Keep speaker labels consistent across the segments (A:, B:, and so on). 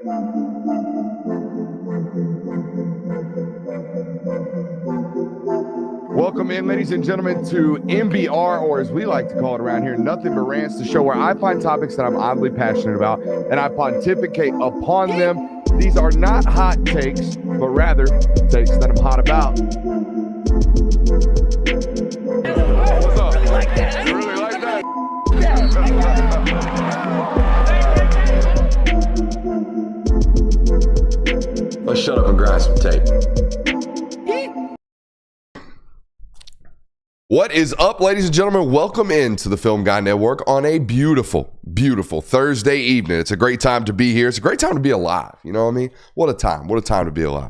A: Welcome in, ladies and gentlemen, to NBR, or as we like to call it around here, Nothing But Rants, the show where I find topics that I'm oddly passionate about and I pontificate upon them. These are not hot takes, but rather takes that I'm hot about. What's up? You really like that? You really like that?
B: Let's shut up and grind some tape.
A: What is up, ladies and gentlemen? Welcome into the Film Guy Network on a beautiful, beautiful Thursday evening. It's a great time to be here. It's a great time to be alive. You know what I mean? What a time. What a time to be alive.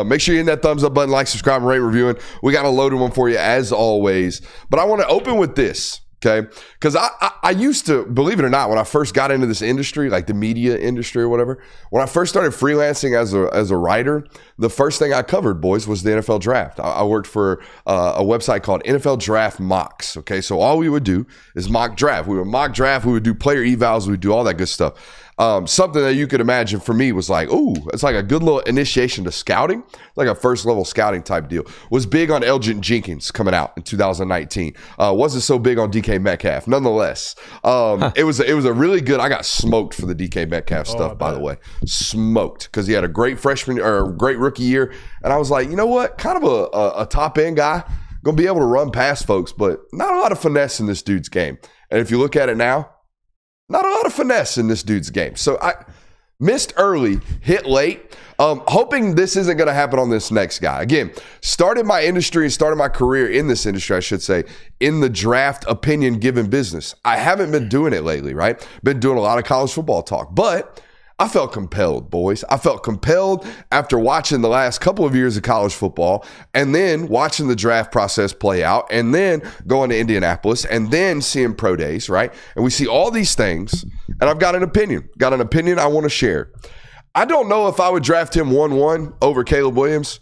A: Make sure you hit that thumbs up button, like, subscribe, and rate, reviewing. We got a loaded one for you as always. But I want to open with this, okay? Because I used to, believe it or not, when I first got into this industry, like the media industry or whatever, when I first started freelancing as a writer, the first thing I covered, boys, was the NFL draft. I worked for a website called NFL Draft Mocks, okay? So all we would do is mock draft. We would mock draft. We would do player evals. We would do all that good stuff. Something that you could imagine for me was like, ooh, it's like a good little initiation to scouting, like a first level scouting type deal. Was big on Elgin Jenkins coming out in 2019. Wasn't so big on DK Metcalf. Nonetheless, it was a really good. I got smoked for the DK Metcalf stuff, by the way, smoked because he had a great freshman or great rookie year, and I was like, you know what, kind of a top end guy, gonna be able to run past folks, but not a lot of finesse in this dude's game. And if you look at it now, not a lot of finesse in this dude's game. So I missed early, hit late, hoping this isn't going to happen on this next guy. Again, started my industry and started my career in this industry, I should say, in the draft opinion given business. I haven't been doing it lately, right? Been doing a lot of college football talk, but I felt compelled, boys. I felt compelled after watching the last couple of years of college football and then watching the draft process play out and then going to Indianapolis and then seeing pro days, right? And we see all these things, and I've got an opinion I want to share. I don't know if I would draft him 1-1 over Caleb Williams,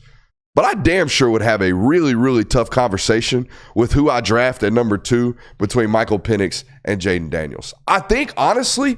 A: but I damn sure would have a really, really tough conversation with who I draft at number 2 between Michael Penix and Jaden Daniels. I think, honestly,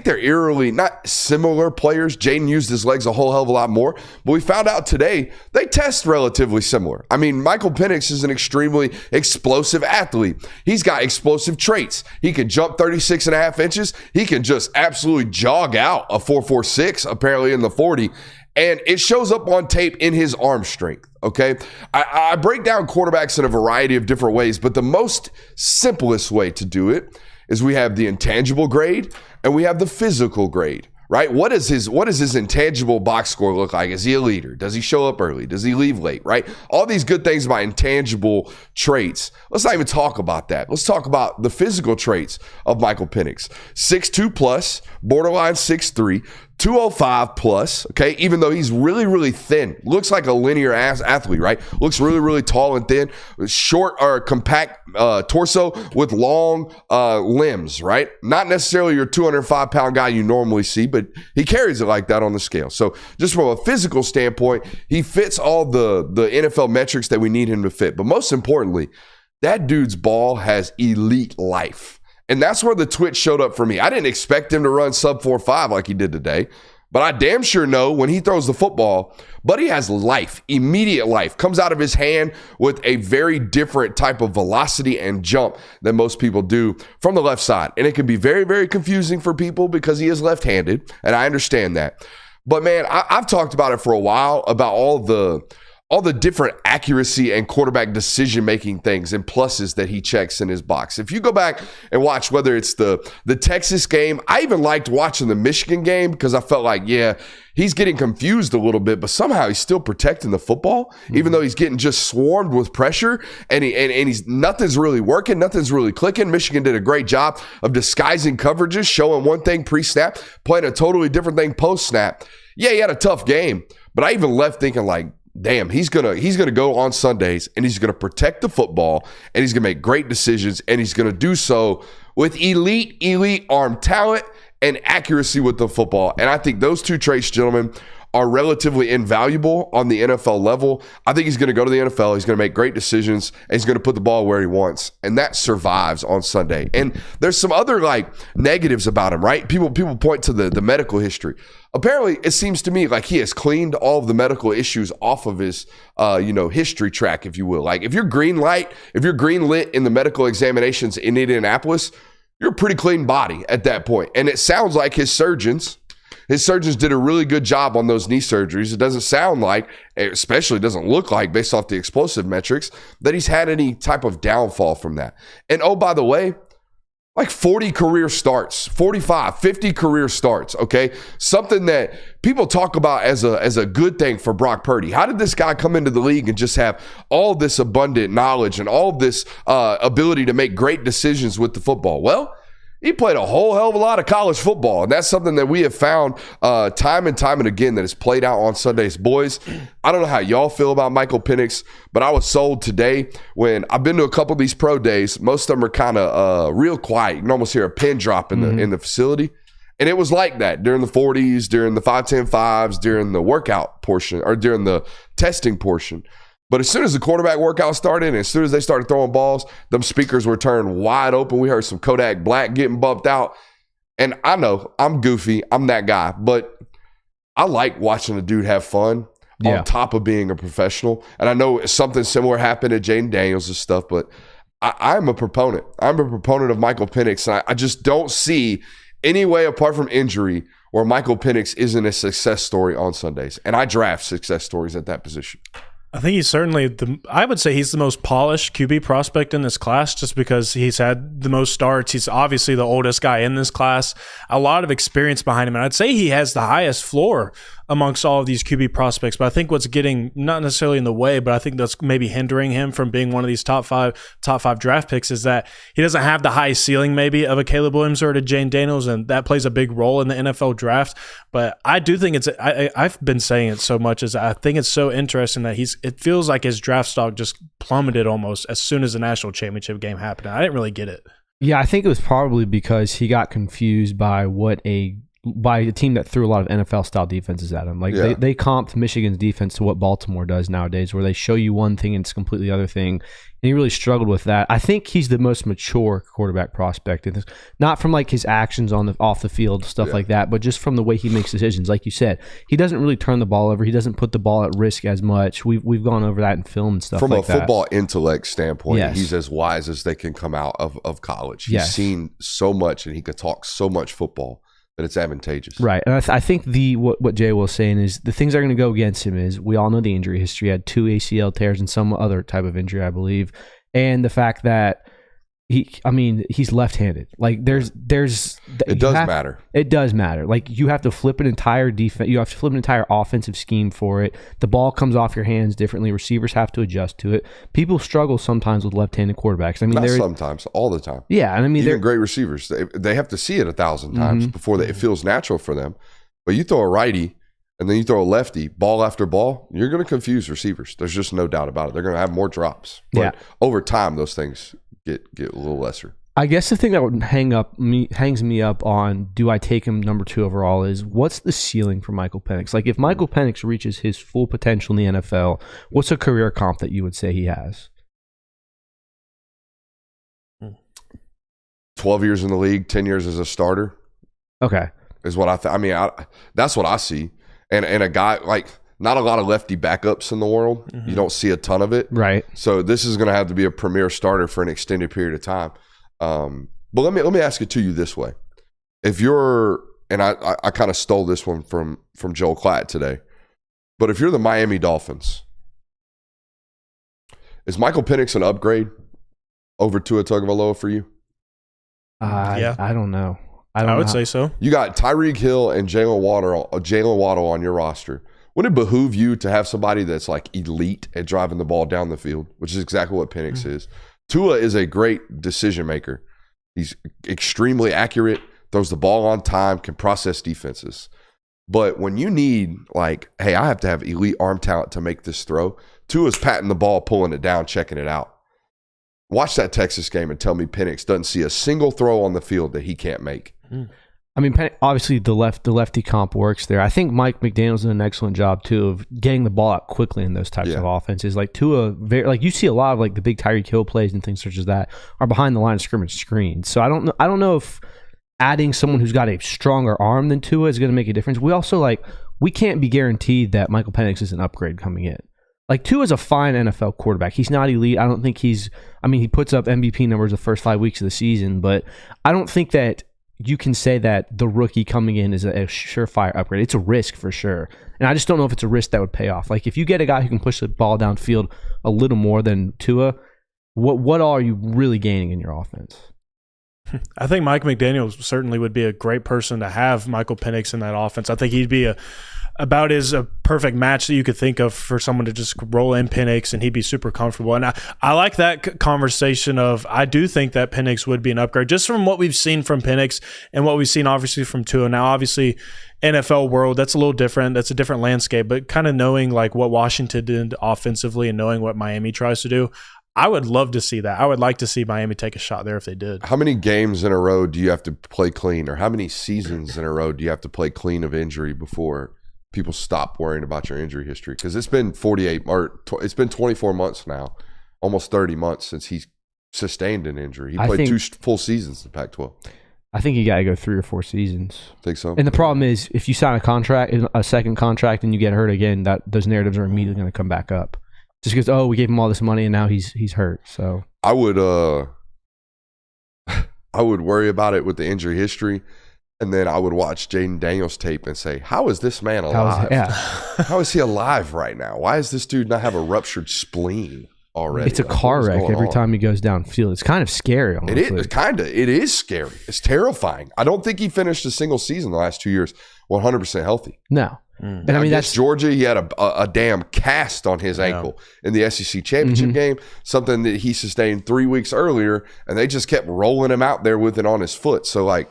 A: they're eerily not similar players. Jaden used his legs a whole hell of a lot more, but we found out today they test relatively similar. I mean, Michael Penix is an extremely explosive athlete. He's got explosive traits. He can jump 36 and a half inches. He can just absolutely jog out a 4.46, apparently in the 40. And it shows up on tape in his arm strength, okay? I break down quarterbacks in a variety of different ways, but the most simplest way to do it is we have the intangible grade and we have the physical grade, right? What does his intangible box score look like? Is he a leader? Does he show up early? Does he leave late, right? All these good things about intangible traits. Let's not even talk about that. Let's talk about the physical traits of Michael Penix. 6'2 plus, borderline 6'3", 205 plus, okay? Even though he's really, really thin. Looks like a linear athlete, right? Looks really, really tall and thin. Short or compact torso with long limbs, right? Not necessarily your 205-pound guy you normally see, but he carries it like that on the scale. So just from a physical standpoint, he fits all the NFL metrics that we need him to fit. But most importantly, that dude's ball has elite life. And that's where the twitch showed up for me. I didn't expect him to run sub 4.5 like he did today, but I damn sure know when he throws the football, buddy has life, immediate life, comes out of his hand with a very different type of velocity and jump than most people do from the left side. And it can be very, very confusing for people because he is left-handed, and I understand that. But man, I've talked about it for a while, about all the different accuracy and quarterback decision-making things and pluses that he checks in his box. If you go back and watch, whether it's the Texas game, I even liked watching the Michigan game because I felt like, yeah, he's getting confused a little bit, but somehow he's still protecting the football, even though he's getting just swarmed with pressure and he's nothing's really working, nothing's really clicking. Michigan did a great job of disguising coverages, showing one thing pre-snap, playing a totally different thing post-snap. Yeah, he had a tough game, but I even left thinking like, damn, he's gonna go on Sundays and he's gonna protect the football and he's gonna make great decisions and he's gonna do so with elite arm talent and accuracy with the football. And I think those two traits, gentlemen, are relatively invaluable on the NFL level. I think he's going to go to the NFL. He's going to make great decisions, and he's going to put the ball where he wants, and that survives on Sunday. And there's some other like negatives about him, right? People point to the medical history. Apparently, it seems to me like he has cleaned all of the medical issues off of his, history track, if you will. Like if you're green lit in the medical examinations in Indianapolis, you're a pretty clean body at that point. And it sounds like his surgeons did a really good job on those knee surgeries. It doesn't sound like, especially doesn't look like, based off the explosive metrics, that he's had any type of downfall from that. And oh, by the way, like 40 career starts, 45, 50 career starts, okay? Something that people talk about as a good thing for Brock Purdy. How did this guy come into the league and just have all this abundant knowledge and all this ability to make great decisions with the football? Well, he played a whole hell of a lot of college football, and that's something that we have found time and time and again that has played out on Sundays. Boys, I don't know how y'all feel about Michael Penix, but I was sold today when I've been to a couple of these pro days. Most of them are kind of real quiet. You can almost hear a pin drop in the facility. And it was like that during the 40s, during the 5-10-5s, during the workout portion, or during the testing portion. But as soon as the quarterback workout started, and as soon as they started throwing balls, them speakers were turned wide open. We heard some Kodak Black getting bumped out. And I know I'm goofy. I'm that guy. But I like watching a dude have fun on top of being a professional. And I know something similar happened at Jaden Daniels and stuff, but I'm a proponent. I'm a proponent of Michael Penix. And I just don't see any way apart from injury where Michael Penix isn't a success story on Sundays. And I draft success stories at that position.
C: I think he's certainly I would say he's the most polished QB prospect in this class just because he's had the most starts. He's obviously the oldest guy in this class, a lot of experience behind him. And I'd say he has the highest floor amongst all of these QB prospects. But I think what's getting not necessarily in the way, but I think that's maybe hindering him from being one of these top five draft picks is that he doesn't have the high ceiling maybe of a Caleb Williams or a Jane Daniels, and that plays a big role in the NFL draft. But I do think I've been saying it so much, is I think it's so interesting that it feels like his draft stock just plummeted almost as soon as the national championship game happened. I didn't really get it.
D: Yeah, I think it was probably because he got confused by by a team that threw a lot of NFL-style defenses at him. Like they comped Michigan's defense to what Baltimore does nowadays, where they show you one thing and it's completely other thing. And he really struggled with that. I think he's the most mature quarterback prospect, not from like his actions off the field, stuff like that, but just from the way he makes decisions. Like you said, he doesn't really turn the ball over. He doesn't put the ball at risk as much. We've gone over that in film and stuff.
A: From
D: like
A: a football intellect standpoint,
D: yes,
A: he's as wise as they can come out of college. He's seen so much, and he could talk so much football that it's advantageous. Right.
D: And I think what Jay was saying is the things that are going to go against him is we all know the injury history. He had 2 ACL tears and some other type of injury, I believe. And the fact that he's left-handed. Like it does matter. It does matter. Like you have to flip an entire defense. You have to flip an entire offensive scheme for it. The ball comes off your hands differently. Receivers have to adjust to it. People struggle sometimes with left-handed quarterbacks.
A: Not sometimes, all the time.
D: Yeah, and
A: even great receivers, they have to see it 1,000 times before it feels natural for them. But you throw a righty and then you throw a lefty, ball after ball, you're going to confuse receivers. There's just no doubt about it. They're going to have more drops. But over time, those things get a little lesser. I
D: guess the thing that would hangs me up on do I take him number 2 overall is what's the ceiling for Michael Penix? Like if Michael Penix reaches his full potential in the NFL, what's a career comp that you would say he has?
A: 12 years in the league, 10 years as a starter.
D: Okay.
A: Is what that's what I see. And a guy like not a lot of lefty backups in the world. You don't see a ton of it.
D: Right.
A: So this is going to have to be a premier starter for an extended period of time. But let me ask it to you this way. If you're, and I kind of stole this one from Joel Klatt today, but if you're the Miami Dolphins, is Michael Penix an upgrade over Tua Tagovailoa for you?
D: I don't know.
C: I would say so.
A: You got Tyreek Hill and Jalen Waddle on your roster. Wouldn't it behoove you to have somebody that's like elite at driving the ball down the field, which is exactly what Penix is? Tua is a great decision maker. He's extremely accurate, throws the ball on time, can process defenses. But when you need like, hey, I have to have elite arm talent to make this throw, Tua's patting the ball, pulling it down, checking it out. Watch that Texas game and tell me Penix doesn't see a single throw on the field that he can't make.
D: I mean, obviously the lefty comp works there. I think Mike McDaniel's done an excellent job too of getting the ball out quickly in those types of offenses. Like Tua, like you see a lot of like the big Tyreek Hill plays and things such as that are behind the line of scrimmage screens. So I don't know if adding someone who's got a stronger arm than Tua is going to make a difference. We can't be guaranteed that Michael Penix is an upgrade coming in. Like Tua is a fine NFL quarterback. He's not elite. I don't think he puts up MVP numbers the first 5 weeks of the season, but I don't think that you can say that the rookie coming in is a surefire upgrade. It's a risk for sure. And I just don't know if it's a risk that would pay off. Like if you get a guy who can push the ball downfield a little more than Tua, what are you really gaining in your offense?
C: I think Mike McDaniel certainly would be a great person to have Michael Penix in that offense. I think he'd be about as a perfect match that you could think of for someone to just roll in Penix and he'd be super comfortable. And I like that conversation of I do think that Penix would be an upgrade just from what we've seen from Penix and what we've seen obviously from Tua. Now, obviously, NFL world, that's a little different. That's a different landscape. But kind of knowing like what Washington did offensively and knowing what Miami tries to do, I would love to see that. I would like to see Miami take a shot there if they did.
A: How many games in a row do you have to play clean, or how many seasons in a row do you have to play clean of injury before people stop worrying about your injury history? Because it's been 24 months now, almost 30 months since he's sustained an injury. He played 2 full seasons in the Pac-12.
D: I think you got to go 3 or 4 seasons.
A: Think so?
D: And the problem is, if you sign a second contract, and you get hurt again, those narratives are immediately going to come back up. Just because, we gave him all this money and now he's hurt. So
A: I would worry about it with the injury history, and then I would watch Jaden Daniels tape and say, how is this man alive? How is he alive right now? Why does this dude not have a ruptured spleen already?
D: It's a car wreck every time he goes downfield. It's kind of scary, honestly.
A: It is scary. It's terrifying. I don't think he finished a single season the last 2 years 100% healthy.
D: No.
A: And I mean, that's Georgia. He had a damn cast on his ankle in the SEC championship game, something that he sustained 3 weeks earlier, and they just kept rolling him out there with it on his foot. So, like,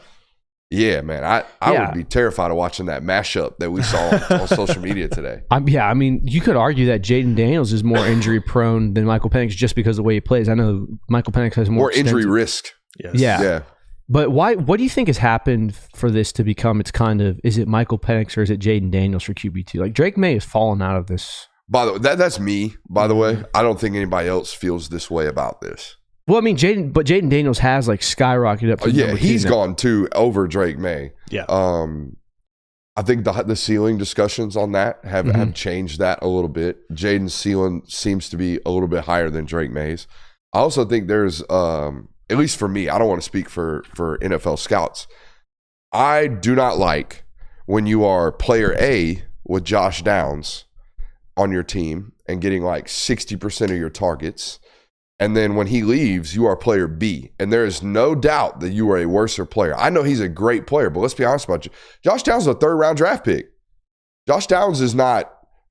A: yeah, man, I would be terrified of watching that mashup that we saw on social media today.
D: I mean, you could argue that Jaden Daniels is more injury prone than Michael Penix just because of the way he plays. I know Michael Penix has more
A: injury risk.
C: Yes.
D: Yeah. But what do you think has happened for this to become its kind of, is it Michael Penix or is it Jaden Daniels for QB2? Like Drake Maye has fallen out of this.
A: By the way, that's me, by the way. I don't think anybody else feels this way about this.
D: Well, I mean, Jaden Daniels has like skyrocketed up to
A: he's gone too over Drake Maye.
C: Yeah.
A: I think the ceiling discussions on that have changed that a little bit. Jaden's ceiling seems to be a little bit higher than Drake Maye's. I also think there's at least for me, I don't want to speak for NFL scouts. I do not like when you are player A with Josh Downs on your team and getting like 60% of your targets. And then when he leaves, you are player B. And there is no doubt that you are a worser player. I know he's a great player, but let's be honest about you. Josh Downs is a 3rd-round draft pick. Josh Downs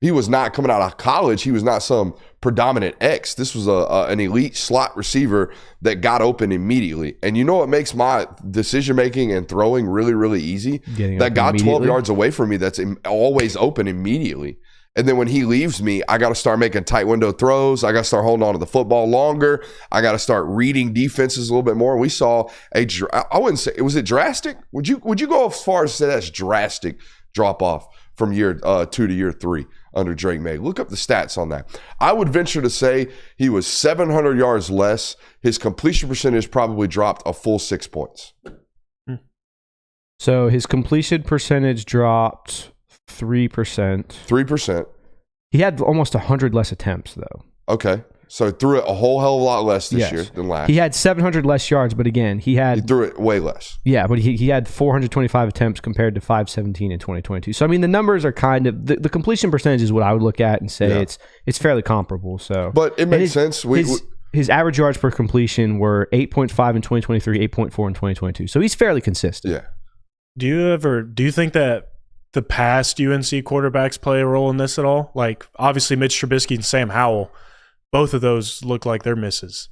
A: he was not coming out of college. He was not some predominant X. This was an elite slot receiver that got open immediately. And you know what makes my decision-making and throwing really, really easy? That got 12 yards away from me that's always open immediately. And then when he leaves me, I got to start making tight window throws. I got to start holding on to the football longer. I got to start reading defenses a little bit more. And we saw I wouldn't say, was it drastic? Would you go as far as to say that's drastic drop off from year 2 to year 3 under Drake Maye? Look up the stats on that. I would venture to say he was 700 yards less. His completion percentage probably dropped a full 6 points.
D: So his completion percentage dropped 3%.
A: 3%.
D: He had almost 100 less attempts, though.
A: Okay. So threw it a whole hell of a lot less this year than last.
D: He had 700 less yards, but again, he threw
A: it way less.
D: Yeah, but he had 425 attempts compared to 517 in 2022. So I mean, the numbers are kind of the completion percentage is what I would look at and say it's fairly comparable. So,
A: but it makes sense.
D: His average yards per completion were 8.5 in 2023, 8.4 in 2022. So he's fairly consistent.
A: Yeah.
C: Do you think that the past UNC quarterbacks play a role in this at all? Like obviously Mitch Trubisky and Sam Howell. Both of those look like they're misses.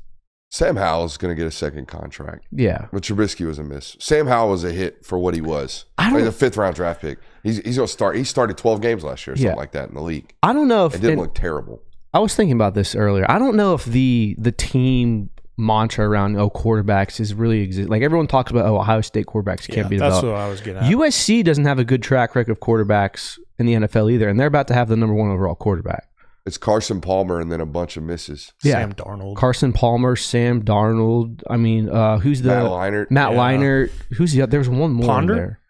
A: Sam Howell's going to get a second contract.
D: Yeah.
A: But Trubisky was a miss. Sam Howell was a hit for what he was. Like a 5th-round draft pick. He's going to start. He started 12 games last year or something like that in the league.
D: I don't know if
A: it didn't look terrible.
D: I was thinking about this earlier. I don't know if the team mantra around quarterbacks is really exist. Like everyone talks about Ohio State quarterbacks can't be developed.
C: That's what I was getting at.
D: USC doesn't have a good track record of quarterbacks in the NFL either, and they're about to have the number 1 overall quarterback.
A: It's Carson Palmer and then a bunch of misses.
D: Yeah.
C: Sam Darnold.
D: Carson Palmer, Sam Darnold. I mean, who's the
A: Matt Leinart.
D: Matt Leinart. Who's the other? There's one more
C: Ponder?
D: in there.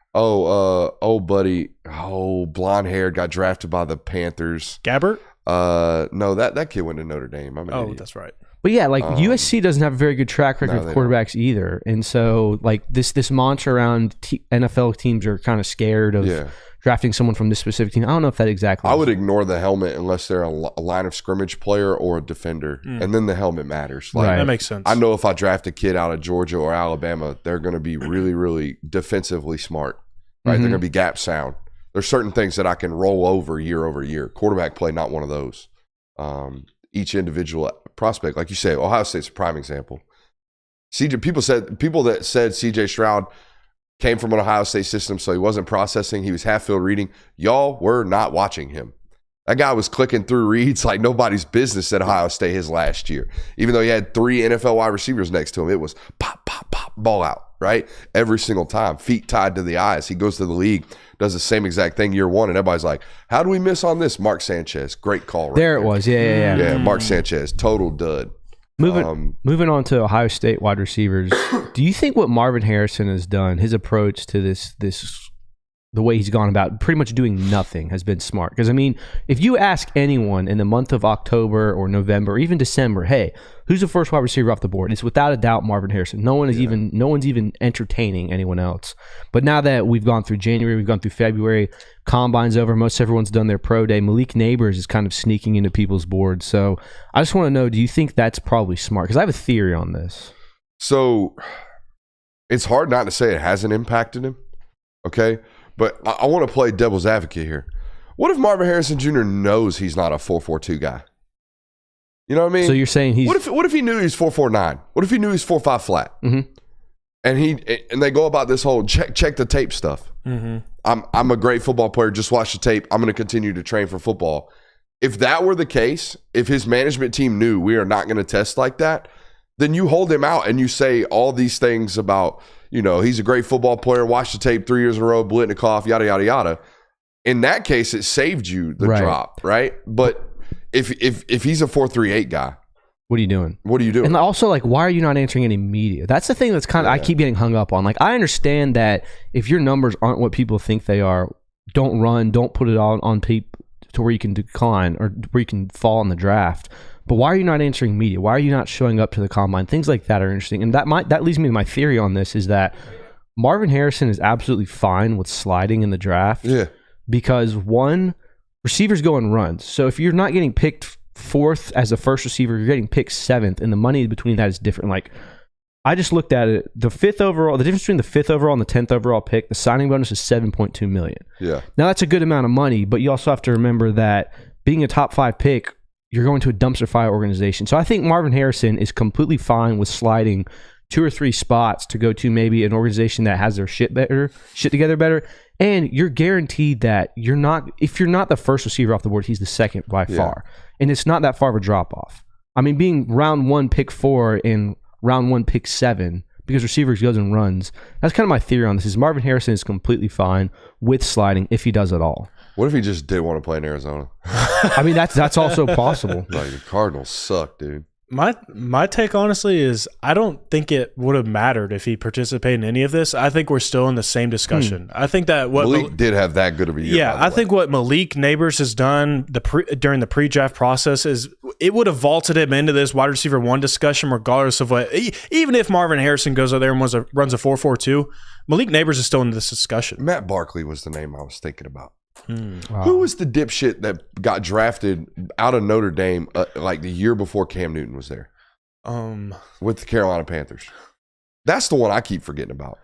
A: Buddy. Blonde hair got drafted by the Panthers.
C: Gabbert?
A: No, that kid went to Notre Dame. I'm an idiot.
C: That's right.
D: But yeah, like USC doesn't have a very good track record of quarterbacks either, and so like this mantra around NFL teams are kind of scared of drafting someone from this specific team. I don't know if that exactly.
A: I would ignore the helmet unless they're a line of scrimmage player or a defender, and then the helmet matters. Like,
C: That makes sense.
A: I know if I draft a kid out of Georgia or Alabama, they're going to be really, really defensively smart. Right? They're going to be gap sound. There's certain things that I can roll over year. Quarterback play, not one of those. Each individual prospect, like you say, Ohio State's a prime example. People that said CJ Stroud came from an Ohio State system, so he wasn't processing. He was half-field reading. Y'all were not watching him. That guy was clicking through reads like nobody's business at Ohio State his last year. Even though he had 3 NFL wide receivers next to him, it was pop, pop, pop, ball out, right? Every single time. Feet tied to the eyes. He goes to the league, does the same exact thing year 1, and everybody's like, how do we miss on this? Mark Sanchez. Great call right
D: there. It was. Yeah.
A: Yeah, Mark Sanchez. Total dud.
D: Moving on to Ohio State wide receivers, do you think what Marvin Harrison has done, his approach to this the way he's gone about pretty much doing nothing has been smart? Because I mean, if you ask anyone in the month of October or November or even December, hey, who's the first wide receiver off the board? It's without a doubt Marvin Harrison. No one's even entertaining anyone else. But now that we've gone through January, we've gone through February, combine's over, most everyone's done their pro day. Malik Neighbors is kind of sneaking into people's boards. So I just want to know, do you think that's probably smart? Because I have a theory on this.
A: So it's hard not to say it hasn't impacted him. Okay. But I want to play devil's advocate here. What if Marvin Harrison Jr. knows he's not a 4.42 guy? You know what I mean?
D: So you're saying he's...
A: What if he knew he's 4.49? What if he knew he's 4.5 flat?
D: Mm-hmm.
A: And they go about this whole check the tape stuff.
C: Mm-hmm.
A: I'm a great football player. Just watch the tape. I'm going to continue to train for football. If that were the case, if his management team knew we are not going to test like that, then you hold him out and you say all these things about, he's a great football player, watch the tape 3 years in a row, Blitnikoff, yada, yada, yada. In that case, it saved you the drop, right? But if he's a 4.38 guy,
D: what are you doing? And also, like, why are you not answering any media? That's the thing that's kind of I keep getting hung up on. Like, I understand that if your numbers aren't what people think they are, don't run, don't put it on tape to where you can decline or where you can fall in the draft. But why are you not answering media? Why are you not showing up to the combine? Things like that are interesting. And that leads me to my theory on this is that Marvin Harrison is absolutely fine with sliding in the draft.
A: Yeah.
D: Because one, receivers go in runs. So if you're not getting picked 4th as a first receiver, you're getting picked 7th, and the money between that is different. Like, I just looked at it. The 5th overall, the difference between the 5th overall and the 10th overall pick, the signing bonus is $7.2 million.
A: Yeah.
D: Now that's a good amount of money, but you also have to remember that being a top 5 pick, you're going to a dumpster fire organization. So I think Marvin Harrison is completely fine with sliding 2 or 3 spots to go to maybe an organization that has their shit together better. And you're guaranteed that if you're not the first receiver off the board, he's the second by far. And it's not that far of a drop off. I mean, being round 1, pick 4 and round 1, pick 7, because receivers goes and runs. That's kind of my theory on this is Marvin Harrison is completely fine with sliding if he does at all.
A: What if he just did want to play in Arizona?
D: I mean, that's also possible.
A: Like, the Cardinals suck, dude.
C: My take, honestly, is I don't think it would have mattered if he participated in any of this. I think we're still in the same discussion. I think that what
A: Malik did have that good of a year.
C: Yeah, I think what Malik Neighbors has done during the pre-draft process is it would have vaulted him into this wide receiver 1 discussion, regardless of what. Even if Marvin Harrison goes out there and runs a 4.42, Malik Neighbors is still in this discussion.
A: Matt Barkley was the name I was thinking about.
D: Wow.
A: Who was the dipshit that got drafted out of Notre Dame like the year before Cam Newton was there? With the Carolina Panthers. That's the one I keep forgetting about.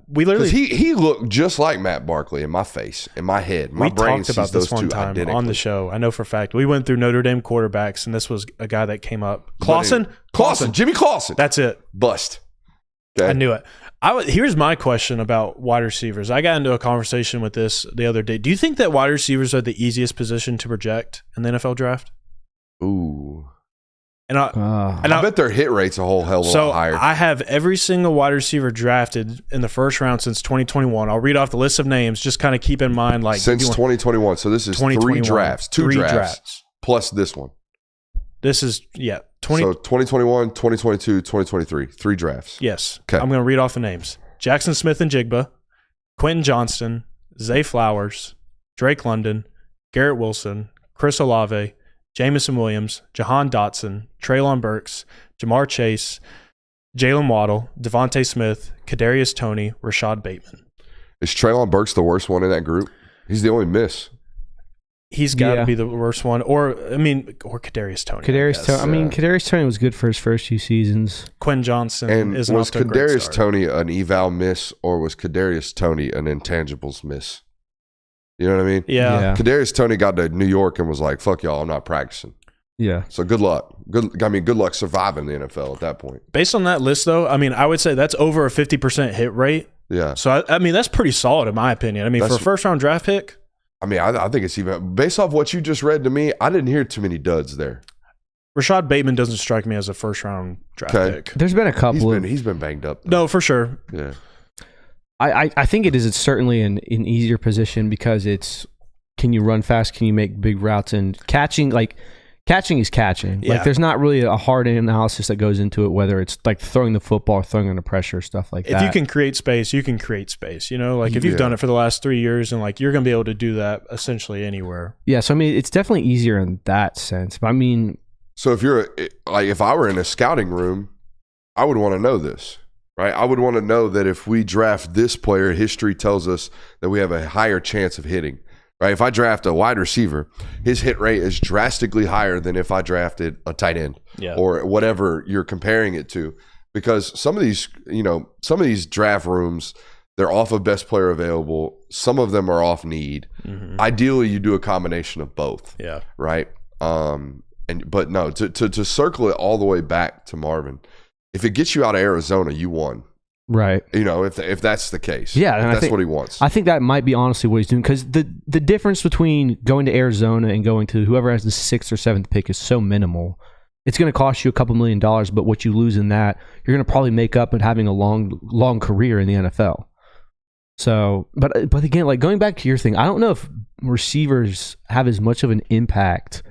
C: We literally
A: he looked just like Matt Barkley in my face, in my head. My brain
C: talked about
A: sees those
C: this one time
A: identically.
C: on the show. I know for a fact. We went through Notre Dame quarterbacks, and this was a guy that came up. Clausen,
A: Jimmy Clausen.
C: That's it.
A: Bust. Okay.
C: I knew it. Here's my question about wide receivers. I got into a conversation with this the other day. Do you think that wide receivers are the easiest position to project in the NFL draft?
A: Ooh.
C: And
A: I bet their hit rate's a whole hell of a lot higher.
C: I have every single wide receiver drafted in the first round since 2021. I'll read off the list of names. Just kind of keep in mind, like
A: since 2021. So this is 3 drafts, two drafts plus this one.
C: This is
A: So 2021, 2022, 2023, 3 drafts.
C: Yes.
A: Okay.
C: I'm going to read off the names: Jackson Smith and Jigba, Quentin Johnston, Zay Flowers, Drake London, Garrett Wilson, Chris Olave, Jamison Williams, Jahan Dotson, Treylon Burks, Jamar Chase, Jalen Waddle, Devontae Smith, Kadarius Toney, Rashad Bateman.
A: Is Treylon Burks the worst one in that group? He's the only miss.
C: He's got to be the worst one. Or Kadarius Toney.
D: Kadarius Toney was good for his first few seasons.
C: Quinn Johnson
A: and
C: is
A: was
C: off to a great
A: Kadarius
C: start.
A: Toney an eval miss, or was Kadarius Toney an intangibles miss? You know what I mean?
C: Yeah.
A: Kadarius Toney got to New York and was like, "Fuck y'all, I'm not practicing."
D: Yeah.
A: So good luck. Good luck surviving the NFL at that point.
C: Based on that list, though, I mean, I would say that's over a 50% hit rate.
A: Yeah.
C: So I mean, that's pretty solid in my opinion. I mean, for a first round draft pick.
A: I mean, I think it's even based off what you just read to me. I didn't hear too many duds there.
C: Rashad Bateman doesn't strike me as a first round draft pick.
D: There's been a couple
A: he's been banged up, though.
C: No, for sure.
A: Yeah.
D: I think it's certainly an easier position because it's, can you run fast? Can you make big routes? And catching is catching.
C: Yeah.
D: Like there's not really a hard analysis that goes into it, whether it's like throwing the football or throwing under pressure, stuff like that.
C: If you can create space, you can create space. You know, like if you've done it for the last 3 years and like you're going to be able to do that essentially anywhere.
D: Yeah. So, I mean, it's definitely easier in that sense. But I mean,
A: so if I were in a scouting room, I would want to know this, right? I would want to know that if we draft this player, history tells us that we have a higher chance of hitting. Right, if I draft a wide receiver, his hit rate is drastically higher than if I drafted a tight end or whatever you're comparing it to. Because some of these draft rooms, they're off of best player available. Some of them are off need. Mm-hmm. Ideally, you do a combination of both.
C: Yeah.
A: Right. But no, to circle it all the way back to Marvin, if it gets you out of Arizona, you won.
D: Right.
A: You know, if that's the case.
D: Yeah. And
A: that's what he wants.
D: I think that might be honestly what he's doing, because the difference between going to Arizona and going to whoever has the 6th or 7th pick is so minimal. It's going to cost you a couple $1 million, but what you lose in that, you're going to probably make up with having a long career in the NFL. So, but again, like going back to your thing, I don't know if receivers have as much of an impact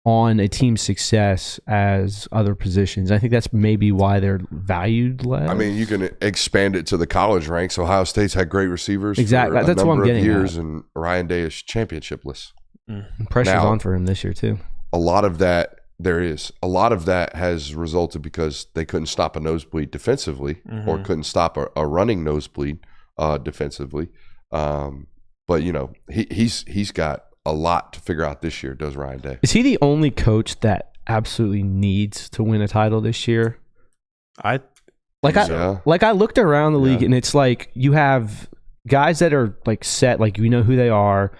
D: on a team's success as other positions. I think that's maybe why they're valued less.
A: I mean, you can expand it to the college ranks. Ohio State's had great receivers
D: exactly.
A: for
D: that's
A: a number
D: what I'm getting
A: of years,
D: at.
A: And Ryan Day is championshipless.
D: Pressure's
A: now,
D: on for him this year too.
A: A lot of that has resulted because they couldn't stop a nosebleed defensively, or couldn't stop a running nosebleed defensively. But you know, he's got a lot to figure out this year, does Ryan Day.
D: Is he the only coach that absolutely needs to win a title this year? I looked around the league, and it's like you have guys that are like set, like you know who they are,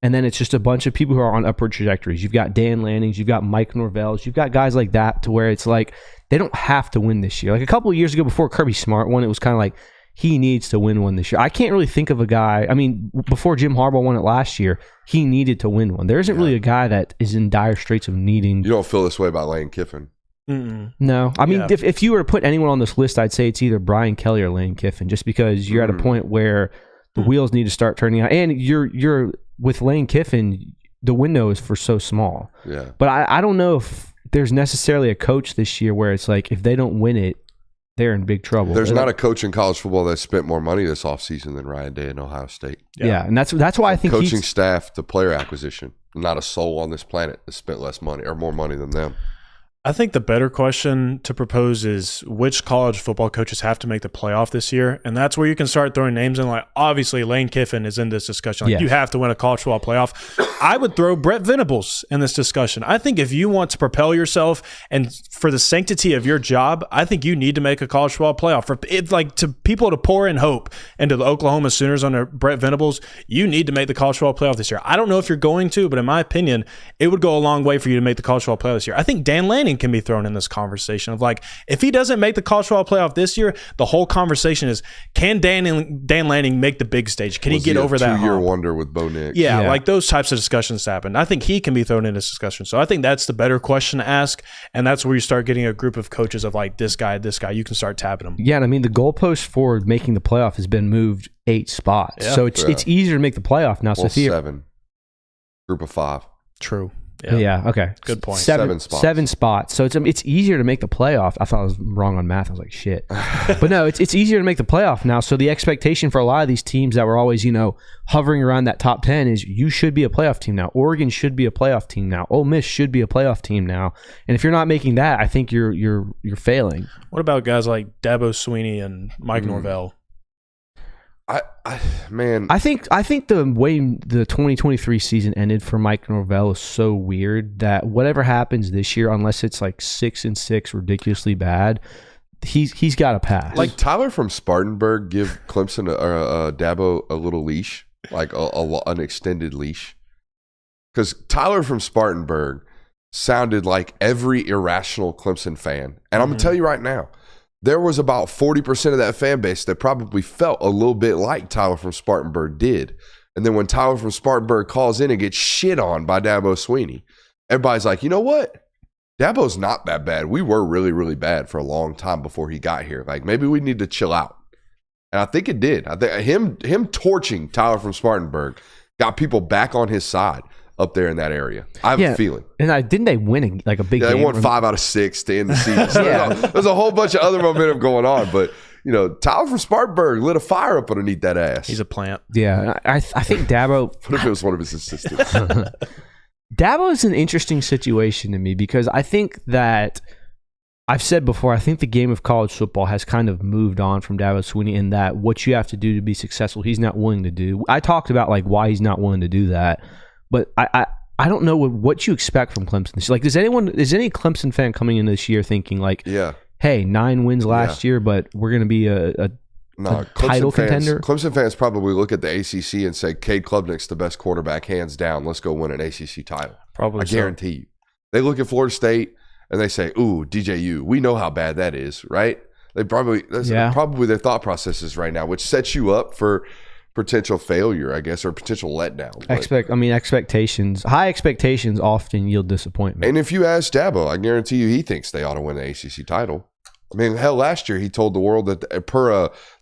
D: and then it's just a bunch of people who are on upward trajectories. You've got Dan Lannings, you've got Mike Norvells, you've got guys like that to where it's like they don't have to win this year. Like a couple of years ago before Kirby Smart won, it was kind of like he needs to win one this year. I can't really think of a guy. I mean, before Jim Harbaugh won it last year, he needed to win one. There isn't really a guy that is in dire straits of needing.
A: You don't feel this way about Lane Kiffin?
D: No. I mean, if you were to put anyone on this list, I'd say it's either Brian Kelly or Lane Kiffin, just because you're at a point where the wheels need to start turning out. And you're with Lane Kiffin, the window is for so small.
A: Yeah.
D: But I don't know if there's necessarily a coach this year where it's like if they don't win it, they're in big trouble.
A: There's not a coach in college football that spent more money this offseason than Ryan Day in Ohio State.
D: Yeah, and that's why I think
A: coaching staff to player acquisition. Not a soul on this planet that spent less money or more money than them.
C: I think the better question to propose is which college football coaches have to make the playoff this year, and that's where you can start throwing names in. Like obviously, Lane Kiffin is in this discussion. Like you have to win a college football playoff. I would throw Brett Venables in this discussion. I think if you want to propel yourself and for the sanctity of your job, I think you need to make a college football playoff. For it, like to people to pour in hope into the Oklahoma Sooners under Brett Venables, you need to make the college football playoff this year. I don't know if you're going to, but in my opinion, it would go a long way for you to make the college football playoff this year. I think Dan Lanning can be thrown in this conversation of like, if he doesn't make the college football playoff this year, the whole conversation is, can Dan Lanning make the big stage? Can he get over that
A: 2-year wonder with Bo Nix?
C: Yeah, like those types of discussions. discussions happen. I think he can be thrown into discussion. So I think that's the better question to ask, and that's where you start getting a group of coaches of like this guy. You can start tapping them.
D: Yeah, and I mean the goalpost for making the playoff has been moved 8 spots, so it's easier to make the playoff now.
A: Well,
D: so
A: 7, group of 5.
C: True.
D: Yeah. Okay.
C: Good point.
D: 7 spots. So it's easier to make the playoff. I thought I was wrong on math. I was like, shit. But no, it's easier to make the playoff now. So the expectation for a lot of these teams that were always, hovering around that top 10 is you should be a playoff team now. Oregon should be a playoff team now. Ole Miss should be a playoff team now. And if you're not making that, I think you're failing.
C: What about guys like Dabo Swinney and Mike Norvell?
D: I think the way the 2023 season ended for Mike Norvell is so weird that whatever happens this year, unless it's like 6-6 ridiculously bad, he's got to pass.
A: Like Tyler from Spartanburg give Clemson or Dabo a little leash, like an extended leash, because Tyler from Spartanburg sounded like every irrational Clemson fan, and I'm gonna tell you right now. There was about 40% of that fan base that probably felt a little bit like Tyler from Spartanburg did. And then when Tyler from Spartanburg calls in and gets shit on by Dabo Swinney, everybody's like, you know what? Dabo's not that bad. We were really, really bad for a long time before he got here. Like, maybe we need to chill out. And I think it did. I think him torching Tyler from Spartanburg got people back on his side up there in that area. I have a feeling. And
D: didn't they win a big game?
A: They won 5 out of 6 to end the season. So there's a whole bunch of other momentum going on. But, Tyler from Spartanburg lit a fire up underneath that ass.
C: He's a plant.
D: Yeah. I think Dabo...
A: What if it was one of his assistants?
D: Dabo is an interesting situation to me because I think that... I've said before, I think the game of college football has kind of moved on from Dabo Swinney in that what you have to do to be successful, he's not willing to do. I talked about why he's not willing to do that. But I don't know what you expect from Clemson. Like, is any Clemson fan coming into this year thinking hey, 9 wins last year, but we're going to be a title contender?
A: Clemson fans probably look at the ACC and say, Cade Klubnik's the best quarterback, hands down. Let's go win an ACC title.
C: Probably,
A: I guarantee you. They look at Florida State and they say, ooh, DJU, we know how bad that is, right? That's probably their thought processes right now, which sets you up for potential failure, I guess, or potential letdown.
D: Expectations. High expectations often yield disappointment.
A: And if you ask Dabo, I guarantee you he thinks they ought to win the ACC title. I mean, hell, last year he told the world that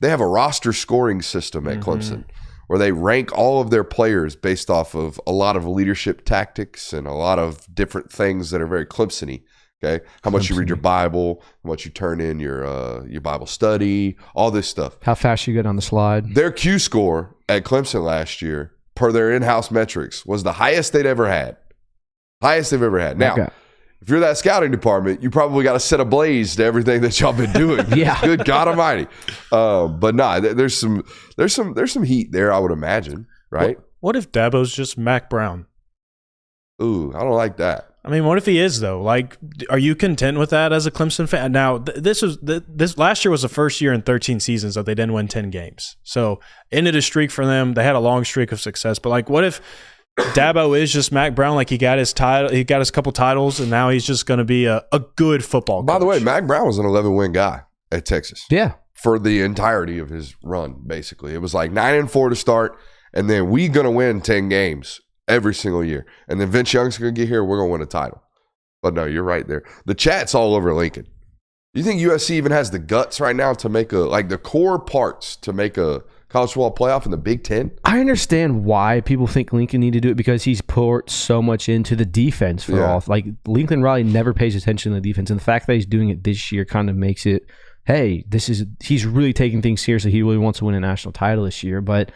A: they have a roster scoring system at Clemson where they rank all of their players based off of a lot of leadership tactics and a lot of different things that are very Clemson-y. Okay, how much you read your Bible, how much you turn in your Bible study, all this stuff.
D: How fast you get on the slide.
A: Their Q score at Clemson last year, per their in-house metrics, was the highest they'd ever had. Highest they've ever had. Now, if you're that scouting department, you probably got to set ablaze to everything that y'all been doing. Good God Almighty. But there's some heat there, I would imagine. Right?
C: What if Dabo's just Mac Brown?
A: Ooh, I don't like that.
C: I mean, what if he is though? Like, are you content with that as a Clemson fan? Now, this last year was the first year in 13 seasons that they didn't win 10 games. So, ended a streak for them. They had a long streak of success. But like, what if Dabo is just Mac Brown? Like, he got his title, he got his couple titles, and now he's just going to be a good football coach.
A: By the way, Mac Brown was an 11-win guy at Texas.
D: Yeah,
A: for the entirety of his run. Basically, it was like 9-4 to start, and then we going to win 10 games. Every single year. And then Vince Young's going to get here. We're going to win a title. But no, you're right there. The chat's all over Lincoln. You think USC even has the guts right now to make the core parts to make a college football playoff in the Big Ten?
D: I understand why people think Lincoln need to do it because he's poured so much into the defense for all. Like, Lincoln Riley never pays attention to the defense. And the fact that he's doing it this year kind of makes it, hey, he's really taking things seriously. He really wants to win a national title this year. But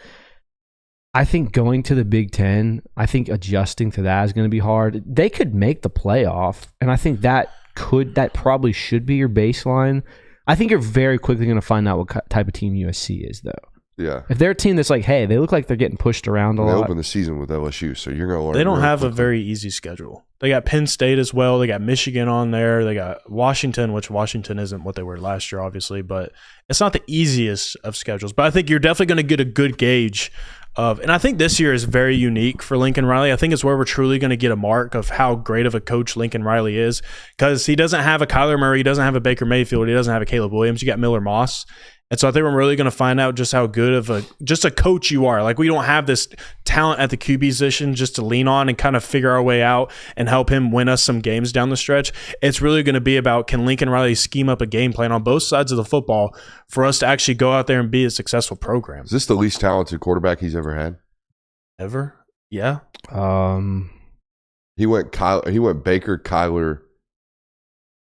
D: I think going to the Big Ten, I think adjusting to that is going to be hard. They could make the playoff, and I think that probably should be your baseline. I think you're very quickly going to find out what type of team USC is, though.
A: Yeah.
D: If they're a team that's like, hey, they look like they're getting pushed around a lot.
A: They open the season with LSU, so you're going to learn.
C: They don't have a very easy schedule. They got Penn State as well. They got Michigan on there. They got Washington, which Washington isn't what they were last year, obviously, but it's not the easiest of schedules. But I think you're definitely going to get a good gauge and I think this year is very unique for Lincoln Riley. I think it's where we're truly going to get a mark of how great of a coach Lincoln Riley is, because he doesn't have a Kyler Murray, he doesn't have a Baker Mayfield, he doesn't have a Caleb Williams. You got Miller Moss, And so I think we're really going to find out just how good of a coach you are. Like, we don't have this talent at the QB position just to lean on and kind of figure our way out and help him win us some games down the stretch. It's really going to be about, can Lincoln Riley scheme up a game plan on both sides of the football for us to actually go out there and be a successful program.
A: Is this the least talented quarterback he's ever had?
C: Ever? Yeah.
A: He went Baker, Kyler,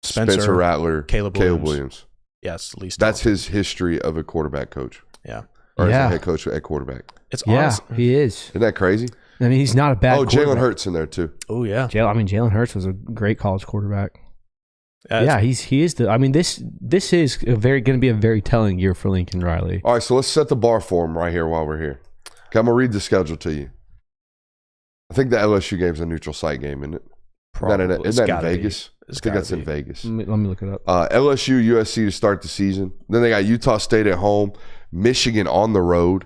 A: Spencer Rattler,
C: Caleb Williams. Yes, least.
A: That's his history of a quarterback coach.
C: Yeah.
A: Or as a head coach at quarterback.
C: It's honest.
D: He is.
A: Isn't that crazy?
D: I mean, he's not a bad quarterback.
A: Jalen Hurts in there too.
C: Oh, yeah.
D: Jalen Hurts was a great college quarterback. He is the. I mean, this is going to be a very telling year for Lincoln Riley.
A: All right, so let's set the bar for him right here while we're here. Okay, I'm going to read the schedule to you. I think the LSU game's a neutral site game, isn't it?
C: Probably.
A: Isn't that in Vegas? I think that's in Vegas.
D: Let me look it up.
A: LSU, USC to start the season. Then they got Utah State at home, Michigan on the road,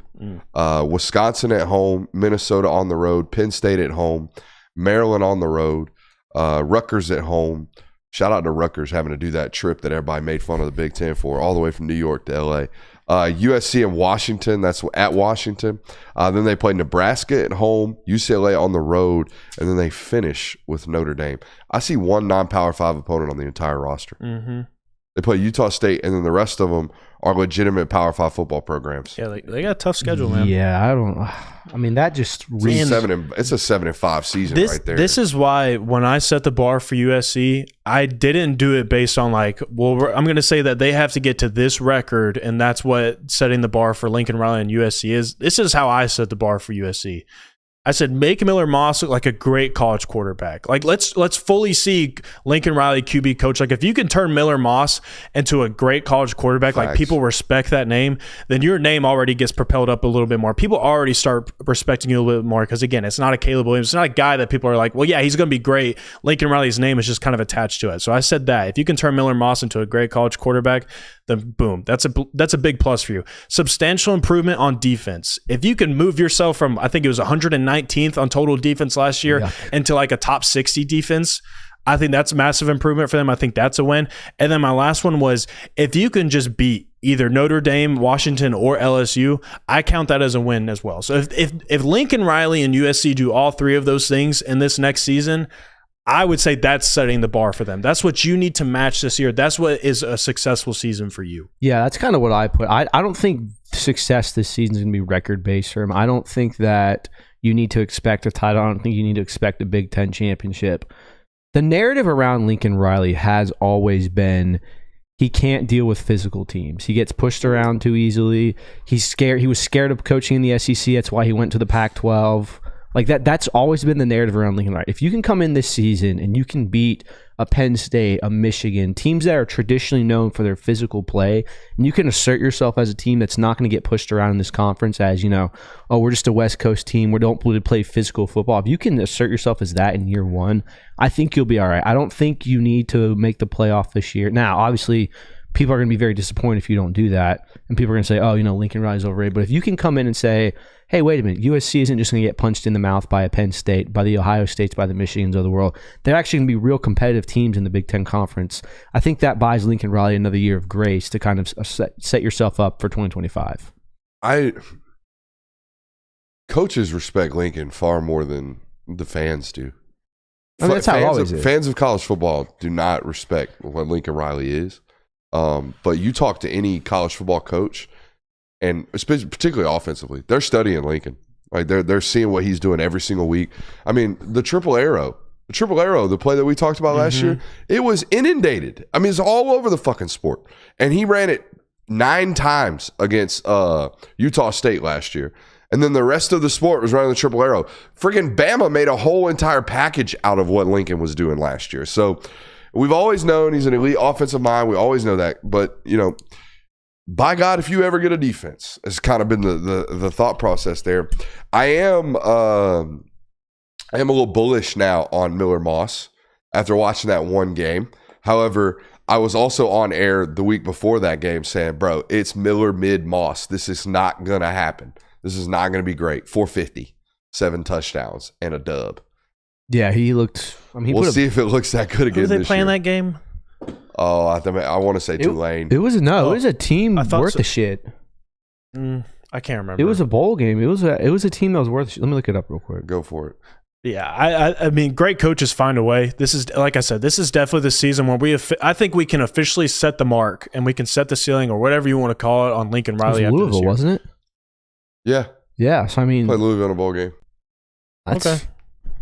A: Wisconsin at home, Minnesota on the road, Penn State at home, Maryland on the road, Rutgers at home. Shout out to Rutgers having to do that trip that everybody made fun of the Big Ten for, all the way from New York to LA. USC and Washington, that's at Washington. Then they play Nebraska at home, UCLA on the road, and then they finish with Notre Dame. I see one non-Power 5 opponent on the entire roster.
C: Mm-hmm.
A: They play Utah State, and then the rest of them are legitimate Power 5 football programs.
C: Yeah, they got a tough schedule, man.
D: Yeah, I mean, that just
A: it's a 7-5 season right there.
C: This is why when I set the bar for USC, I didn't do it based on I'm going to say that they have to get to this record, and that's what setting the bar for Lincoln Riley and USC is. This is how I set the bar for USC. I said, make Miller Moss look like a great college quarterback. Like, let's fully see Lincoln Riley QB coach. Like, if you can turn Miller Moss into a great college quarterback, like people respect that name, then your name already gets propelled up a little bit more. People already start respecting you a little bit more because, again, it's not a Caleb Williams. It's not a guy that people are like, well, yeah, he's going to be great. Lincoln Riley's name is just kind of attached to it. So I said that. If you can turn Miller Moss into a great college quarterback, then boom, that's a big plus for you. Substantial improvement on defense. If you can move yourself from, I think it was 119th on total defense last year into like a top 60 defense, I think that's a massive improvement for them. I think that's a win. And then my last one was, if you can just beat either Notre Dame, Washington, or LSU, I count that as a win as well. So if Lincoln Riley and USC do all three of those things in this next season, I would say that's setting the bar for them. That's what you need to match this year. That's what is a successful season for you.
D: Yeah, that's kind of what I put. I don't think success this season is going to be record-based for him. I don't think that you need to expect a title. I don't think you need to expect a Big Ten championship. The narrative around Lincoln Riley has always been he can't deal with physical teams. He gets pushed around too easily. He's scared. He was scared of coaching in the SEC. That's why he went to the Pac-12. Like that's always been the narrative around Lincoln Riley. If you can come in this season and you can beat a Penn State, a Michigan, teams that are traditionally known for their physical play, and you can assert yourself as a team that's not going to get pushed around in this conference as, we're just a West Coast team. We don't really play physical football. If you can assert yourself as that in year one, I think you'll be all right. I don't think you need to make the playoff this year. Now, obviously, people are going to be very disappointed if you don't do that, and people are going to say, Lincoln Riley's overrated. But if you can come in and say, hey, wait a minute, USC isn't just going to get punched in the mouth by a Penn State, by the Ohio States, by the Michigans of the world. They're actually going to be real competitive teams in the Big Ten Conference. I think that buys Lincoln Riley another year of grace to kind of set yourself up for 2025.
A: Coaches respect Lincoln far more than the fans do.
D: I mean, that's how it always is.
A: Fans of college football do not respect what Lincoln Riley is. But you talk to any college football coach, and particularly offensively, they're studying Lincoln. Like they're seeing what he's doing every single week. I mean, the triple arrow, the play that we talked about last year, it was inundated. I mean, it's all over the fucking sport. And he ran it 9 times against Utah State last year. And then the rest of the sport was running the triple arrow. Friggin' Bama made a whole entire package out of what Lincoln was doing last year. So we've always known he's an elite offensive mind. We always know that. But, by God, if you ever get a defense, it's kind of been the thought process there. I am a little bullish now on Miller Moss after watching that one game. However, I was also on air the week before that game saying, bro, it's Miller mid Moss. This is not going to happen. This is not going to be great. 450, 7 touchdowns, and a dub.
D: Yeah, he looked.
A: We'll see if it looks that good again.
C: Who are they
A: this
C: playing
A: year.
C: that game?
A: Oh, I want to say Tulane.
D: It was a team worth the shit.
C: I can't remember.
D: It was a bowl game. It was a team that was worth. Let me look it up real quick.
A: Go for it.
C: Yeah, I mean, great coaches find a way. This is, like I said, this is definitely the season where I think we can officially set the mark and we can set the ceiling or whatever you want to call it on Lincoln Riley.
D: It was Louisville, wasn't it?
A: Yeah.
D: Yeah. So I mean,
A: played Louisville in a bowl game.
D: That's okay.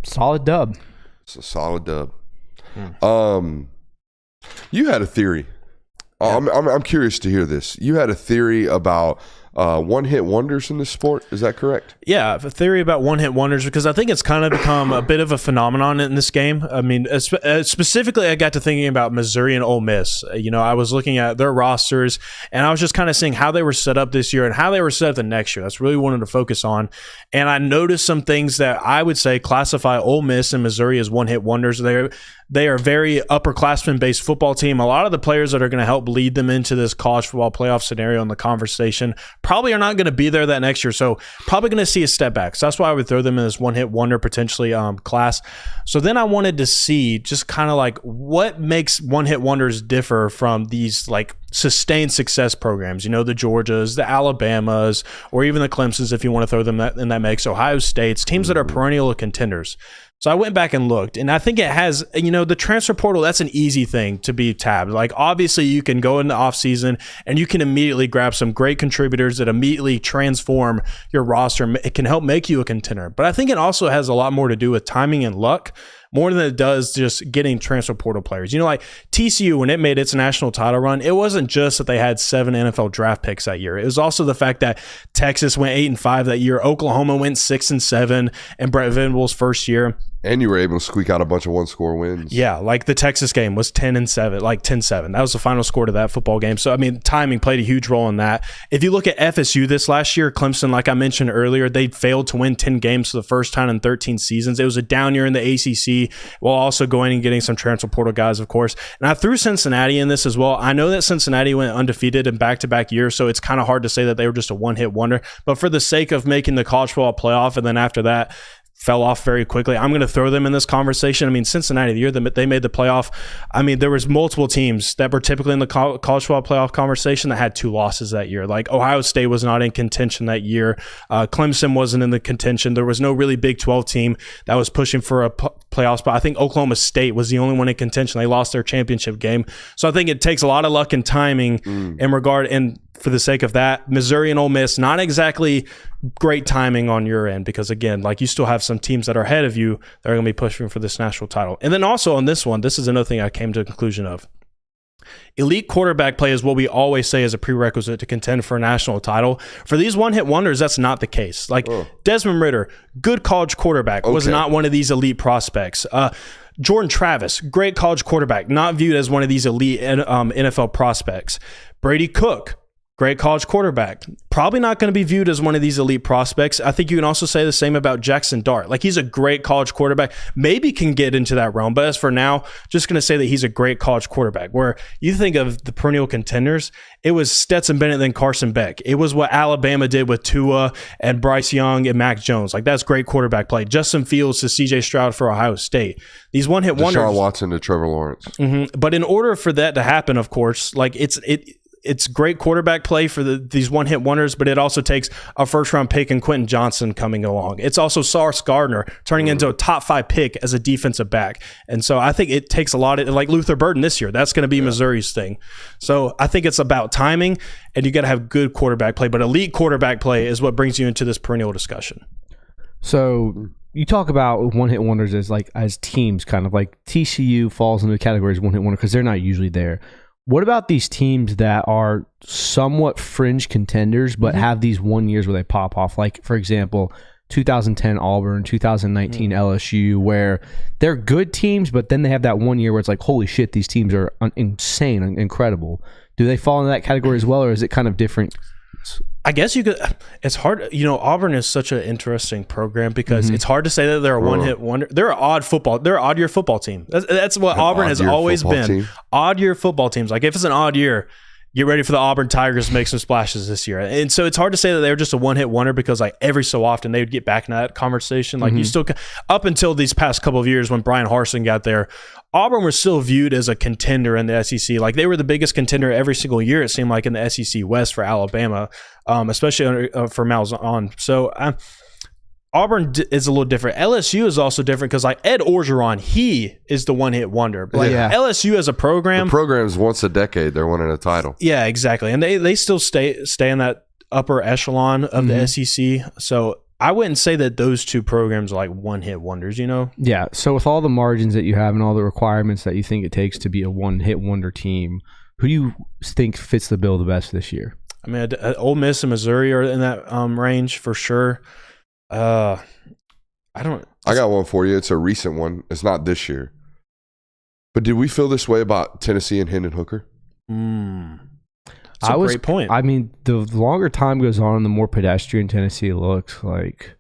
D: Solid dub.
A: It's a solid dub. You had a theory. Yeah. I'm curious to hear this. You had a theory about one-hit wonders in this sport. Is that correct?
C: Yeah, a theory about one-hit wonders because I think it's kind of become a bit of a phenomenon in this game. I mean, specifically, I got to thinking about Missouri and Ole Miss. I was looking at their rosters, and I was just kind of seeing how they were set up this year and how they were set up the next year. That's really what I wanted to focus on. And I noticed some things that I would say classify Ole Miss and Missouri as one-hit wonders. They are very upperclassmen-based football team. A lot of the players that are going to help lead them into this college football playoff scenario in the conversation probably are not going to be there that next year. So probably going to see a step back. So that's why I would throw them in this one-hit wonder potentially class. So then I wanted to see just kind of like what makes one-hit wonders differ from these like sustained success programs. The Georgias, the Alabamas, or even the Clemsons if you want to throw them in that mix. Ohio States, teams that are perennial contenders. So I went back and looked, and I think it has, the transfer portal, that's an easy thing to be tabbed. Like, obviously, you can go in the offseason, and you can immediately grab some great contributors that immediately transform your roster. It can help make you a contender. But I think it also has a lot more to do with timing and luck, more than it does just getting transfer portal players. Like TCU, when it made its national title run, it wasn't just that they had 7 NFL draft picks that year. It was also the fact that Texas went 8-5 that year. Oklahoma went 6-7 in Brett Venables' first year.
A: And you were able to squeak out a bunch of one-score wins.
C: Yeah, like the Texas game was 10-7, like 10-7. That was the final score to that football game. So, I mean, timing played a huge role in that. If you look at FSU this last year, Clemson, like I mentioned earlier, they failed to win 10 games for the first time in 13 seasons. It was a down year in the ACC, while also going and getting some transfer portal guys, of course. And I threw Cincinnati in this as well. I know that Cincinnati went undefeated in back-to-back years, so it's kind of hard to say that they were just a one-hit wonder. But for the sake of making the college football playoff, and then after that, fell off very quickly, I'm going to throw them in this conversation. I mean, Cincinnati, the year that they made the playoff, I mean, there was multiple teams that were typically in the college football playoff conversation that had 2 losses that year. Like Ohio State was not in contention that year. Clemson wasn't in the contention. There was no really Big 12 team that was pushing for a playoff spot. I think Oklahoma State was the only one in contention. They lost their championship game. So I think it takes a lot of luck and timing in regard, and for the sake of that, Missouri and Ole Miss, not exactly great timing on your end because, again, like you still have some teams that are ahead of you that are going to be pushing for this national title. And then also on this one, this is another thing I came to a conclusion of. Elite quarterback play is what we always say is a prerequisite to contend for a national title. For these one-hit wonders, that's not the case. Like Desmond Ridder, good college quarterback, was not one of these elite prospects. Jordan Travis, great college quarterback, not viewed as one of these elite NFL prospects. Brady Cook, great college quarterback. Probably not going to be viewed as one of these elite prospects. I think you can also say the same about Jackson Dart. Like, he's a great college quarterback. Maybe can get into that realm. But as for now, just going to say that he's a great college quarterback. Where you think of the perennial contenders, it was Stetson Bennett and Carson Beck. It was what Alabama did with Tua and Bryce Young and Mac Jones. Like, that's great quarterback play. Justin Fields to C.J. Stroud for Ohio State. These one-hit wonders.
A: Deshaun Watson to Trevor Lawrence.
C: But in order for that to happen, of course, like it's great quarterback play for these one-hit wonders, but it also takes a first-round pick and Quentin Johnson coming along. It's also Sauce Gardner turning into a top-5 pick as a defensive back. And so I think it takes a lot of, like Luther Burden this year, that's going to be Missouri's thing. So I think it's about timing, and you got to have good quarterback play. But elite quarterback play is what brings you into this perennial discussion.
D: So you talk about one-hit wonders as teams, kind of like TCU falls into the category as one-hit wonder because they're not usually there. What about these teams that are somewhat fringe contenders but have these 1 years where they pop off? Like, for example, 2010 Auburn, 2019 LSU, where they're good teams, but then they have that 1 year where it's like, holy shit, these teams are insane, incredible. Do they fall into that category as well, or is it kind of different?
C: I guess you could. It's hard. Auburn is such an interesting program because it's hard to say that they're a one-hit wonder. They're an odd year football team. That's what Auburn has always been. Odd year football teams. Like, if it's an odd year, get ready for the Auburn Tigers to make some splashes this year. And so it's hard to say that they were just a one-hit wonder because like every so often they would get back in that conversation. Like you still, up until these past couple of years when Brian Harsin got there, Auburn was still viewed as a contender in the SEC. Like they were the biggest contender every single year, it seemed like, in the SEC West for Alabama, especially for Malzahn. So Auburn is a little different. LSU is also different because like Ed Orgeron, he is the one-hit wonder. Like LSU as a program.
A: The program's once a decade, they're winning a title. Yeah,
C: exactly. And they still stay in that upper echelon of the SEC. So I wouldn't say that those two programs are like one-hit wonders, you know?
D: Yeah. So with all the margins that you have and all the requirements that you think it takes to be a one-hit wonder team, who do you think fits the bill the best this year?
C: I mean, Ole Miss and Missouri are in that range for sure. I
A: got one for you. It's a recent one. It's not this year. But did we feel this way about Tennessee and Hendon Hooker?
C: That's a great point.
D: I mean, the longer time goes on, the more pedestrian Tennessee looks like.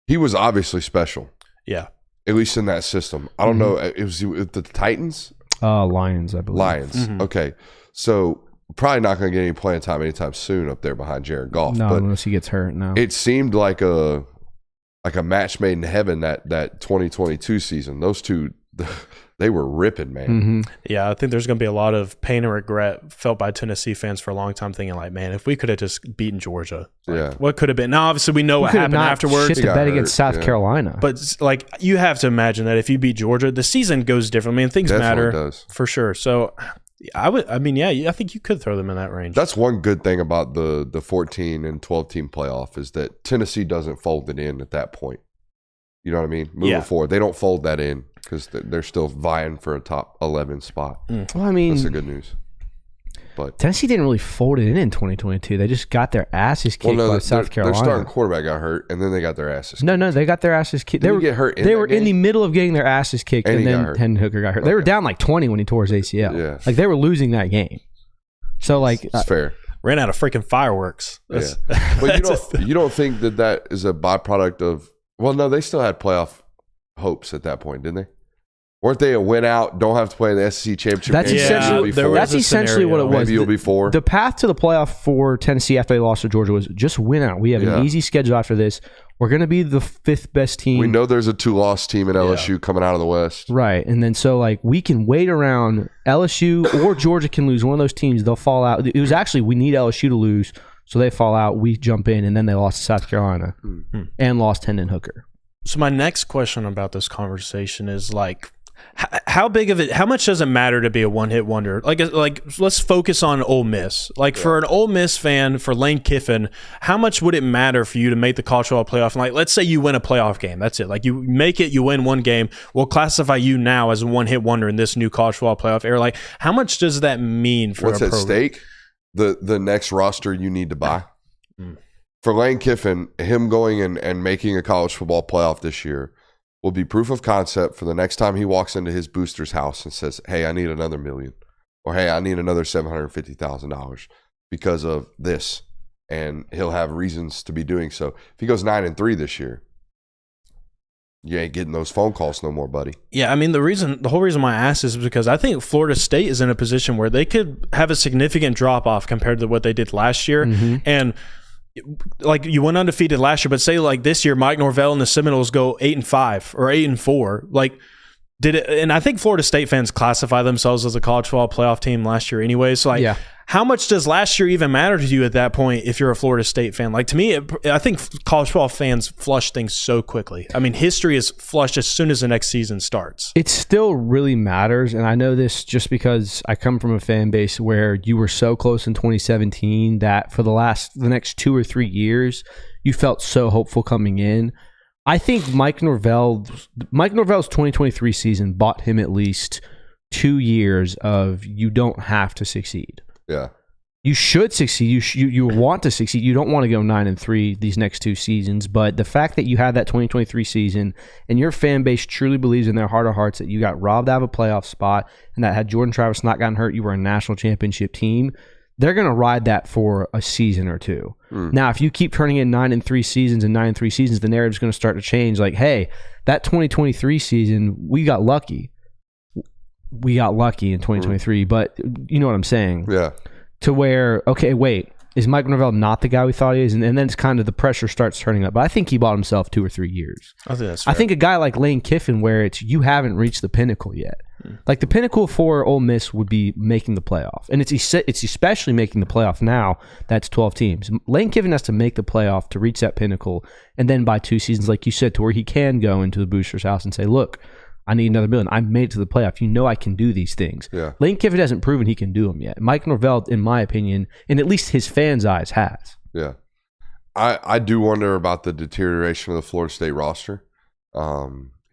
A: He was obviously special.
C: Yeah.
A: At least in that system. I don't know. It was with the Titans?
D: Lions, I believe.
A: Lions. Okay. So probably not going to get any playing time anytime soon up there behind Jared Goff.
D: No,
A: but
D: unless he gets hurt. No.
A: It seemed like a match made in heaven that 2022 season. Those two, they were ripping, man.
C: Yeah, I think there's going to be a lot of pain and regret felt by Tennessee fans for a long time, thinking like, man, if we could have just beaten Georgia, what could have been? Now, obviously, we know what happened afterwards.
D: Shit to bet against South Carolina.
C: But like, you have to imagine that if you beat Georgia, the season goes different. I mean, things matter for sure. So I think you could throw them in that range.
A: That's one good thing about the 14 and 12 team playoff is that Tennessee doesn't fold it in at that point. You know what I mean? Moving forward, they don't fold that in because they're still vying for a top 11 spot.
D: Well, I mean,
A: that's the good news. But
D: Tennessee didn't really fold it in 2022. They just got their asses kicked by South Carolina.
A: Their starting quarterback got hurt, and then they got their asses kicked.
D: No, they got their asses kicked. They were in the middle of getting their asses kicked, and then Hendon Hooker got hurt. Okay. They were down like 20 when he tore his ACL.
A: Yeah.
D: Like, they were losing that game. So, like...
A: It's fair.
C: Ran out of freaking fireworks.
A: Yeah. But you don't think that is a byproduct of... Well, no, they still had playoff hopes at that point, didn't they? Weren't they a win out, don't have to play in the SEC championship?
D: That's essentially what it was.
A: Maybe you'll be four.
D: The path to the playoff for Tennessee after they lost to Georgia was just win out. We have an easy schedule after this. We're going to be the fifth best team.
A: We know there's a 2-loss team in LSU coming out of the West.
D: Right. And then so like we can wait around. LSU or Georgia can lose. One of those teams, they'll fall out. It was actually we need LSU to lose, so they fall out. We jump in, and then they lost to South Carolina and lost Hendon Hooker.
C: So my next question about this conversation is like, how much does it matter to be a one-hit wonder? Like let's focus on Ole Miss. Like for an Ole Miss fan, for Lane Kiffin, how much would it matter for you to make the college football playoff? And like, let's say you win a playoff game. That's it. Like you make it, you win one game. We'll classify you now as a one-hit wonder in this new college football playoff era. Like, how much does that mean for
A: what's at stake? The next roster you need to buy. For Lane Kiffin, him going and making a college football playoff this year will be proof of concept for the next time he walks into his booster's house and says, hey, I need another $1 million, or hey, I need another $750,000 because of this. And he'll have reasons to be doing so. If he goes 9-3 this year, you ain't getting those phone calls no more, buddy.
C: Yeah, I mean, the whole reason why I asked is because I think Florida State is in a position where they could have a significant drop-off compared to what they did last year. And like you went undefeated last year, but say like this year, Mike Norvell and the Seminoles go 8-5 or 8-4. Like, did it? And I think Florida State fans classify themselves as a college football playoff team last year, anyway. So like, how much does last year even matter to you at that point if you're a Florida State fan? Like to me, I think college football fans flush things so quickly. I mean, history is flushed as soon as the next season starts.
D: It still really matters, and I know this just because I come from a fan base where you were so close in 2017 that for the next 2 or 3 years, you felt so hopeful coming in. I think Mike Norvell's 2023 season bought him at least 2 years of you don't have to succeed.
A: Yeah.
D: You should succeed. You want to succeed. You don't want to go 9-3 these next 2 seasons. But the fact that you had that 2023 season and your fan base truly believes in their heart of hearts that you got robbed out of a playoff spot and that had Jordan Travis not gotten hurt, you were a national championship team. They're going to ride that for a season or two. Now, if you keep turning in 9-3 seasons and 9-3 seasons, the narrative's going to start to change. Like, hey, that 2023 season, we got lucky. We got lucky in 2023, but you know what I'm saying.
A: Yeah.
D: to where, okay, wait, is Mike Norvell not the guy we thought he is? And then it's kind of the pressure starts turning up. But I think he bought himself 2 or 3 years.
C: I think that's fair.
D: I think a guy like Lane Kiffin, where it's you haven't reached the pinnacle yet. Like the pinnacle for Ole Miss would be making the playoff. And it's especially making the playoff now. That's 12 teams. Lane Kiffin has to make the playoff to reach that pinnacle. And then by 2 seasons, like you said, to where he can go into the booster's house and say, look, I need another $1 billion. I've made it to the playoff. You know I can do these things.
A: Yeah.
D: Lane Kiffin hasn't proven he can do them yet. Mike Norvell, in my opinion, and at least his fans' eyes, has.
A: Yeah. I do wonder about the deterioration of the Florida State roster.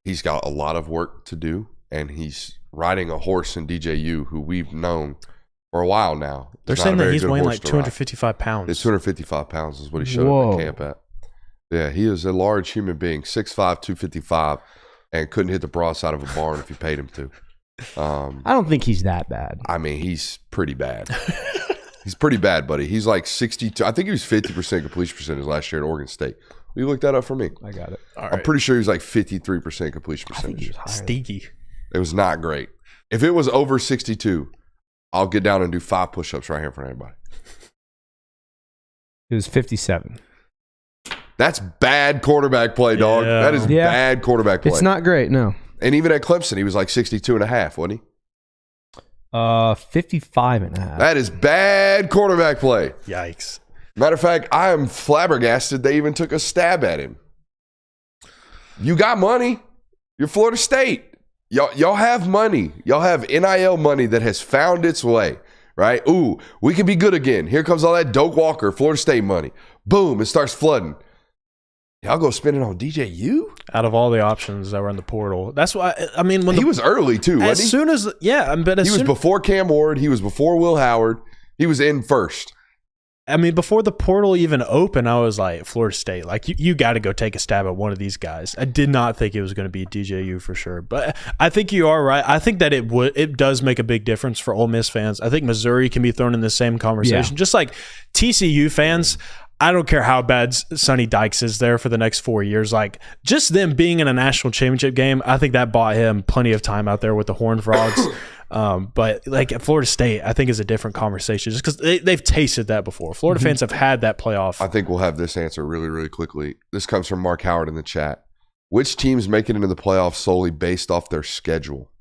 A: He's got a lot of work to do, and he's riding a horse in DJU, who we've known for a while now.
C: They're saying that he's weighing like 255 pounds.
A: It's 255 pounds is what he showed up at camp at. Yeah, he is a large human being, 6'5", 255, and couldn't hit the broadside of a barn if you paid him to.
D: I don't think he's that bad.
A: I mean, he's pretty bad. He's pretty bad, buddy. He's like 62. I think he was 50% completion percentage last year at Oregon State. Will you look that up for me?
D: I got it.
A: I'm pretty sure he was like 53% completion percentage.
C: Stinky.
A: It was not great. If it was over 62, I'll get down and do 5 push-ups right here in front of everybody.
D: It was 57.
A: That's bad quarterback play, dog.
C: Yeah.
A: That is bad quarterback play.
D: It's not great, no.
A: And even at Clemson, he was like 62 and a half, wasn't he?
D: 55 and a half.
A: That is bad quarterback play.
C: Yikes.
A: Matter of fact, I am flabbergasted they even took a stab at him. You got money. You're Florida State. Y'all have money. Y'all have NIL money that has found its way, right? Ooh, we can be good again. Here comes all that Doak Walker, Florida State money. Boom, it starts flooding. Y'all go spend it on DJU?
C: Out of all the options that were in the portal. That's why, I mean, when
A: he was early too, wasn't he?
C: As soon as, yeah. But
A: he was before Cam Ward. He was before Will Howard. He was in first.
C: I mean, before the portal even opened, I was like, Florida State, like, you got to go take a stab at one of these guys. I did not think it was going to be DJU for sure. But I think you are right. I think that it does make a big difference for Ole Miss fans. I think Missouri can be thrown in the same conversation. Yeah. Just like TCU fans, I don't care how bad Sonny Dykes is there for the next 4 years. Like, just them being in a national championship game, I think that bought him plenty of time out there with the Horned Frogs. But like at Florida State, I think is a different conversation just because they've tasted that before. Florida fans have had that playoff.
A: I think we'll have this answer really, really quickly. This comes from Mark Howard in the chat. Which teams make it into the playoffs solely based off their schedule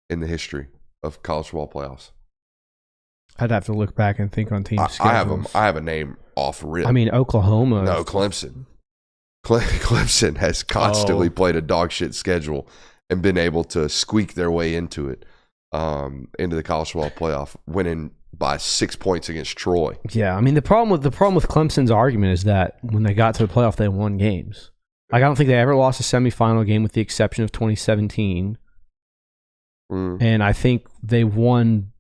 A: in the history of college football playoffs?
D: I'd have to look back and think on teams' schedules.
A: I have a name off rip.
D: I mean, Oklahoma.
A: No, Clemson. Clemson has constantly played a dog shit schedule and been able to squeak their way into it, into the college football playoff, winning by 6 points against Troy.
D: Yeah, I mean the problem with Clemson's argument is that when they got to the playoff, they won games. Like I don't think they ever lost a semifinal game with the exception of 2017, and I think they won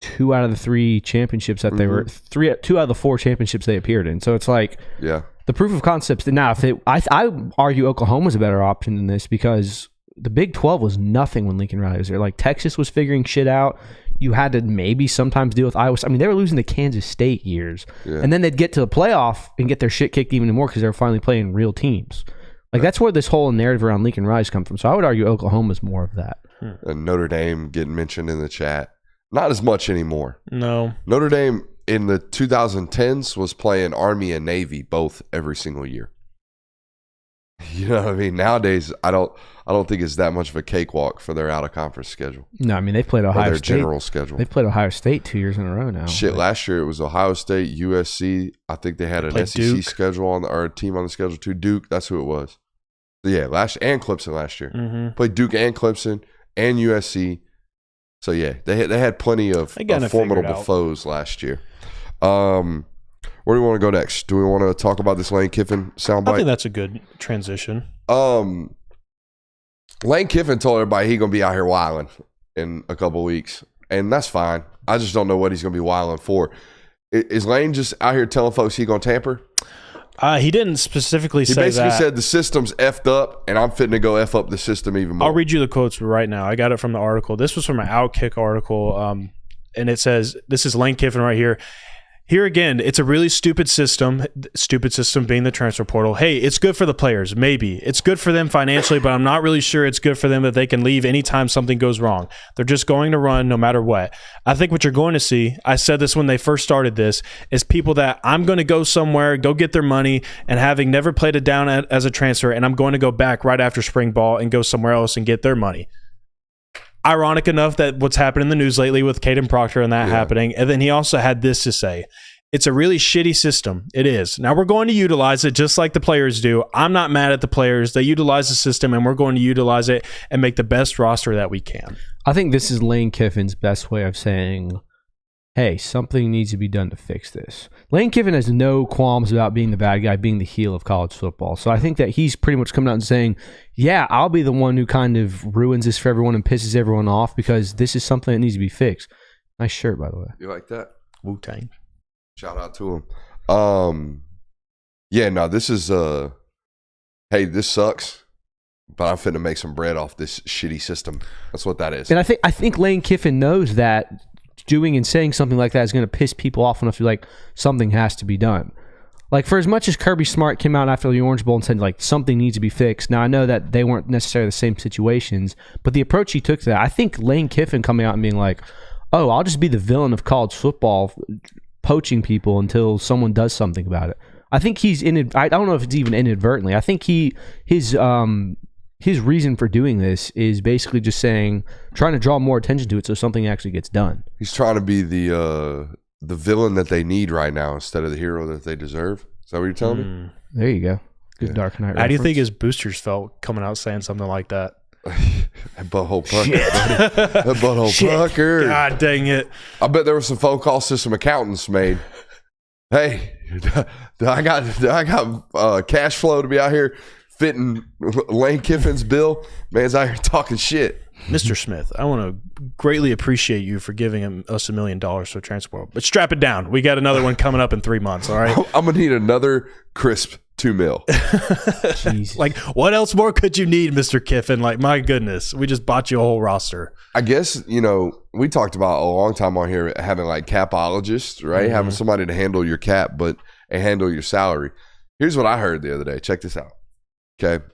D: 2 out of the 3 championships that they were 2 out of the 4 championships they appeared in. So it's like the proof of concepts. Now, I argue Oklahoma's a better option than this because the Big 12 was nothing when Lincoln Riley was there. Like Texas was figuring shit out. You had to maybe sometimes deal with Iowa. I mean, they were losing to Kansas State years, and then they'd get to the playoff and get their shit kicked even more because they were finally playing real teams. Like that's where this whole narrative around Lincoln Riley's come from. So I would argue Oklahoma's more of that.
A: And Notre Dame getting mentioned in the chat. Not as much anymore.
C: No.
A: Think Dame in the 2010s was playing Army and Navy both every single year. You know what I mean? Nowadays, I don't think it's that much of a cakewalk for their out-of-conference schedule.
D: No, I mean, they've played Ohio State.
A: Their general schedule.
D: They've played Ohio State 2 years in a row now.
A: Shit, last year it was Ohio State, USC. I think they had an SEC
C: Duke.
A: schedule or a team on the schedule too. Duke, that's who it was. Yeah, and Clemson last year. Played Duke and Clemson and USC. So, yeah, they had plenty of formidable foes last year. Where do we want to go next? Do we want to talk about this Lane Kiffin soundbite?
C: I think that's a good transition.
A: Lane Kiffin told everybody he's going to be out here wilding in a couple of weeks, and that's fine. I just don't know what he's going to be wilding for. Is Lane just out here telling folks he's going to tamper?
C: He didn't specifically say that.
A: He basically said the system's effed up, and I'm fitting to go F up the system even more.
C: I'll read you the quotes right now. I got it from the article. This was from an Outkick article, and it says, this is Lane Kiffin right here. Here again, it's a really stupid system being the transfer portal. Hey, it's good for the players, maybe. It's good for them financially, but I'm not really sure it's good for them that they can leave anytime something goes wrong. They're just going to run no matter what. I think what you're going to see, I said this when they first started this, is people that I'm going to go somewhere, go get their money, and having never played it down as a transfer, and I'm going to go back right after spring ball and go somewhere else and get their money. Ironic enough that what's happened in the news lately with Caden Proctor and that happening. And then he also had this to say. It's a really shitty system. It is. Now we're going to utilize it just like the players do. I'm not mad at the players. They utilize the system, and we're going to utilize it and make the best roster that we can.
D: I think this is Lane Kiffin's best way of saying, hey, something needs to be done to fix this. Lane Kiffin has no qualms about being the bad guy, being the heel of college football. So I think that he's pretty much coming out and saying, yeah, I'll be the one who kind of ruins this for everyone and pisses everyone off because this is something that needs to be fixed. Nice shirt, by the way.
A: You like that?
C: Wu-Tang.
A: Shout out to him. This is hey, this sucks, but I'm finna make some bread off this shitty system. That's what that is.
D: And I think Lane Kiffin knows that doing and saying something like that is going to piss people off enough to be like, something has to be done. Like, for as much as Kirby Smart came out after the Orange Bowl and said, like, something needs to be fixed. Now, I know that they weren't necessarily the same situations, but the approach he took to that, I think Lane Kiffin coming out and being like, oh, I'll just be the villain of college football, poaching people until someone does something about it. I think he's I don't know if it's even inadvertently. I think his reason for doing this is basically just trying to draw more attention to it so something actually gets done.
A: He's trying to be the villain that they need right now instead of the hero that they deserve. Is that what you're telling me?
D: There you go. Good Dark Knight reference.
C: How do you think his boosters felt coming out saying something like that?
A: That butthole pucker, buddy. That butthole pucker.
C: God dang it.
A: I bet there were some phone calls to some accountants made. Hey, I got cash flow to be out here fitting Lane Kiffin's bill. Man's out here talking shit.
C: Mr. Smith, I want to greatly appreciate you for giving us $1 million for transport. But strap it down. We got another one coming up in 3 months, all right?
A: I'm going to need another crisp $2 million.
C: Like, what else more could you need, Mr. Kiffin? Like, my goodness, we just bought you a whole roster.
A: I guess, we talked about a long time on here having like capologists, right?
C: Mm-hmm.
A: Having somebody to handle your cap, and handle your salary. Here's what I heard the other day. Check this out. Okay.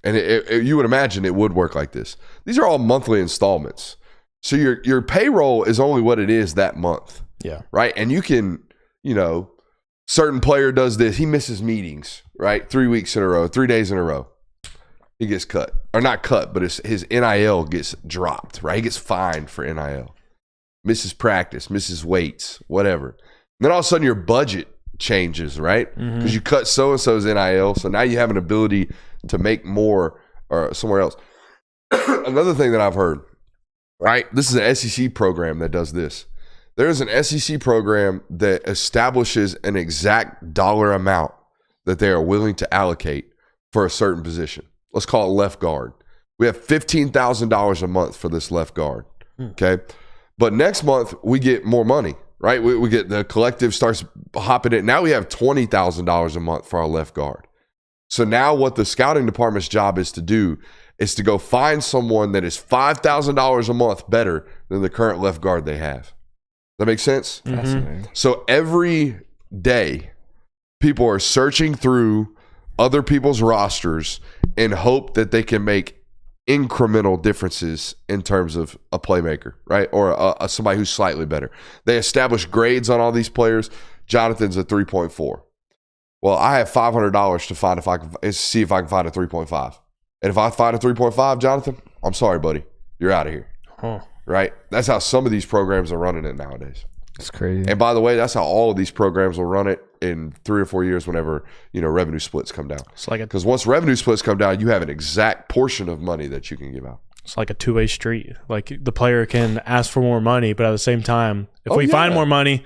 A: And you would imagine it would work like this. These are all monthly installments. So your payroll is only what it is that month.
C: Yeah. Right.
A: And you can, certain player does this. He misses meetings, right? 3 weeks in a row, 3 days in a row. He gets cut. Or not cut, but his NIL gets dropped, right? He gets fined for NIL. Misses practice, misses weights, whatever. And then all of a sudden your budget changes, right? Because you cut so-and-so's NIL. So now you have an ability to make more or somewhere else. Another thing that I've heard, right? This is an SEC program that does this. There's an SEC program that establishes an exact dollar amount that they are willing to allocate for a certain position. Let's call it left guard. We have $15,000 a month for this left guard, okay? But next month, we get more money, right? We get the collective starts hopping in. Now we have $20,000 a month for our left guard. So now what the scouting department's job is to do is to go find someone that is $5,000 a month better than the current left guard they have. That makes sense?
D: Fascinating.
A: So every day, people are searching through other people's rosters in hope that they can make incremental differences in terms of a playmaker, right? Or somebody who's slightly better. They establish grades on all these players. Jonathan's a 3.4. Well, I have $500 to find see if I can find a 3.5. And if I find a 3.5, Jonathan, I'm sorry, buddy. You're out of here.
C: Huh.
A: Right? That's how some of these programs are running it nowadays.
D: That's crazy.
A: And by the way, that's how all of these programs will run it in 3 or 4 years whenever, revenue splits come down. Because once revenue splits come down, you have an exact portion of money that you can give out.
C: It's like a two-way street. Like the player can ask for more money, but at the same time, if we find more money,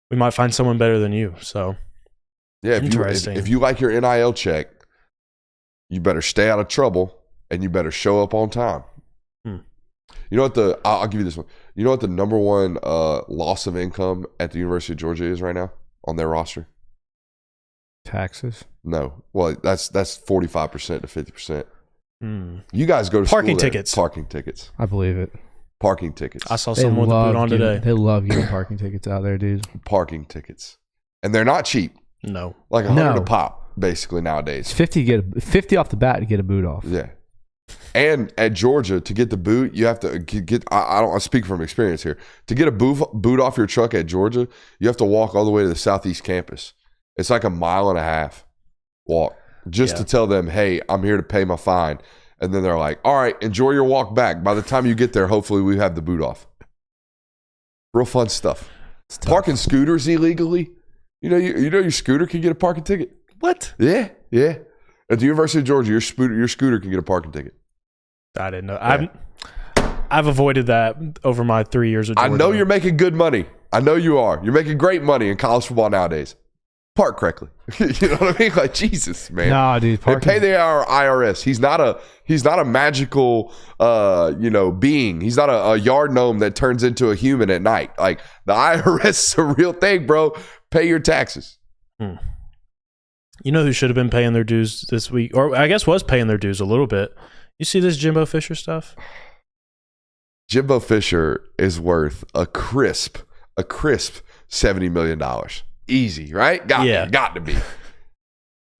C: we might find someone better than you. So,
A: yeah, if you like your NIL check, you better stay out of trouble and you better show up on time. You know what I'll give you this one. You know what the number one loss of income at the University of Georgia is right now on their roster?
D: Taxes?
A: No. Well, that's 45% to 50%. You guys go to
C: parking
A: school there.
C: tickets.
A: Parking tickets.
D: I believe it.
A: Parking tickets.
C: I saw someone with a boot on today.
D: They love getting parking tickets out there, dude.
A: Parking tickets. And they're not cheap.
C: No.
A: Like $100 a pop, basically, nowadays.
D: It's 50 off the bat to get a boot off.
A: Yeah. And at Georgia, to get the boot, you have to get I speak from experience here. To get a boot off your truck at Georgia, you have to walk all the way to the Southeast campus. It's like 1.5 miles walk just to tell them, hey, I'm here to pay my fine. And then they're like, all right, enjoy your walk back. By the time you get there, hopefully we have the boot off. Real fun stuff. Parking scooters illegally. You know your scooter can get a parking ticket.
C: What?
A: Yeah. At the University of Georgia, your scooter can get a parking ticket.
C: I didn't know. Yeah. I've avoided that over my 3 years of Georgia.
A: I know you're making good money. I know you are. You're making great money in college football nowadays. Park correctly. You know what I mean? Like, Jesus, man.
D: Nah, dude.
A: They pay the IRS. He's not a magical being. He's not a yard gnome that turns into a human at night. Like, the IRS is a real thing, bro. Pay your taxes.
C: You know who should have been paying their dues this week, or I guess was paying their dues a little bit. You see this Jimbo Fisher stuff?
A: Jimbo Fisher is worth a crisp $70 million. Easy, right? Got to be.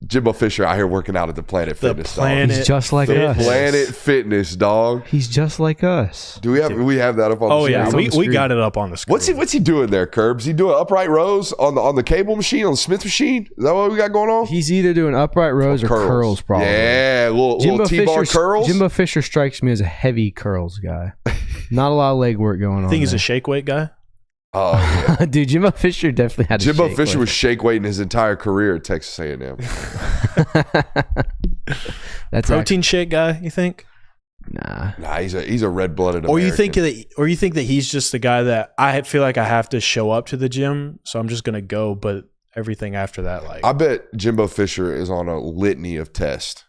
A: Jimbo Fisher out here working out at the Planet Fitness.
D: He's just like us.
A: Planet Fitness, dog.
D: He's just like us.
A: Do we have that up on the screen?
C: Oh yeah, we got it up on the screen.
A: What's he doing there, Curbs? He doing upright rows on the cable machine, on the Smith machine? Is that what we got going on?
D: He's either doing upright rows or curls probably.
A: Yeah, little T-bar curls.
D: Jimbo Fisher strikes me as a heavy curls guy. Not a lot of leg work going on.
C: I think he's a shake weight guy.
A: Oh, yeah.
D: Dude, Jimbo Fisher definitely had
A: Jimbo Fisher was shake weighting his entire career at Texas A&M.
D: That's
C: protein shake guy, you think?
A: Nah, he's a red-blooded American.
C: Or you think that he's just the guy that I feel like I have to show up to the gym, so I'm just gonna go, but everything after that, like,
A: I bet Jimbo Fisher is on a litany of tests.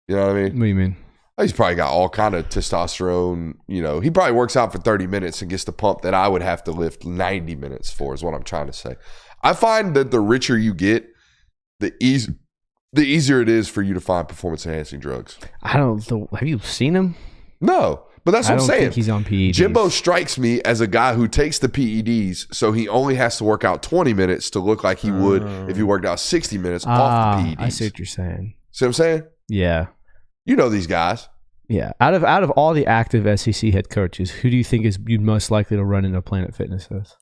A: You know what I mean?
D: What do you mean?
A: He's probably got all kind of testosterone. You know, he probably works out for 30 minutes and gets the pump that I would have to lift 90 minutes for, is what I'm trying to say. I find that the richer you get, the easier it is for you to find performance-enhancing drugs.
D: I don't know. Have you seen him?
A: No, but that's what I'm saying.
D: I don't think he's on PEDs.
A: Jimbo strikes me as a guy who takes the PEDs, so he only has to work out 20 minutes to look like he would if he worked out 60 minutes off the PEDs.
D: I see what you're saying.
A: See what I'm saying?
D: Yeah.
A: You know these guys.
D: Yeah. Out of all the active SEC head coaches, who do you think is you most likely to run into Planet Fitness with?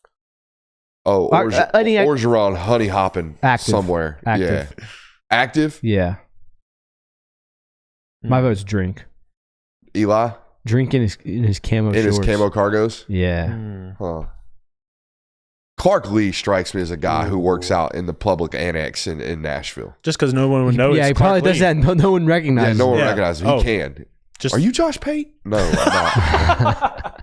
A: Oh, Orgeron honey hopping somewhere.
D: Active.
A: Yeah. Active?
D: Yeah. My vote's Drink.
A: Eli?
D: Drink in his camo shorts.
A: In his camo cargos?
D: Yeah.
A: Huh. Clark Lee strikes me as a guy who works out in the public annex in Nashville.
C: Just because no one would know.
D: Yeah, he probably does that. No one recognizes.
A: Yeah, no one recognizes him. He can. Are you Josh Pate? No, I'm not.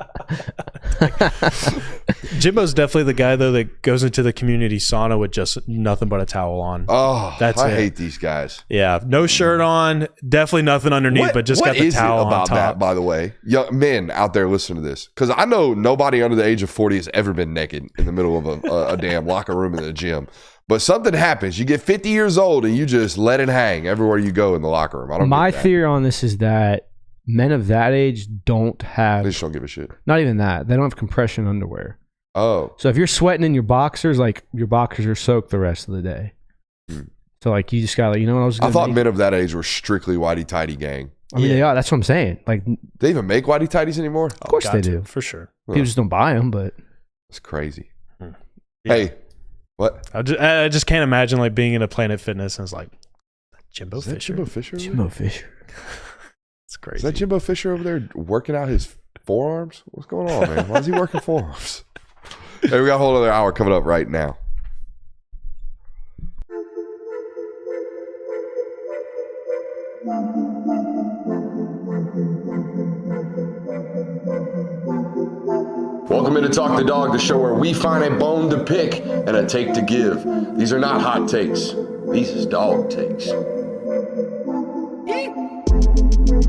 C: Jimbo's definitely the guy, though, that goes into the community sauna with just nothing but a towel on.
A: Oh, I hate these guys.
C: Yeah, no shirt on, definitely nothing underneath, but just got the towel on top.
A: What is it about that, by the way? Young men out there listening to this, because I know nobody under the age of 40 has ever been naked in the middle of a damn locker room in the gym. But something happens. You get 50 years old and you just let it hang everywhere you go in the locker room.
D: My theory on this is that men of that age don't have...
A: They just don't give a shit.
D: Not even that. They don't have compression underwear.
A: Oh.
D: So if you're sweating in your boxers, like, your boxers are soaked the rest of the day. So, like, you just got to, you know what
A: I thought men of that age were strictly whitey-tighty gang.
D: I mean, they are. That's what I'm saying. Like,
A: they even make whitey-tighties anymore?
D: Of course they do.
C: For sure.
D: People just don't buy them, but...
A: It's crazy.
C: Yeah.
A: Hey, what?
C: I just can't imagine, like, being in a Planet Fitness and it's like, Jimbo Fisher?
A: Jimbo Fisher?
D: Jimbo Fisher.
C: It's crazy.
A: Is that Jimbo Fisher over there working out his forearms? What's going on, man? Why is he working forearms? Hey, we got a whole other hour coming up right now.
B: Welcome into Talk the Dog, the show where we find a bone to pick and a take to give. These are not hot takes. These is dog takes.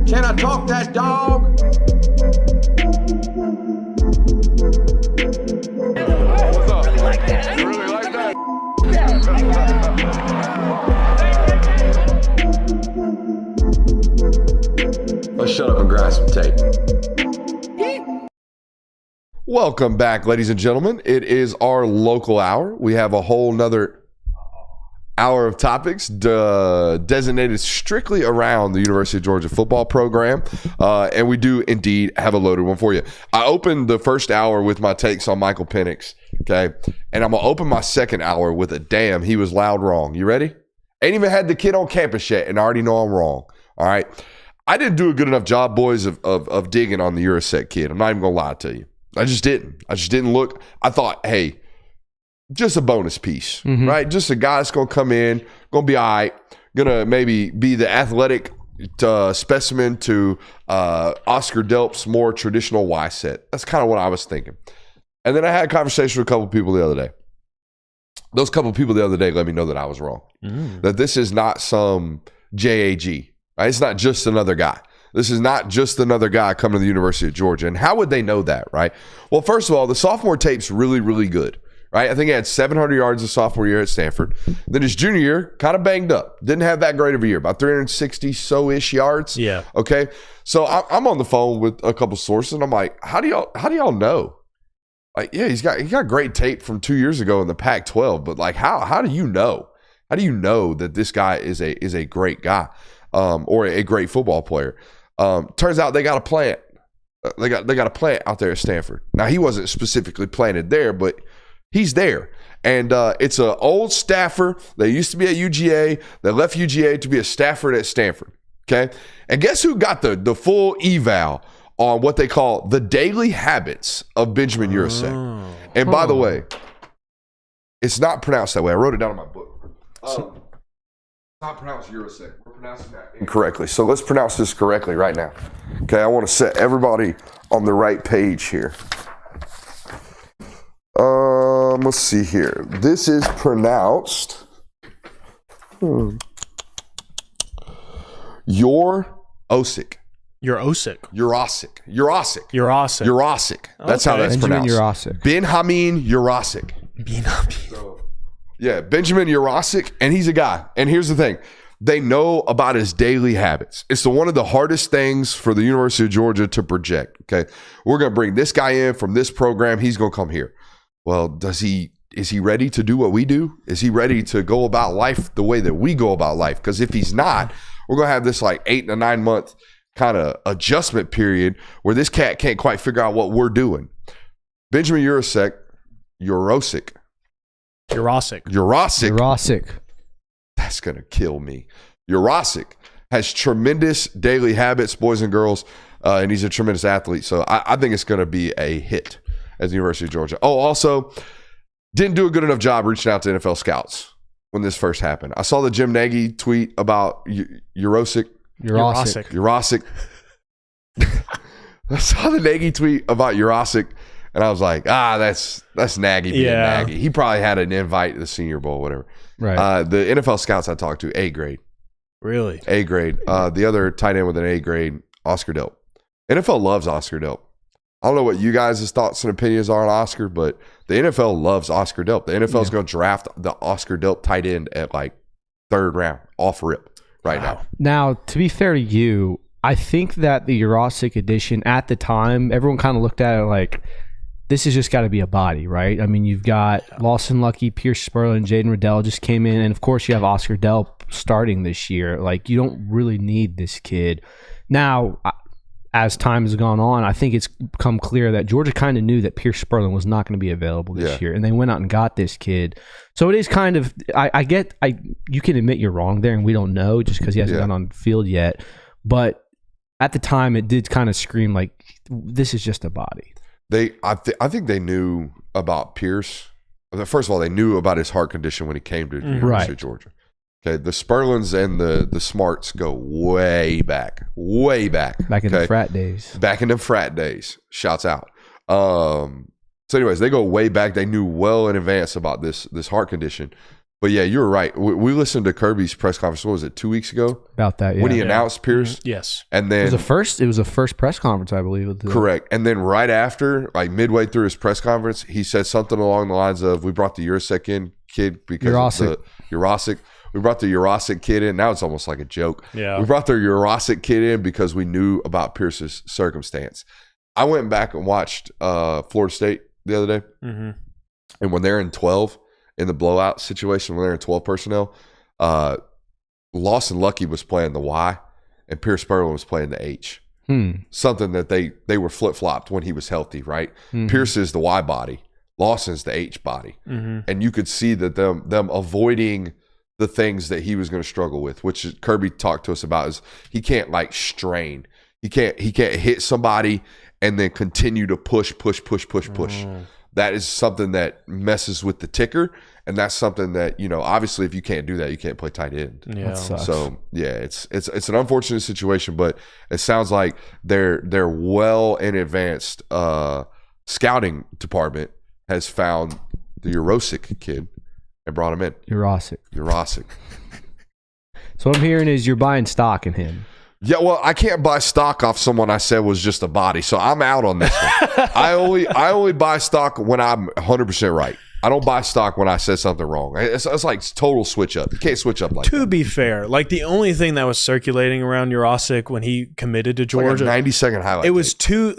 B: Can I talk that dog? What's up? You really like that? Let's shut up and grab some tape.
A: Welcome back, ladies and gentlemen. It is our local hour. We have a whole nother hour of topics designated strictly around the University of Georgia football program. And we do indeed have a loaded one for you. I opened the first hour with my takes on Michael Penix, okay? And I'm going to open my second hour with a damn, he was loud wrong. You ready? Ain't even had the kid on campus yet, and I already know I'm wrong. All right? I didn't do a good enough job, boys, of digging on the Yurosek kid. I'm not even going to lie to you. I just didn't look. I thought, hey, just a bonus piece, right? Just a guy that's going to come in, going to be all right, going to maybe be the athletic specimen to Oscar Delp's more traditional Y set. That's kind of what I was thinking. And then I had a conversation with a couple of people the other day. Those couple of people the other day let me know that I was wrong, that this is not some JAG, right? It's not just another guy. This is not just another guy coming to the University of Georgia. And how would they know that, right? Well, first of all, the sophomore tape's really, really good. Right? I think he had 700 yards his sophomore year at Stanford. Then his junior year, kind of banged up. Didn't have that great of a year, about 360 so-ish yards.
C: Yeah.
A: Okay. So I'm on the phone with a couple sources, and I'm like, how do y'all know? Like, yeah, he got great tape from 2 years ago in the Pac-12, but like, how do you know? How do you know that this guy is a great guy, or a great football player? Turns out they got a plant. They got a plant out there at Stanford. Now he wasn't specifically planted there, but he's there. And it's an old staffer that used to be at UGA that left UGA to be a staffer at Stanford. Okay. And guess who got the full eval on what they call the daily habits of Benjamin Yurosek? And by the way, it's not pronounced that way. I wrote it down in my book. It's not pronounced Yurosek. We're pronouncing that incorrectly. So let's pronounce this correctly right now. Okay. I want to set everybody on the right page here. Let's see here. This is pronounced Yurosek.
C: Yurosek.
A: That's how that's pronounced.
D: Yurosek.
A: Benjamin Yurosek. Yeah, Benjamin Yurosek, and he's a guy. And here's the thing. They know about his daily habits. It's one of the hardest things for the University of Georgia to project. Okay, we're going to bring this guy in from this program. He's going to come here. Well, is he ready to do what we do? Is he ready to go about life the way that we go about life? Because if he's not, we're going to have this like 8 to 9 month kind of adjustment period where this cat can't quite figure out what we're doing. Benjamin Yurosek. That's going to kill me. Yurosek has tremendous daily habits, boys and girls, and he's a tremendous athlete. So I think it's going to be a hit at the University of Georgia. Oh, also, didn't do a good enough job reaching out to NFL scouts when this first happened. I saw the Jim Nagy tweet about Yurosek. I saw the Nagy tweet about Yurosek, and I was like, that's Nagy being Nagy. He probably had an invite to the Senior Bowl, whatever.
D: Right.
A: The NFL scouts I talked to, A grade.
C: Really?
A: A grade. The other tight end with an A grade, Oscar Delp. NFL loves Oscar Delp. I don't know what you guys' thoughts and opinions are on Oscar, but the NFL loves Oscar Delp. The NFL is going to draft the Oscar Delp tight end at like 3rd round, off rip right now.
D: Now, to be fair to you, I think that the Yurosek edition at the time, everyone kind of looked at it like, this has just got to be a body, right? I mean, you've got Lawson Lucky, Pierce Spurlin, Jaden Riddell just came in, and of course you have Oscar Delp starting this year. Like, you don't really need this kid. Now, as time has gone on, I think it's become clear that Georgia kind of knew that Pierce Spurlin was not going to be available this year, and they went out and got this kid. So it is kind of, you can admit you're wrong there, and we don't know just because he hasn't gone on the field yet. But at the time, it did kind of scream like, this is just a body.
A: I think they knew about Pierce. First of all, they knew about his heart condition when he came to the University of Georgia. Okay, the Spurlins and the Smarts go way back.
D: Back in the frat days.
A: Back in the frat days. Shouts out. So anyways, they go way back. They knew well in advance about this heart condition. But yeah, you're right. We listened to Kirby's press conference. What was it, 2 weeks ago?
D: About that, yeah.
A: When he announced Pierce.
C: Yes.
A: And then
D: it was a first press conference, I believe.
A: Correct. And then right after, like midway through his press conference, he said something along the lines of, we brought the Yurosek kid because of the Yurosek. We brought the Yurosek kid in. Now it's almost like a joke.
C: Yeah.
A: We brought the Yurosek kid in because we knew about Pierce's circumstance. I went back and watched Florida State the other day, and when they're in 12 in the blowout situation, when they're in 12 personnel, Lawson Lucky was playing the Y, and Pierce Spurlin was playing the H. Something that they were flip-flopped when he was healthy, right? Pierce is the Y body, Lawson's the H body, and you could see that them avoiding the things that he was going to struggle with, which Kirby talked to us about, is he can't like strain. He can't hit somebody and then continue to push. That is something that messes with the ticker, and that's something that, you know, obviously if you can't do that, you can't play tight end.
C: Yeah.
A: So yeah, it's an unfortunate situation, but it sounds like they're well in advanced scouting department has found the Yurosek kid and brought him in. Yurosek.
D: So what I'm hearing is you're buying stock in him.
A: Yeah, well, I can't buy stock off someone I said was just a body, so I'm out on this one. I only buy stock when I'm 100% right. I don't buy stock when I said something wrong. It's like total switch up. You can't switch up like that.
C: To be fair, like the only thing that was circulating around Yurosek when he committed to Georgia,
A: like a 90-second highlight.
C: It was two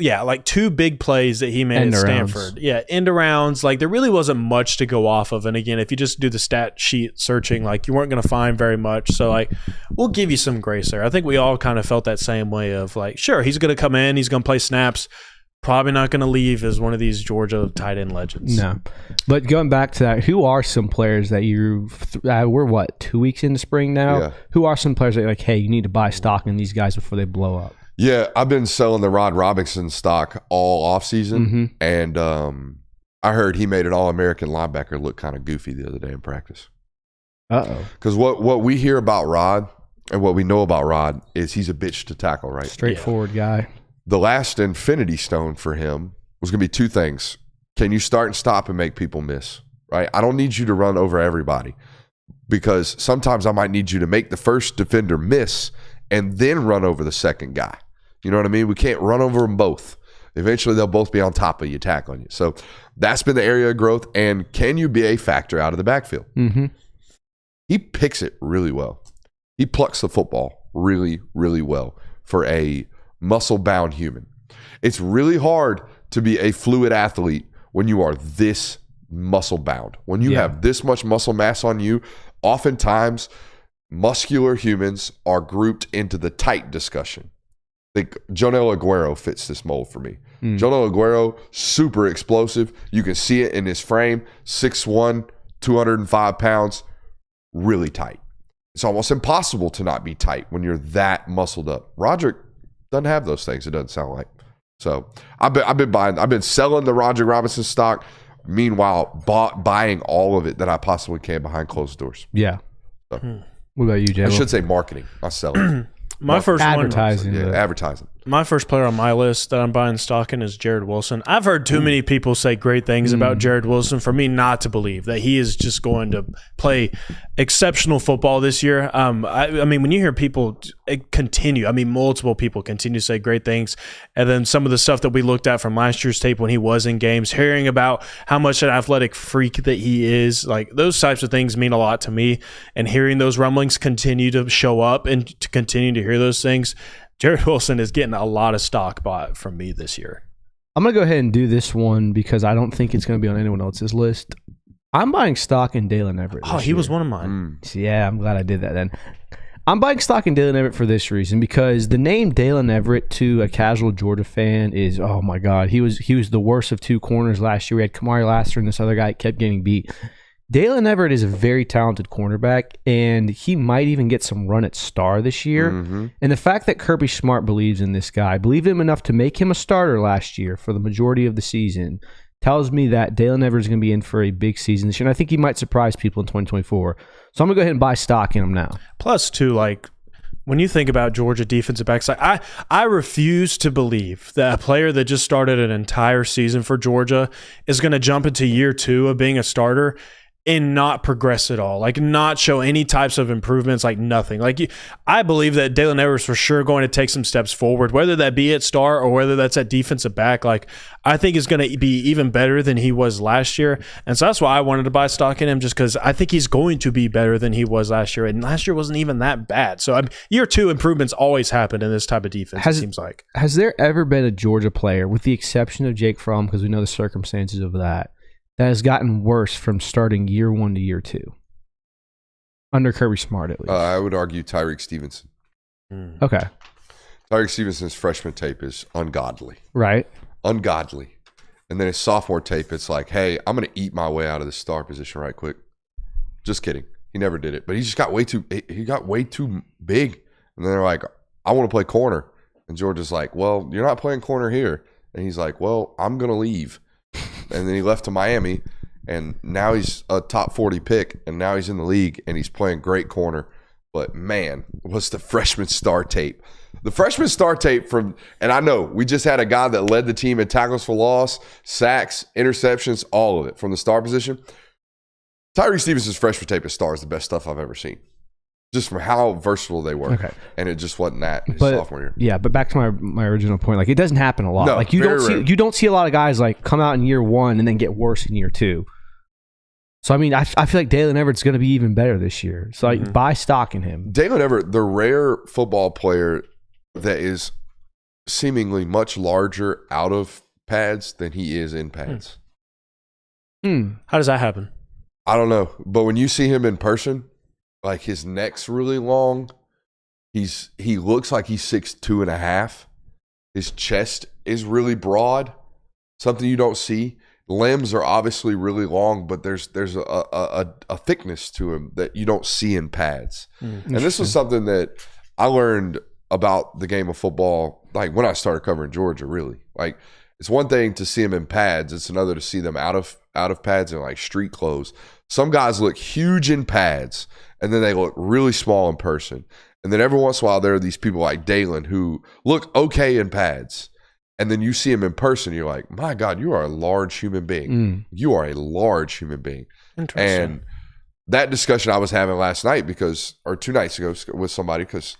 C: big plays that he made at Stanford. Yeah, end arounds. Like there really wasn't much to go off of. And again, if you just do the stat sheet searching, like you weren't going to find very much. So like we'll give you some grace there. I think we all kind of felt that same way of like, sure, he's going to come in, he's going to play snaps. Probably not going to leave as one of these Georgia tight end legends.
D: No. But going back to that, who are some players that we're 2 weeks into spring now?
A: Yeah.
D: Who are some players that you're like, hey, you need to buy stock in these guys before they blow up?
A: Yeah, I've been selling the Rod Robinson stock all offseason, and I heard he made an All-American linebacker look kind of goofy the other day in practice.
D: Uh-oh.
A: Because what we hear about Rod and what we know about Rod is he's a bitch to tackle, right?
D: Straightforward guy.
A: The last infinity stone for him was going to be two things. Can you start and stop and make people miss, right? I don't need you to run over everybody, because sometimes I might need you to make the first defender miss and then run over the second guy. You know what I mean? We can't run over them both. Eventually, they'll both be on top of you, tackling you. So that's been the area of growth. And can you be a factor out of the backfield? He picks it really well. He plucks the football really, really well for a muscle-bound human. It's really hard to be a fluid athlete when you are this muscle-bound. When you have this much muscle mass on you, oftentimes muscular humans are grouped into the tight discussion. I think Jonel Aguero fits this mold for me. Jonel Aguero, super explosive. You can see it in his frame, 6'1", 205 pounds, really tight. It's almost impossible to not be tight when you're that muscled up. Roderick doesn't have those things, it doesn't sound like. So I've been selling the Roderick Robinson stock, meanwhile buying all of it that I possibly can behind closed doors.
D: Yeah.
A: So,
D: what about you, Jay?
A: I should say marketing, not selling.
C: My first
D: advertising.
A: Advertising.
C: My first player on my list that I'm buying stock in is Jared Wilson. I've heard too many people say great things about Jared Wilson for me not to believe that he is just going to play exceptional football this year. I mean, when you hear people continue, multiple people continue to say great things, and then some of the stuff that we looked at from last year's tape when he was in games, hearing about how much an athletic freak that he is, like those types of things mean a lot to me, and hearing those rumblings continue to show up and to continue to hear those things, Jared Wilson is getting a lot of stock bought from me this year.
D: I'm going to go ahead and do this one because I don't think it's going to be on anyone else's list. I'm buying stock in Dalen Everett.
C: Oh, he was one of mine.
D: So yeah, I'm glad I did that then. I'm buying stock in Dalen Everett for this reason, because the name Dalen Everett to a casual Georgia fan is, oh my God, he was the worst of two corners last year. We had Kamari Lassiter and this other guy kept getting beat. Dalen Everett is a very talented cornerback, and he might even get some run at star this year. And the fact that Kirby Smart believes in this guy, believed him enough to make him a starter last year for the majority of the season, tells me that Dalen Everett is going to be in for a big season this year. And I think he might surprise people in 2024. So I'm going to go ahead and buy stock in him now.
C: Plus, too, like, when you think about Georgia defensive backs, like I refuse to believe that a player that just started an entire season for Georgia is going to jump into year two of being a starter and not progress at all, like not show any types of improvements, like nothing. Like I believe that Dalen Everett's for sure going to take some steps forward, whether that be at star or whether that's at defensive back. Like I think is going to be even better than he was last year. And so that's why I wanted to buy stock in him, just because I think he's going to be better than he was last year. And last year wasn't even that bad. So year two improvements always happen in this type of defense, it seems like.
D: Has there ever been a Georgia player, with the exception of Jake Fromm, because we know the circumstances of that has gotten worse from starting year one to year two? Under Kirby Smart, at least.
A: I would argue Tyreek Stevenson.
D: Okay.
A: Tyreek Stevenson's freshman tape is ungodly.
D: Right.
A: Ungodly. And then his sophomore tape, it's like, hey, I'm going to eat my way out of the star position right quick. Just kidding. He never did it. But he just got way too big. And then they're like, I want to play corner. And Georgia's like, well, you're not playing corner here. And he's like, well, I'm going to leave. And then he left to Miami, and now he's a top 40 pick, and now he's in the league, and he's playing great corner. But, man, what's the freshman star tape? The freshman star tape and I know we just had a guy that led the team in tackles for loss, sacks, interceptions, all of it from the star position. Tyree Stevenson's freshman tape at star is the best stuff I've ever seen. Just from how versatile they were. Okay. And it just wasn't that his sophomore year.
D: Yeah, but back to my original point, like it doesn't happen a lot.
A: No,
D: like you don't see a lot of guys like come out in year one and then get worse in year two. So I mean, I feel like Dalen Everett's going to be even better this year. So like buy stock in him.
A: Dalen Everett, the rare football player that is seemingly much larger out of pads than he is in pads.
C: How does that happen?
A: I don't know, but when you see him in person, like his neck's really long. He looks like he's 6'2.5". His chest is really broad, something you don't see. Limbs are obviously really long, but there's a thickness to him that you don't see in pads. And this was something that I learned about the game of football, like when I started covering Georgia. Really, like it's one thing to see them in pads; it's another to see them out of pads in like street clothes. Some guys look huge in pads, and then they look really small in person. And then every once in a while, there are these people like Dalen who look okay in pads. And then you see him in person, you're like, my God, you are a large human being. You are a large human being.
C: Interesting.
A: And that discussion I was having last night or 2 nights ago with somebody, because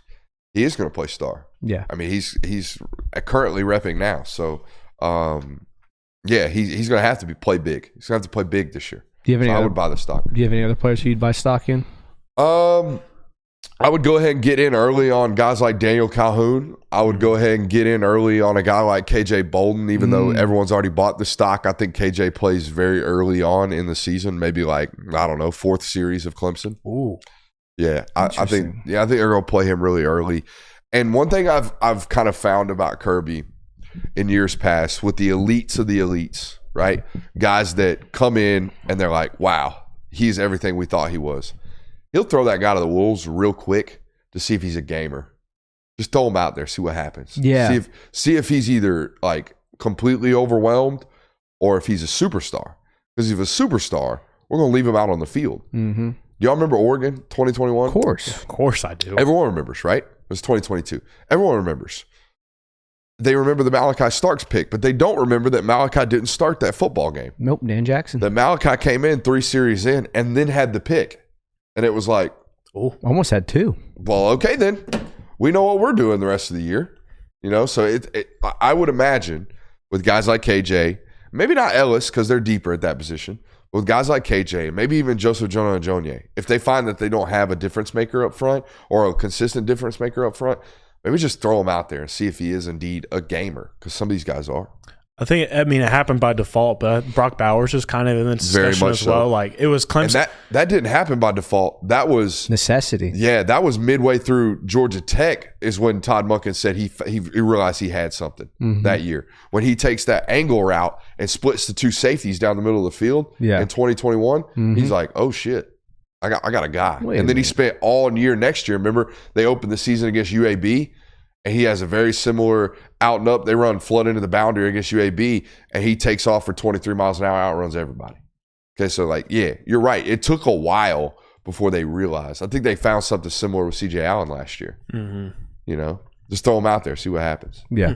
A: he is going to play star.
D: Yeah.
A: I mean, he's currently repping now. So, yeah, he's going to have to play big. He's going to have to play big this year. I would buy the stock.
D: Do you have any other players who you'd buy stock in?
A: I would go ahead and get in early on guys like Daniel Calhoun. I would go ahead and get in early on a guy like KJ Bolden, even though everyone's already bought the stock. I think KJ plays very early on in the season, maybe like, I don't know, 4th series of Clemson.
C: Ooh.
A: Yeah, I think they're going to play him really early. And one thing I've kind of found about Kirby in years past with the elites of the elites, right? Guys that come in and they're like, wow, he's everything we thought he was. He'll throw that guy to the wolves real quick to see if he's a gamer. Just throw him out there, see what happens.
D: Yeah.
A: See if he's either like completely overwhelmed or if he's a superstar. Because if he's a superstar, we're going to leave him out on the field. Do y'all remember Oregon 2021?
D: Of course I do.
A: Everyone remembers, right? It was 2022. Everyone remembers. They remember the Malachi Starks pick, but they don't remember that Malachi didn't start that football game.
D: Nope, Dan Jackson.
A: That Malachi came in 3 series in and then had the pick. And it was like,
D: oh, almost had 2.
A: Well, okay, then we know what we're doing the rest of the year, So I would imagine with guys like KJ, maybe not Ellis because they're deeper at that position, but with guys like KJ, maybe even Joseph Jonah, if they find that they don't have a difference maker up front or a consistent difference maker up front, maybe just throw him out there and see if he is indeed a gamer, because some of these guys are.
C: It happened by default, but Brock Bowers is kind of in the discussion as well. Like it was Clemson.
A: And that didn't happen by default. That was
D: necessity.
A: Yeah, that was midway through Georgia Tech is when Todd Monken said he realized he had something that year. When he takes that angle route and splits the 2 safeties down the middle of the field in 2021, he's like, oh shit, I got a guy. And then he spent all year next year. Remember, they opened the season against UAB. And he has a very similar out and up. They run flood into the boundary against UAB, and he takes off for 23 miles an hour, outruns everybody. Okay, so yeah, you're right. It took a while before they realized. I think they found something similar with CJ Allen last year. Just throw him out there, see what happens.
D: Yeah.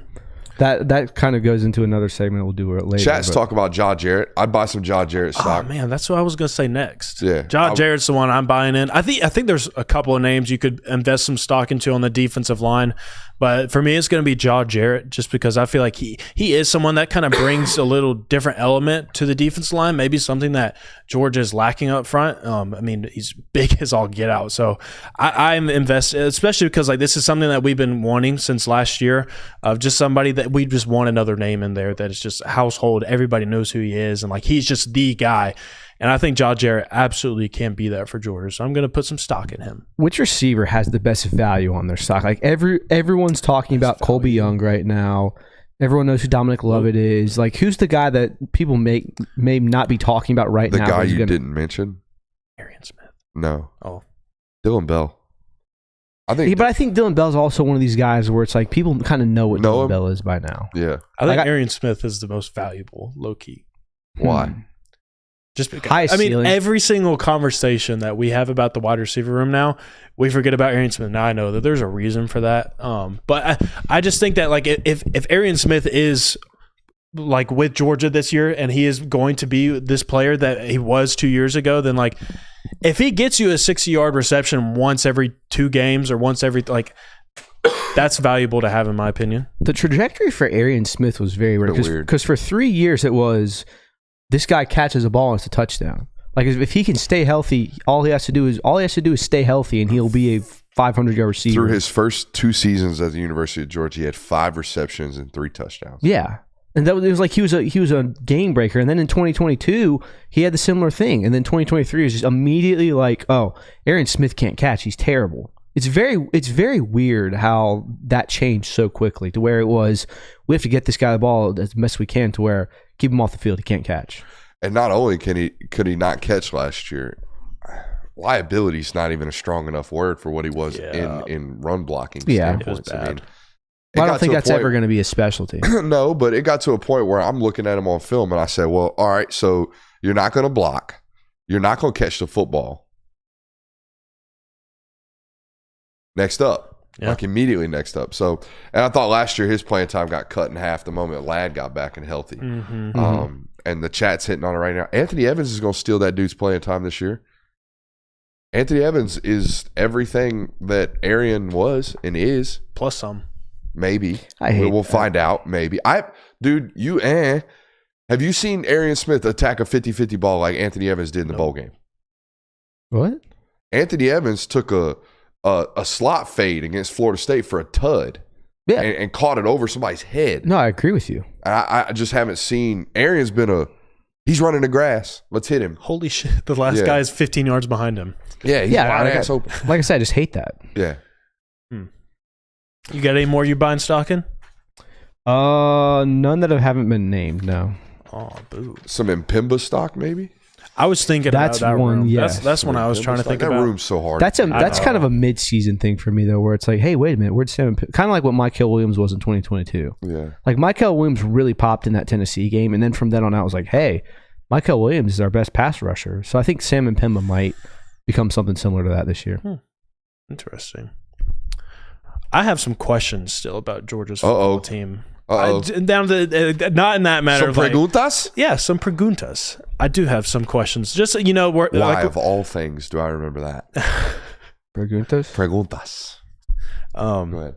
D: That kind of goes into another segment we'll do later.
A: Chat's talk about Ja Jarrett. I'd buy some Ja Jarrett stock.
C: Oh man, that's what I was gonna say next.
A: Yeah,
C: Ja Jarrett's the one I'm buying in. I think there's a couple of names you could invest some stock into on the defensive line, but for me, it's gonna be Ja Jarrett just because I feel like he is someone that kind of brings a little different element to the defensive line. Maybe something that Georgia is lacking up front. I mean, he's big as all get out, so I'm invested, especially because like this is something that we've been wanting since last year of just somebody that we just want another name in there that is just household. Everybody knows who he is, and like he's just the guy. And I think Ja Jarrett absolutely can be that for Georgia. So I'm going to put some stock in him.
D: Which receiver has the best value on their stock? Like everyone's talking about Colby Young right now. Everyone knows who Dominic Lovett is. Like, who's the guy that people may not be talking about right now?
A: The guy you didn't mention?
C: Arian Smith.
A: No.
C: Oh.
A: Dylan Bell.
D: I think Dylan Bell's also one of these guys where it's like people kind of know what Dylan Bell is by now.
A: Yeah.
C: I think Arian Smith is the most valuable, low-key.
A: Why?
C: Just because, every single conversation that we have about the wide receiver room now, we forget about Arian Smith. Now I know that there's a reason for that. But I just think that like if Arian Smith is like with Georgia this year and he is going to be this player that he was 2 years ago, then like if he gets you a 60-yard reception once every 2 games or once every like that's valuable to have in my opinion.
D: The trajectory for Arian Smith was very weird because for 3 years it was this guy catches a ball and it's a touchdown. Like if he can stay healthy, all he has to do is stay healthy and he'll be a 500-yard receiver.
A: Through his first 2 seasons at the University of Georgia, he had 5 receptions and 3 touchdowns.
D: Yeah. And it was like he was a game breaker. And then in 2022, he had the similar thing. And then 2023 was just immediately like, oh, Arian Smith can't catch. He's terrible. It's very weird how that changed so quickly to where it was we have to get this guy the ball as best we can to where keep him off the field. He can't catch.
A: And not only could he not catch last year, liability is not even a strong enough word for what he was in run blocking standpoints. I mean,
D: I don't think that's ever going to be a specialty.
A: No, but it got to a point where I'm looking at him on film and I said, well, all right, so you're not going to block. You're not going to catch the football. Next up. Like immediately next up. So, and I thought last year his playing time got cut in half the moment Ladd got back and healthy. And the chat's hitting on it right now. Anthony Evans is going to steal that dude's playing time this year. Anthony Evans is everything that Arian was and is.
C: Plus some.
A: Maybe. We'll find out. Maybe. Have you seen Arian Smith attack a 50-50 ball like Anthony Evans did in the bowl game?
D: What?
A: Anthony Evans took a slot fade against Florida State for a tud.
D: Yeah.
A: And caught it over somebody's head.
D: No, I agree with you.
A: I just haven't seen. Arian's he's running the grass. Let's hit him.
C: Holy shit. The last guy is 15 yards behind him.
A: Yeah, he's wide ass open.
D: Like I said, I just hate that.
A: Yeah.
C: You got any more you buying stock in?
D: None that haven't been named, no.
C: Oh, boo.
A: Some Mpemba stock, maybe?
C: I was thinking
D: that's
C: about that
D: one.
C: room.
D: Yeah,
C: that's one I was trying to think about.
A: That room's so hard.
D: That's kind of a mid-season thing for me though, where it's like, hey, wait a minute, where'd Sam? Kind of like what Mykel Williams was in 2022.
A: Yeah,
D: like Mykel Williams really popped in that Tennessee game, and then from then on out, I was like, hey, Mykel Williams is our best pass rusher. So I think Sam Mpemba might become something similar to that this year.
C: Interesting. I have some questions still about Georgia's football team. Down to not in that matter.
A: Some preguntas?
C: Yeah, some preguntas. I do have some questions. Just
A: why of all things do I remember that? Preguntas.
C: Go ahead.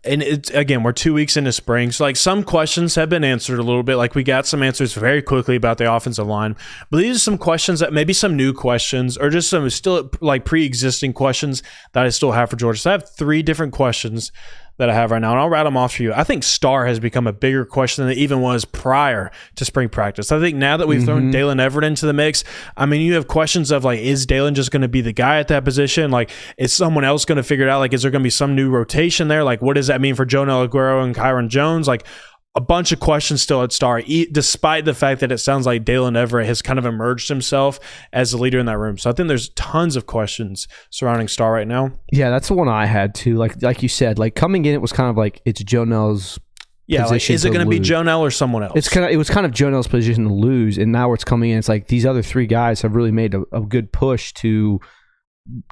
C: And it's again, we're 2 weeks into spring, so like some questions have been answered a little bit. Like we got some answers very quickly about the offensive line, but these are some questions that maybe some new questions or just some still like pre-existing questions that I still have for Georgia. So I have 3 different questions that I have right now, and I'll rattle them off for you. I think star has become a bigger question than it even was prior to spring practice. I think now that we've thrown Dalen Everett into the mix, I mean, you have questions of like, is Dalen just going to be the guy at that position? Like, is someone else going to figure it out? Like, is there going to be some new rotation there? Like, what does that mean for Jonell Aguero and Kyron Jones? Like, a bunch of questions still at star, despite the fact that it sounds like Dalen Everett has kind of emerged himself as the leader in that room. So I think there's tons of questions surrounding star right now.
D: Yeah, that's the one I had too. Like you said, like coming in, it was kind of like it's Jonell's.
C: Yeah, like, is it going to be Jonell or someone else?
D: It was kind of Jonell's position to lose, and now it's coming in. It's like these other 3 guys have really made a good push to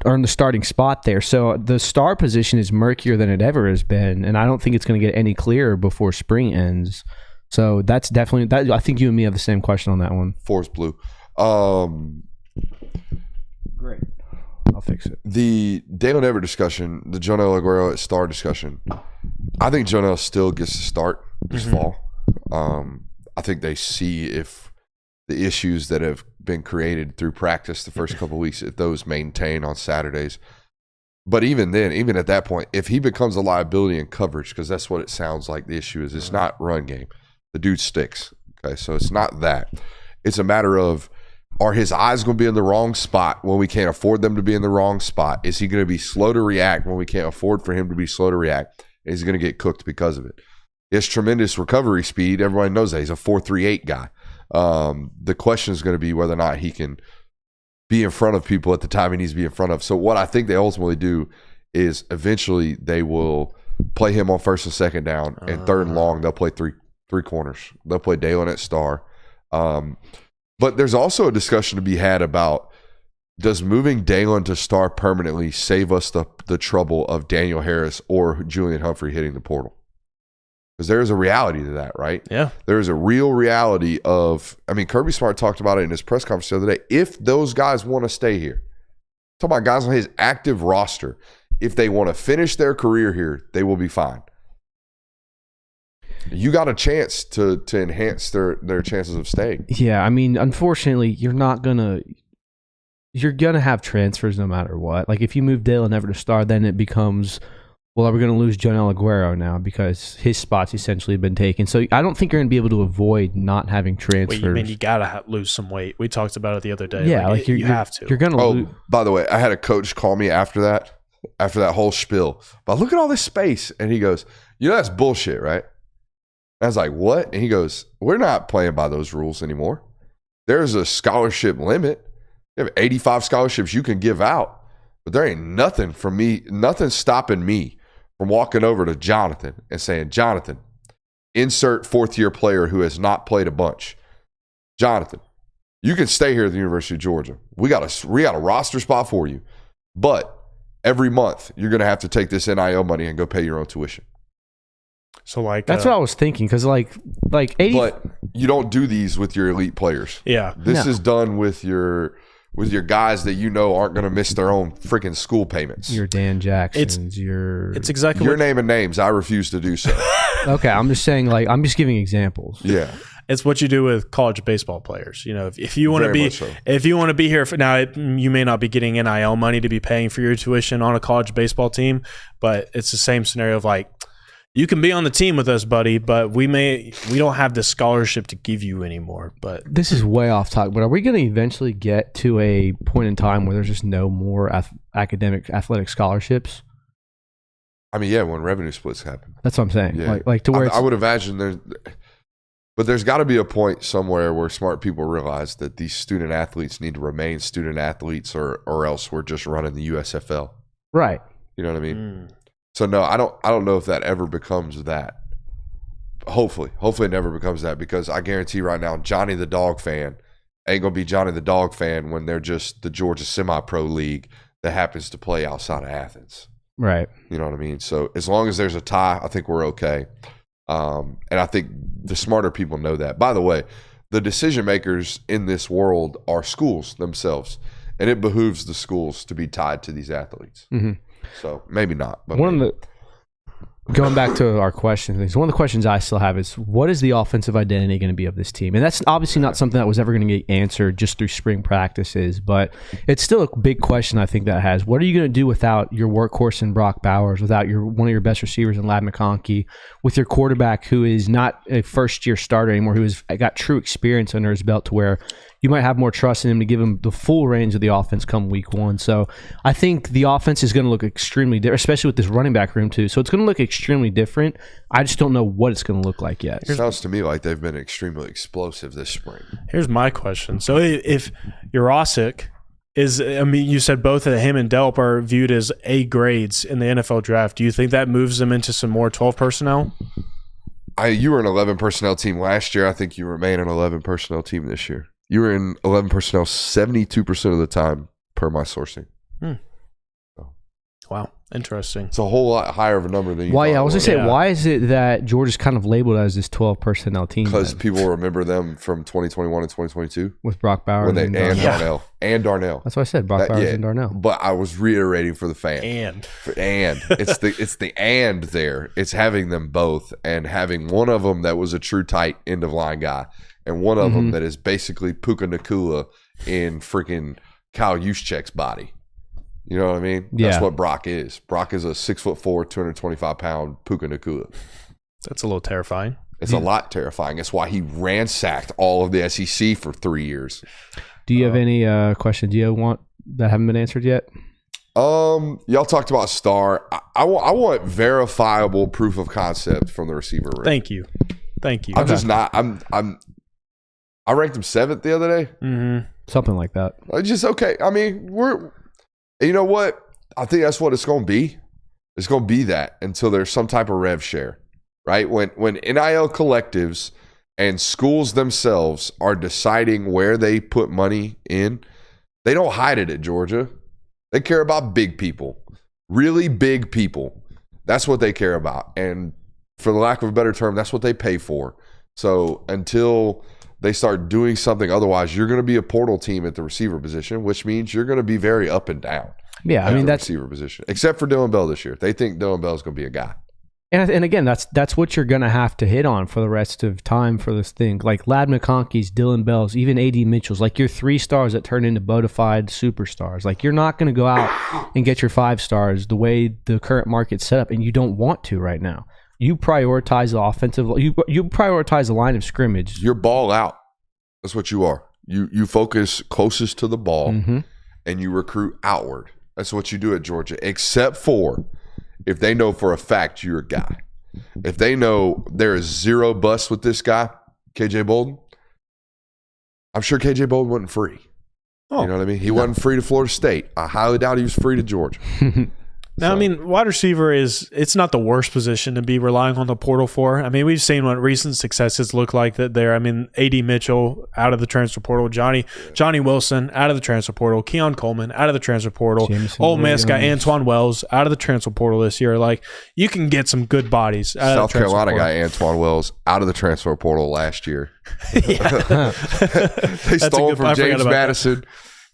D: earn the starting spot there. So the star position is murkier than it ever has been, and I don't think it's going to get any clearer before spring ends. So that's definitely that. I think you and me have the same question on that one.
A: Forest Blue.
D: Great. I'll fix it.
A: The Dale Never discussion, the Jonell Aguero at star discussion, I think Jonell still gets to start this fall. I think they see if the issues that have been created through practice the first couple of weeks, if those maintain on Saturdays. But even then, even at that point, if he becomes a liability in coverage, because that's what it sounds like the issue is, it's not run game. The dude sticks. Okay, so it's not that. It's a matter of, are his eyes going to be in the wrong spot when we can't afford them to be in the wrong spot? Is he going to be slow to react when we can't afford for him to be slow to react? Is he going to get cooked because of it? He has tremendous recovery speed. Everybody knows that. He's a 4.38 guy. The question is going to be whether or not he can be in front of people at the time he needs to be in front of. So what I think they ultimately do is eventually they will play him on first and second down, and third and long they'll play three corners. They'll play Dalen at star. But there's also a discussion to be had about, does moving Dalen to star permanently save us the trouble of Daniel Harris or Julian Humphrey hitting the portal? Because there is a reality to that, right?
C: Yeah.
A: There is a real reality of, I mean, Kirby Smart talked about it in his press conference the other day. If those guys want to stay here, talk about guys on his active roster, if they want to finish their career here, they will be fine. You got a chance to enhance their chances of staying.
D: Yeah, I mean, unfortunately, you're gonna have transfers no matter what. Like if you move Dale Never to star, then it becomes, well, are we going to lose Jonell Aguero now because his spot's essentially been taken? So I don't think you're going to be able to avoid not having transfers.
C: Wait, you mean you gotta lose some weight? We talked about it the other day.
D: Yeah, like you have to. You're going to lose.
A: By the way, I had a coach call me after that whole spiel. But look at all this space, and he goes, that's bullshit, right? I was like, what? And he goes, we're not playing by those rules anymore. There's a scholarship limit. You have 85 scholarships you can give out, but there ain't nothing stopping me from walking over to Jonathan and saying, Jonathan, insert fourth-year player who has not played a bunch. Jonathan, you can stay here at the University of Georgia. We got a roster spot for you, but every month you're going to have to take this NIL money and go pay your own tuition.
C: So like
D: that's what I was thinking, because like 80.
A: But you don't do these with your elite players.
C: Yeah,
A: this is done with your guys that aren't going to miss their own freaking school payments.
D: Your Dan Jacksons.
C: It's exactly
A: you're naming names. I refuse to do so.
D: Okay, I'm just saying, like, I'm just giving examples.
A: Yeah.
C: It's what you do with college baseball players. If you want to be, if you want to be here for now, you may not be getting NIL money to be paying for your tuition on a college baseball team, but it's the same scenario of like, you can be on the team with us, buddy, but we don't have this scholarship to give you anymore. But
D: this is way off topic. But are we going to eventually get to a point in time where there's just no more athletic scholarships?
A: I mean, yeah, when revenue splits happen.
D: That's what I'm saying.
A: Yeah.
D: Like to where
A: I would imagine there's got to be a point somewhere where smart people realize that these student athletes need to remain student athletes, or else we're just running the USFL.
D: Right.
A: You know what I mean? So no, I don't know if that ever becomes that. Hopefully it never becomes that, because I guarantee right now, Johnny the Dog fan ain't gonna be Johnny the Dog fan when they're just the Georgia Semi-Pro League that happens to play outside of Athens.
D: Right.
A: You know what I mean? So as long as there's a tie, I think we're okay. And I think the smarter people know that. By the way, the decision makers in this world are schools themselves, and it behooves the schools to be tied to these athletes. Mm-hmm. So maybe not. But
D: going back to our questions, one of the questions I still have is, what is the offensive identity going to be of this team? And that's obviously not something that was ever going to get answered just through spring practices, but it's still a big question I think that has. What are you going to do without your workhorse in Brock Bowers, without one of your best receivers in Ladd McConkey, with your quarterback who is not a first-year starter anymore, who has got true experience under his belt to where you might have more trust in him to give him the full range of the offense come week one. So I think the offense is going to look extremely different, especially with this running back room too. So it's going to look extremely different. I just don't know what it's going to look like yet.
A: It sounds to me like they've been extremely explosive this spring.
C: Here's my question. So if Yurosek is, I mean, you said both of him and Delp are viewed as A grades in the NFL draft. Do you think that moves them into some more 12 personnel?
A: You were an 11 personnel team last year. I think you remain an 11 personnel team this year. You were in 11 personnel 72% of the time per my sourcing.
C: Wow, interesting.
A: It's a whole lot higher of a number than you
D: Why?
A: thought
D: I was
A: it
D: going to say, why is it that Georgia's kind of labeled as this 12 personnel team?
A: Because people remember them from 2021 and 2022
D: with Brock Bowers
A: and Darnell. And Darnell.
D: That's what I said, Brock Bowers and Darnell.
A: But I was reiterating for the fan.
C: And
A: it's the and there. It's having them both and having one of them that was a true tight end of line guy and one of them that is basically Puka Nacua in freaking Kyle Juszczyk's body. You know what I mean?
D: Yeah.
A: That's what Brock is. Brock is a 6'4", 225-pound Puka Nacua.
C: That's a little terrifying.
A: It's a lot terrifying. That's why he ransacked all of the SEC for 3 years.
D: Do you have any questions you want that haven't been answered yet?
A: Y'all talked about Star. I want verifiable proof of concept from the receiver room.
C: Thank you.
A: I'm just not. I ranked him 7th the other day.
C: Mm-hmm.
D: Something like that.
A: Just okay. I mean, you know what? I think that's what it's going to be. It's going to be that until there's some type of rev share, right? When NIL collectives and schools themselves are deciding where they put money in, they don't hide it at Georgia. They care about big people, really big people. That's what they care about. And for the lack of a better term, that's what they pay for. So until they start doing something otherwise, you're going to be a portal team at the receiver position, which means you're going to be very up and down.
D: Yeah, I mean, that's
A: receiver position, except for Dylan Bell this year. They think Dylan Bell is going to be a guy.
D: And again, that's what you're going to have to hit on for the rest of time for this thing. Like Lad McConkey's, Dylan Bell's, even A.D. Mitchell's, like your 3 stars that turn into bona fide superstars. Like you're not going to go out and get your 5 stars the way the current market's set up, and you don't want to right now. You prioritize the offensive. You prioritize the line of scrimmage.
A: You're ball out. That's what you are. You focus closest to the ball, and you recruit outward. That's what you do at Georgia, except for if they know for a fact you're a guy. If they know there is 0 bust with this guy, KJ Bolden, I'm sure KJ Bolden wasn't free. You know what I mean? He wasn't free to Florida State. I highly doubt he was free to Georgia.
C: Now, I mean, wide receiver it's not the worst position to be relying on the portal for. I mean, we've seen what recent successes look like that there. I mean, A.D. Mitchell out of the transfer portal, Johnny Wilson out of the transfer portal, Keon Coleman out of the transfer portal, Ole Miss got Antoine Wells out of the transfer portal this year. Like, you can get some good bodies out
A: South
C: of the transfer
A: Carolina
C: portal.
A: got Antoine Wells out of the transfer portal last year. They stole him from James Madison,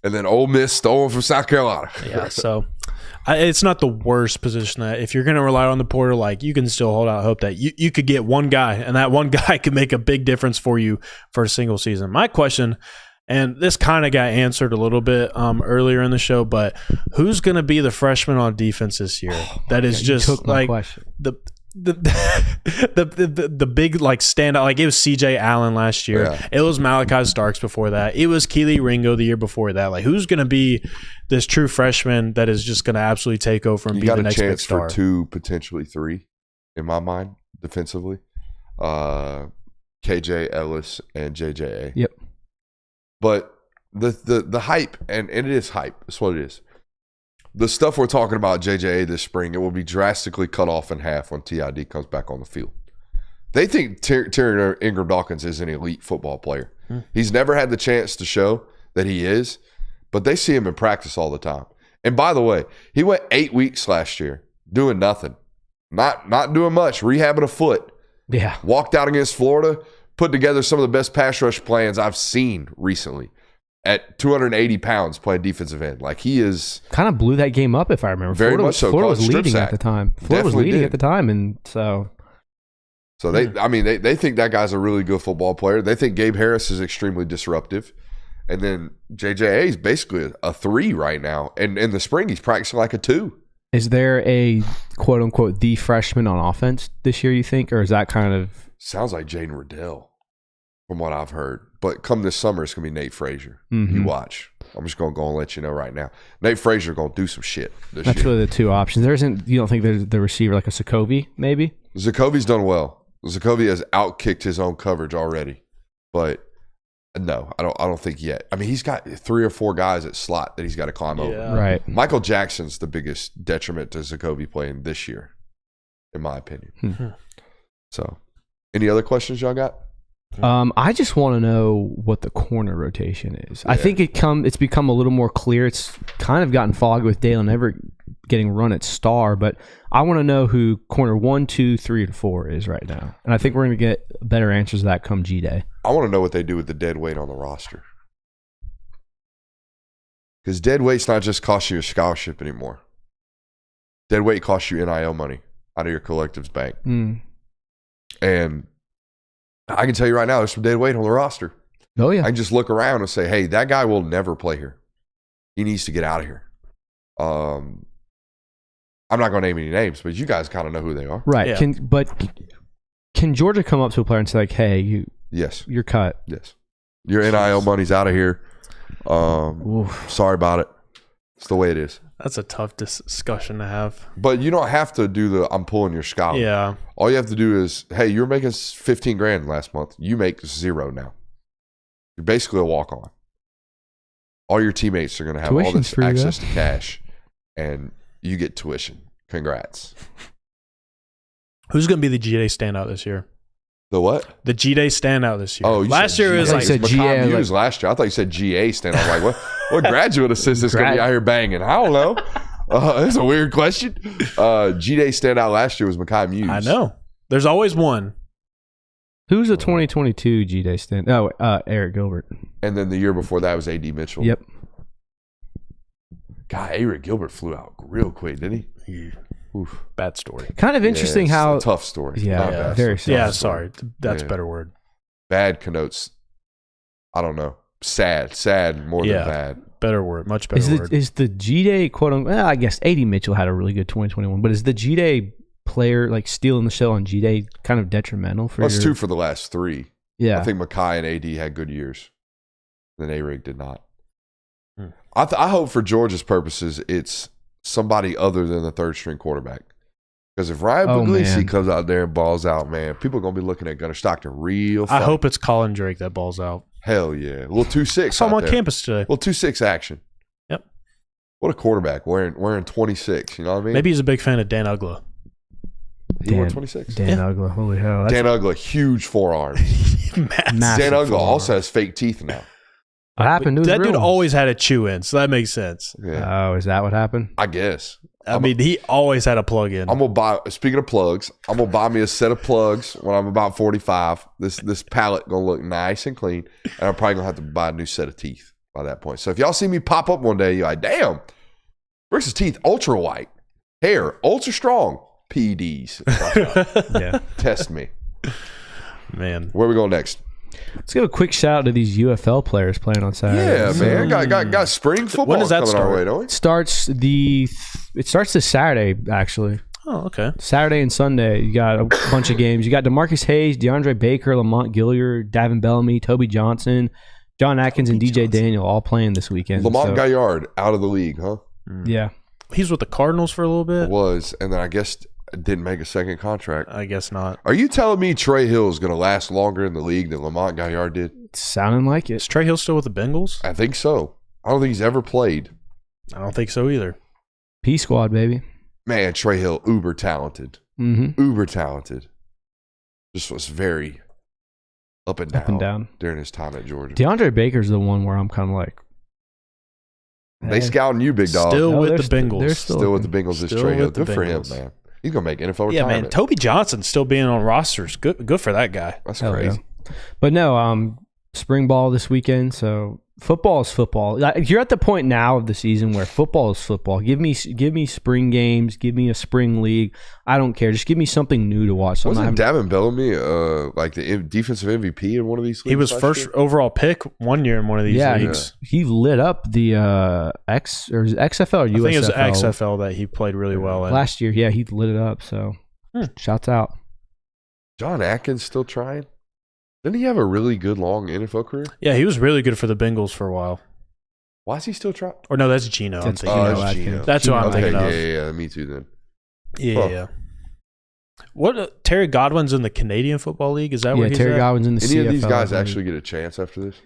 A: and then Ole Miss stole him from South Carolina.
C: Yeah, so it's not the worst position that if you're going to rely on the portal, like you can still hold out hope that you could get one guy, and that one guy could make a big difference for you for a single season. My question, and this kind of got answered a little bit earlier in the show, but who's going to be the freshman on defense this year? That is just like the big like standout. Like it was CJ Allen last year.
A: Yeah.
C: It was Malachi Starks before that. It was Keely Ringo the year before that. Like who's going to be this true freshman that is just going to absolutely take over and be the next big star?
A: You got a chance for 2, potentially 3, in my mind, defensively. KJ Ellis and JJA.
D: Yep.
A: But the hype, and it is hype. That's what it is. The stuff we're talking about JJA this spring, it will be drastically cut off in half when TID comes back on the field. They think Terry Ingram Dawkins is an elite football player. He's never had the chance to show that he is, but they see him in practice all the time. And by the way, he went 8 weeks last year doing nothing, not doing much, rehabbing a foot.
D: Yeah.
A: Walked out against Florida, put together some of the best pass rush plans I've seen recently. At 280 pounds playing defensive end. Like he is
D: kind of blew that game up, if I remember.
A: Very much so.
D: Florida was leading at the time. Florida was leading at the time, and so
A: they think that guy's a really good football player. They think Gabe Harris is extremely disruptive. And then JJA is basically a 3 right now. And in the spring he's practicing like a 2.
D: Is there a quote unquote the freshman on offense this year, you think, or is that kind of
A: sounds like Jaden Riddell from what I've heard? But come this summer, it's going to be Nate Frazier.
D: Mm-hmm.
A: You watch. I'm just going to go and let you know right now. Nate Frazier going to do some shit this
D: That's
A: year.
D: really the 2 options. There isn't. You don't think there's the receiver like a Sokovie, maybe?
A: Zakovi's done well. Zakovi has outkicked his own coverage already. But no, I don't think yet. I mean, he's got 3 or 4 guys at slot that he's got to climb over.
D: Right.
A: Michael Jackson's the biggest detriment to Zakovi playing this year, in my opinion.
D: Mm-hmm.
A: So, any other questions y'all got?
D: I just want to know what the corner rotation is. I think it's become a little more clear. It's kind of gotten foggy with Dalen Everett getting run at star, but I want to know who corner 1, 2, 3, and 4 is right now. And I think we're going to get better answers to that come G-Day.
A: I want to know what they do with the dead weight on the roster. Because dead weight's not just costing you a scholarship anymore. Dead weight costs you NIL money out of your collective's bank. And I can tell you right now, there's some dead weight on the roster.
D: Oh, yeah.
A: I can just look around and say, hey, that guy will never play here. He needs to get out of here. I'm not going to name any names, but you guys kind of know who they are.
D: Right.
C: Yeah.
D: Can Georgia come up to a player and say, like, hey,
A: Yes.
D: you're cut?
A: Yes. Your NIL money's out of here. Sorry about it. It's the way it is.
C: That's a tough discussion to have.
A: But you don't have to do the I'm pulling your scholar.
C: Yeah.
A: All you have to do is, hey, you're making $15,000 last month. You make $0 now. You're basically a walk-on. All your teammates are going to have all this access to cash, and you get tuition. Congrats.
C: Who's going to be the G-Day standout this year?
A: The what?
C: The G-Day standout this year.
A: Oh,
C: last year was like
A: GA. Last year. I thought you said GA standout. I'm like, what graduate assistant's going to be out here banging? I don't know. That's a weird question. G-Day standout last year was Makai Muse.
C: I know. There's always one.
D: Who's the 2022 G-Day stand? Oh, Eric Gilbert.
A: And then the year before that was A.D. Mitchell.
D: Yep.
A: God, Eric Gilbert flew out real quick, didn't he? Oof.
C: Bad story.
D: Kind of interesting how
A: tough story.
D: Yeah, very
A: story.
C: Yeah, sorry. That's a better word.
A: Bad connotes, I don't know. Sad more than bad.
C: Better word. Much better word.
D: Is the G-Day, quote unquote, I guess A.D. Mitchell had a really good 2021, but is the G-Day player like stealing the show on G-Day kind of detrimental for
A: That's 2 for the last 3.
D: Yeah.
A: I think Makai and A.D. had good years. Then A-Rig did not. I hope for Georgia's purposes it's somebody other than the third-string quarterback. Because if Ryan Puglisi comes out there and balls out, man, people are going to be looking at Gunnar Stockton real funny.
C: I hope it's Colin Drake that balls out.
A: Hell yeah. A little 2-6
C: I saw him on campus today.
A: A little 2-6 action.
C: Yep.
A: What a quarterback wearing 26, you know what I mean?
C: Maybe he's a big fan of Dan Ugla.
A: He wore 26.
D: Dan Ugla, holy hell.
A: Dan Ugla, huge forearms. Dan Ugla also has fake teeth now.
D: What happened to
C: that dude always had a chew in, so that makes sense.
A: Yeah.
D: Oh, is that what happened?
A: I guess.
C: I mean, he always had a plug in.
A: I'm gonna buy. Speaking of plugs, I'm gonna buy me a set of plugs when I'm about 45. This palate gonna look nice and clean, and I'm probably gonna have to buy a new set of teeth by that point. So if y'all see me pop up one day, you're like, "Damn, Brooks' teeth ultra white, hair ultra strong, PEDs."
C: Yeah,
A: test me,
C: man.
A: Where we going next?
D: Let's give a quick shout out to these UFL players playing on Saturday.
A: Yeah, man. Got spring football
C: when does that
A: coming
C: start?
A: our way, don't we?
D: It starts this Saturday, actually.
C: Oh, okay.
D: Saturday and Sunday, you got a bunch of games. You got DeMarcus Hayes, DeAndre Baker, Lamont Gilliard, Davin Bellamy, Toby Johnson, John Atkins, and DJ Daniel all playing this weekend.
A: Lamont Gaillard out of the league, huh?
D: Yeah.
C: He's with the Cardinals for a little bit.
A: Was, and then I guess didn't make a second contract.
C: I guess not.
A: Are you telling me Trey Hill is going to last longer in the league than Lamont Gaillard did?
D: It's sounding like it.
C: Is Trey Hill still with the Bengals?
A: I think so. I don't think he's ever played.
C: I don't think so either.
D: P squad, baby.
A: Man, Trey Hill, uber talented. Uber talented. Just was very up and down during his time at Georgia.
D: DeAndre Baker's the one where I'm kind of like,
A: they scouting you, big dog.
C: Still with the Bengals.
D: They're
A: still with the Bengals. Is Trey Hill. Good for him, man. He's gonna make NFL retirement.
C: Yeah, man. Toby Johnson still being on rosters. Good for that guy.
A: That's crazy.
D: Yeah. But no, spring ball this weekend. So football is football. You're at the point now of the season where football is football. Give me spring games. Give me a spring league. I don't care. Just give me something new to watch. So
A: wasn't Davin Bellamy like the defensive MVP in one of these leagues?
C: He was first overall pick one year in one of these leagues.
D: He XFL or USFL. I think
C: it was XFL that he played really well in.
D: Last year. Yeah, he lit it up. So shouts out.
A: John Atkins still trying? Didn't he have a really good long NFL career?
C: Yeah, he was really good for the Bengals for a while.
A: Why is he still trying?
C: Or no, that's Geno. I'm thinking
A: Geno.
C: That's what I'm thinking of.
A: Yeah, me too then.
C: Yeah. What Terry Godwin's in the Canadian Football League? Is that where he's
D: Terry
C: at?
D: Godwin's in the CFL.
A: Any of these guys actually get a chance after this?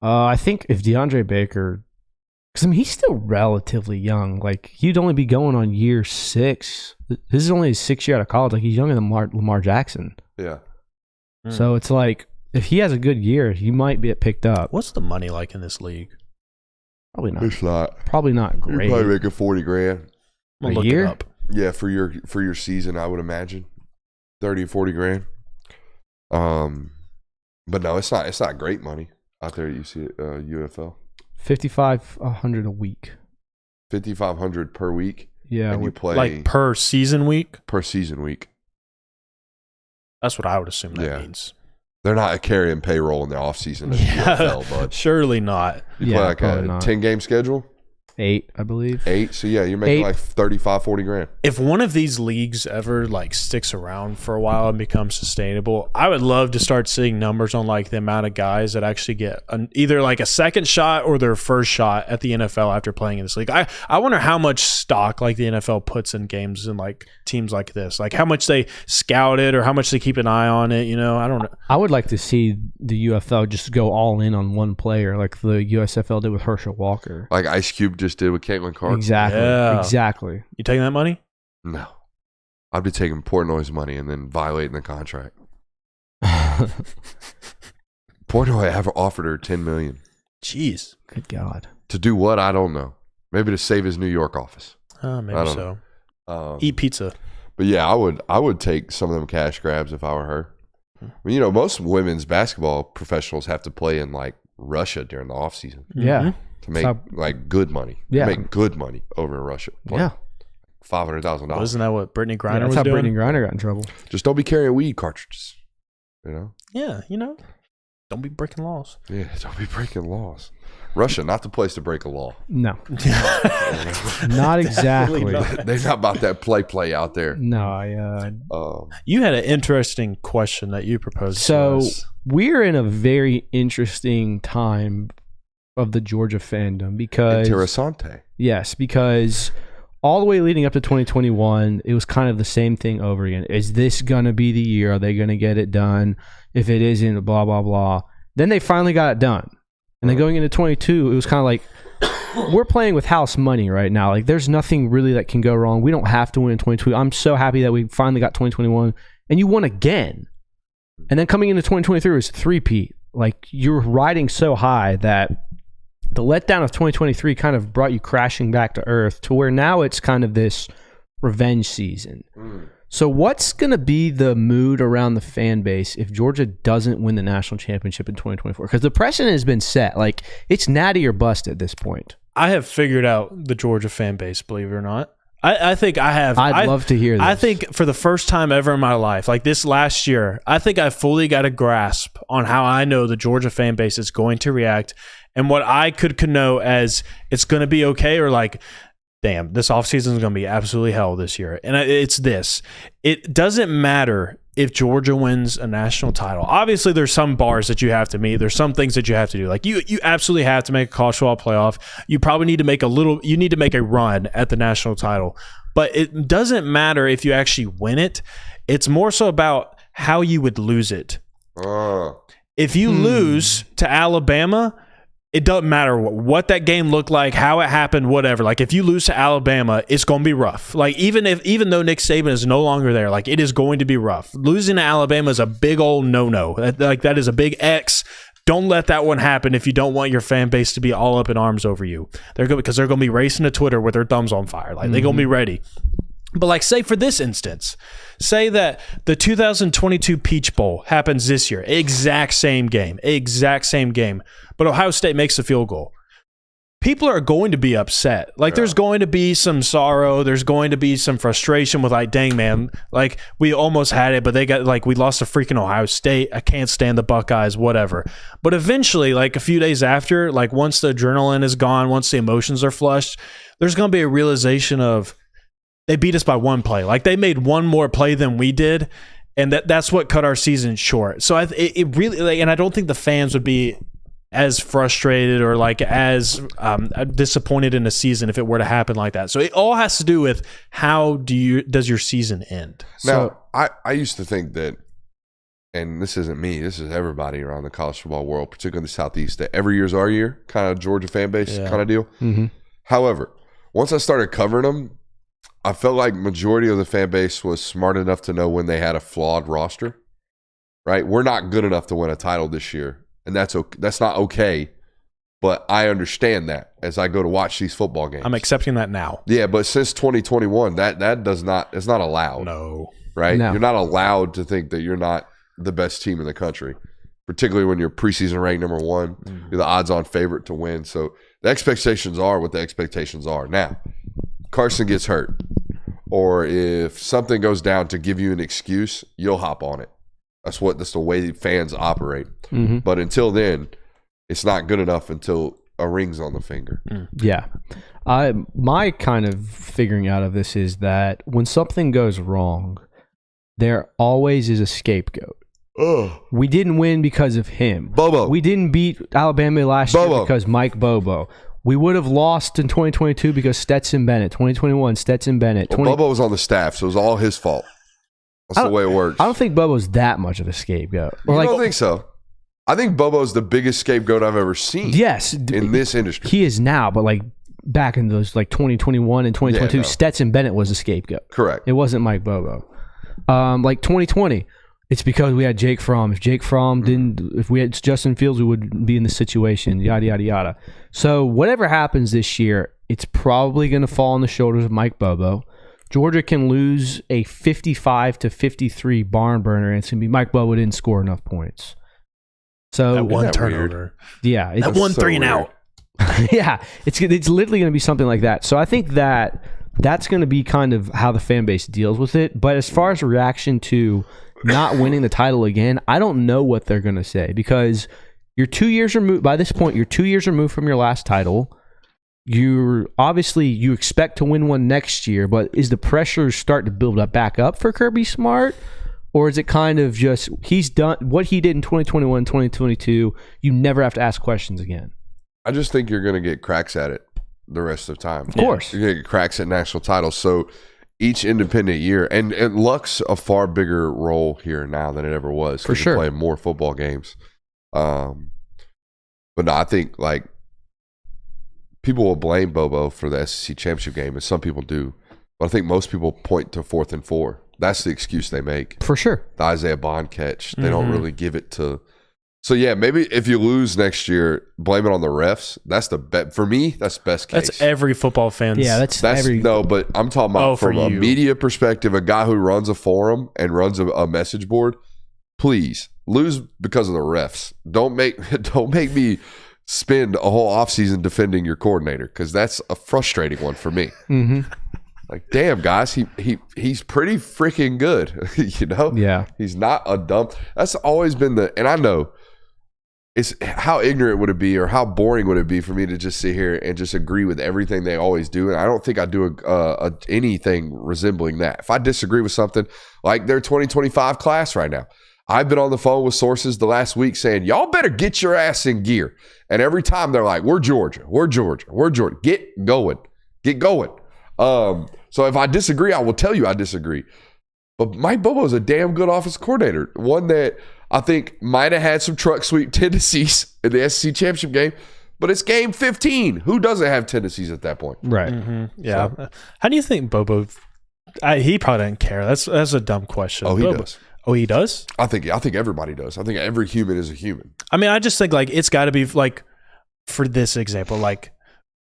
D: I think if DeAndre Baker, because I mean he's still relatively young. Like he'd only be going on year 6. This is only his 6th year out of college. Like he's younger than Lamar Jackson.
A: Yeah.
D: So it's like if he has a good year, he might get picked up.
C: What's the money like in this league?
D: Probably not.
A: It's not.
D: Probably not
A: You're
D: great.
A: probably making $40,000.
C: I'm
D: A
C: look
D: year?
C: it up.
A: Yeah, for your season, I would imagine 30 or 40 grand. But no, it's not great money out there at UFL.
D: 5,500 a week.
A: 5,500 per week.
D: Yeah,
A: and you play
C: Like per season week?
A: per season week.
C: That's what I would assume that
A: Yeah.
C: means.
A: They're not carrying payroll in the off season at
C: Yeah.
A: UFL, bud.
C: Surely not.
A: You play like a 10-game schedule,
D: 8, I believe.
A: 8. So yeah, you're making
D: 8.
A: like 35, 40 grand.
C: If one of these leagues ever like sticks around for a while and becomes sustainable, I would love to start seeing numbers on like the amount of guys that actually get either like a second shot or their first shot at the NFL after playing in this league. I wonder how much stock like the NFL puts in games and like teams like this, like how much they scout it or how much they keep an eye on it. You know, I don't know.
D: I would like to see the UFL just go all in on one player, like the USFL did with Herschel Walker.
A: Like Ice Cube just did with Caitlin Clark.
D: Exactly.
C: Yeah.
D: Exactly.
C: You taking that money?
A: No. I'd be taking Portnoy's money and then violating the contract. Portnoy ever offered her $10 million.
C: Jeez.
D: Good God.
A: To do what? I don't know. Maybe to save his New York office.
C: Maybe
A: I don't
C: so.
A: Eat
C: Eat pizza.
A: But yeah, I would take some of them cash grabs if I were her. I mean, you know, most women's basketball professionals have to play in like Russia during the off season
D: Yeah.
A: to make like good money.
D: Yeah.
A: Make good money over in Russia.
D: Yeah.
A: $500,000.
C: Wasn't that what Brittany Griner
D: That's
C: was
D: how
C: doing?
D: Brittany Griner got in trouble.
A: Just don't be carrying weed cartridges. You know?
C: Yeah, you know, don't be breaking laws.
A: Yeah, don't be breaking laws. Russia, not the place to break a law.
D: No. Not exactly.
A: They're not about that play out there.
D: No,
C: You had an interesting question that you proposed.
D: So
C: to us.
D: we're in a very interesting time of the Georgia fandom because
A: Interessante.
D: yes, because all the way leading up to 2021, it was kind of the same thing over again. Is this gonna be the year? Are they gonna get it done? If it isn't, blah blah blah. Then they finally got it done, and then going into 22, it was kind of like we're playing with house money right now. Like there's nothing really that can go wrong. We don't have to win in 22. I'm so happy that we finally got 2021, and you won again. And then coming into 2023 was a three-peat. Like you're riding so high that the letdown of 2023 kind of brought you crashing back to earth to where now it's kind of this revenge season. So what's going to be the mood around the fan base if Georgia doesn't win the national championship in 2024? Because the precedent has been set. Like it's natty or bust at this point.
C: I have figured out the Georgia fan base, believe it or not. I think I have.
D: I'd love to hear this.
C: I think for the first time ever in my life, like this last year, I think I fully got a grasp on how I know the Georgia fan base is going to react and what I could connote as it's going to be okay or like, damn, this offseason is going to be absolutely hell this year. And it's this. It doesn't matter if Georgia wins a national title. Obviously, there's some bars that you have to meet. There's some things that you have to do. Like you absolutely have to make a college football playoff. You probably need to make you need to make a run at the national title. But it doesn't matter if you actually win it. It's more so about how you would lose it. If you lose to Alabama, it doesn't matter what that game looked like, how it happened, whatever. Like if you lose to Alabama, it's going to be rough. Like even though Nick Saban is no longer there, like it is going to be rough. Losing to Alabama is a big old no-no. That is a big X. Don't let that one happen if you don't want your fan base to be all up in arms over you. Because they're going to be racing to Twitter with their thumbs on fire. Like they're going to be ready. But like say for this instance, say that the 2022 Peach Bowl happens this year, exact same game, but Ohio State makes a field goal. People are going to be upset. Like there's going to be some sorrow. There's going to be some frustration with like, dang man, like we almost had it, but we lost to freaking Ohio State. I can't stand the Buckeyes, whatever. But eventually, like a few days after, like once the adrenaline is gone, once the emotions are flushed, there's going to be a realization of, they beat us by one play. Like they made one more play than we did, and that's what cut our season short. So it really, and I don't think the fans would be as frustrated or like as disappointed in the season if it were to happen like that. So it all has to do with how does your season end?
A: Now, I used to think that, and this isn't me, this is everybody around the college football world, particularly the Southeast, that every year's our year, kind of Georgia fan base kind of deal.
D: Mm-hmm.
A: However, once I started covering them, I felt like majority of the fan base was smart enough to know when they had a flawed roster, right? We're not good enough to win a title this year, and that's not okay. But I understand that as I go to watch these football games.
C: I'm accepting that now.
A: Yeah, but since 2021, it's not allowed.
C: No.
A: Right?
D: No.
A: You're not allowed to think that you're not the best team in the country, particularly when you're preseason ranked number one. You're the odds-on favorite to win. So the expectations are what the expectations are. Now, Carson gets hurt, or if something goes down to give you an excuse, you'll hop on it. That's the way fans operate.
D: Mm-hmm.
A: But until then, it's not good enough until a ring's on the finger.
D: Yeah. My kind of figuring out of this is that when something goes wrong, there always is a scapegoat.
A: Oh,
D: We didn't win because of him.
A: Bobo.
D: We didn't beat Alabama last
A: Bobo.
D: year because Mike Bobo. We would have lost in 2022 because Stetson Bennett. 2021, Stetson Bennett.
A: well, Bobo was on the staff, so it was all his fault. That's the way it works.
D: I don't think Bobo's that much of a scapegoat. Or
A: I
D: like,
A: don't think so. I think Bobo's the biggest scapegoat I've ever seen.
D: yes,
A: in this industry.
D: he is now, but like back in those like 2021 and 2022,
A: Yeah, no.
D: Stetson Bennett was the scapegoat.
A: Correct.
D: It wasn't Mike Bobo. Like 2020, it's because we had Jake Fromm. If Jake Fromm didn't, if we had Justin Fields, we wouldn't be in this situation. Yada yada yada. So whatever happens this year, it's probably going to fall on the shoulders of Mike Bobo. Georgia can lose a 55-53 barn burner, and it's going to be Mike Bobo didn't score enough points. So
C: That one
A: that
C: turnover.
D: yeah,
C: That one
A: so
C: 3 and
A: weird.
C: out.
D: yeah, it's literally going to be something like that. So I think that's going to be kind of how the fan base deals with it. But as far as a reaction to not winning the title again, I don't know what they're going to say, because you're 2 years removed. By this point, you're 2 years removed from your last title. You expect to win one next year, but is the pressure start to build up back up for Kirby Smart? Or is it kind of just he's done what he did in 2021, 2022? You never have to ask questions again.
A: I just think you're going to get cracks at it the rest of the time. Of
D: course.
A: You're going to get cracks at national titles. So each independent year, and luck's a far bigger role here now than it ever was.
D: For sure.
A: You're playing more football games. But no, I think like people will blame Bobo for the SEC championship game, and some people do. But I think most people point to 4th and 4. That's the excuse they make.
D: For sure.
A: The Isaiah Bond catch. They don't really give it to. So yeah, maybe if you lose next year, blame it on the refs. That's the bet for me. That's best case.
C: That's every football fan's.
D: Yeah, that's every.
A: no, but I'm talking about
C: for
A: from a
C: you.
A: media perspective. A guy who runs a forum and runs a message board. Please lose because of the refs. Don't make me spend a whole offseason defending your coordinator, because that's a frustrating one for me.
D: Mm-hmm.
A: Like, damn, guys, he's pretty freaking good. You know?
D: Yeah.
A: He's not a dumb. That's always been and I know it's how ignorant would it be, or how boring would it be for me to just sit here and just agree with everything they always do. And I don't think I do anything resembling that. If I disagree with something, like their 2025 class right now, I've been on the phone with sources the last week saying, y'all better get your ass in gear. And every time they're like, we're Georgia. Get going. So if I disagree, I will tell you I disagree. But Mike Bobo is a damn good offensive coordinator. One that I think might have had some truck sweep tendencies in the SEC championship game, but it's game 15. Who doesn't have tendencies at that point?
D: Right.
C: Yeah. How do you think Bobo? He probably didn't care. That's a dumb question.
A: Oh, he
C: Bobo.
A: does.
C: Oh, he does?
A: I think everybody does. I think every human is a human.
C: I mean, I just think like it's got to be like, for this example, like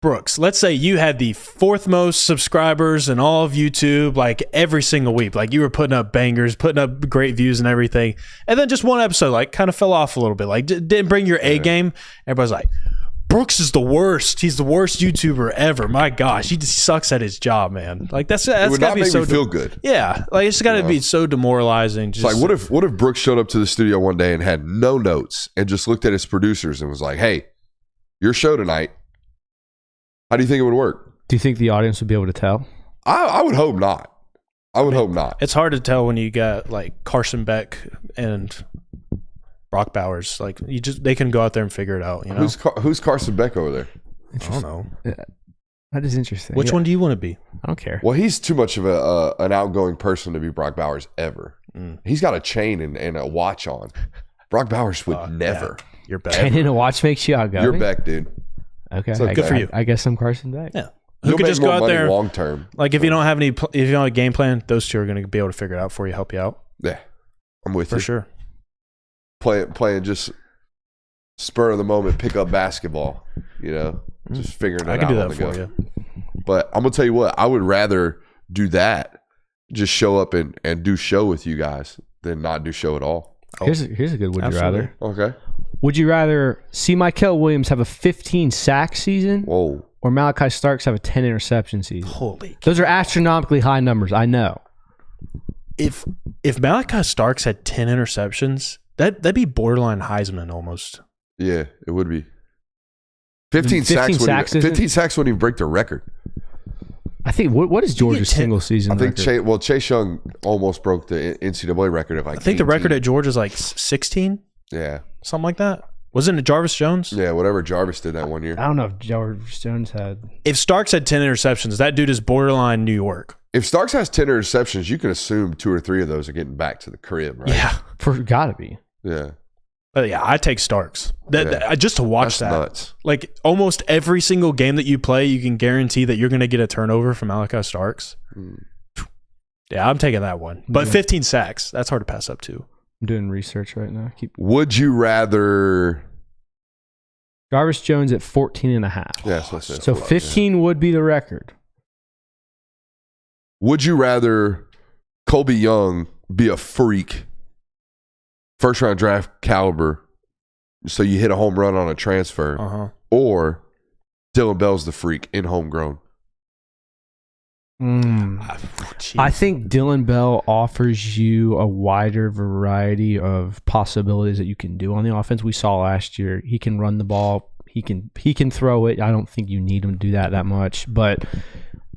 C: Brooks, let's say you had the 4th most subscribers in all of YouTube, like every single week. Like you were putting up bangers, putting up great views and everything. And then just one episode like kind of fell off a little bit. Like didn't bring your A game. Everybody's like, Brooks is the worst. He's the worst YouTuber ever. My gosh, he just sucks at his job, man. Like that's
A: It would
C: gotta
A: not
C: be
A: make
C: so
A: me feel good.
C: Yeah, like it's got to be so demoralizing.
A: It's like, what if Brooks showed up to the studio one day and had no notes and just looked at his producers and was like, hey, your show tonight, how do you think it would work?
D: Do you think the audience would be able to tell?
A: I would hope not. Hope not.
C: It's hard to tell when you got like Carson Beck and Brock Bowers. Like they can go out there and figure it out. You know,
A: Who's Carson Beck over there?
C: I don't know.
D: That is interesting.
C: Which one do you want to be?
D: I don't care.
A: Well, he's too much of an outgoing person to be Brock Bowers ever. He's got a chain and a watch on. Brock Bowers would never.
C: Yeah. You're Beck.
D: Chain and a watch makes you outgoing.
A: You're Beck, dude.
D: Okay.
A: So
C: good for you.
D: I guess I'm Carson Beck.
C: Yeah.
A: You'll
C: Who could
A: make
C: just go
A: more
C: out
A: money
C: there
A: long term.
C: Like if you don't have if you don't have a game plan, those two are going to be able to figure it out for you, help you out
A: Yeah, I'm with
C: for
A: you.
C: sure.
A: playing just spur of the moment, pick up basketball. Just figuring it out.
C: I can do
A: on
C: that
A: the
C: for
A: go.
C: you.
A: But I'm gonna tell you what, I would rather do that, just show up and do show with you guys than not do show at all.
D: Here's a good would
C: Absolutely.
D: you rather.
A: Okay.
D: Would you rather see Michael Williams have a 15 sack season
A: Whoa.
D: or Malachi Starks have a 10 interception season?
C: Holy.
D: Those are astronomically high numbers, I know.
C: If Malachi Starks had 10 interceptions, that'd be borderline Heisman almost.
A: Yeah, it would be. 15 sacks wouldn't even break the record.
D: I think what is Georgia's single season
A: I think
D: record?
A: Chase Young almost broke the NCAA record of
C: I think
A: 18.
C: the record at Georgia is like 16,
A: Yeah.
C: something like that. Wasn't it Jarvis Jones?
A: Yeah, whatever Jarvis did that one year.
D: I don't know if George Jones had.
C: If Starks had 10 interceptions, that dude is borderline New York.
A: If Starks has 10 interceptions, you can assume 2 or 3 of those are getting back to the crib, right?
C: Yeah.
D: Gotta be.
A: Yeah.
C: But yeah, I take Starks. Just to watch
A: That's
C: that.
A: nuts.
C: Like almost every single game that you play, you can guarantee that you're going to get a turnover from Malachi Starks. Yeah, I'm taking that one. But 15 sacks, that's hard to pass up too.
D: I'm doing research right now.
A: Would you rather...
D: Jarvis Jones at 14.5.
A: Yes, that's it.
D: So 15 would be the record.
A: Would you rather Colby Young be a freak, first round draft caliber, so you hit a home run on a transfer, or Dylan Bell's the freak in homegrown?
D: I think Dylan Bell offers you a wider variety of possibilities that you can do on the offense. We saw last year he can run the ball, he can throw it. I don't think you need him to do that much, but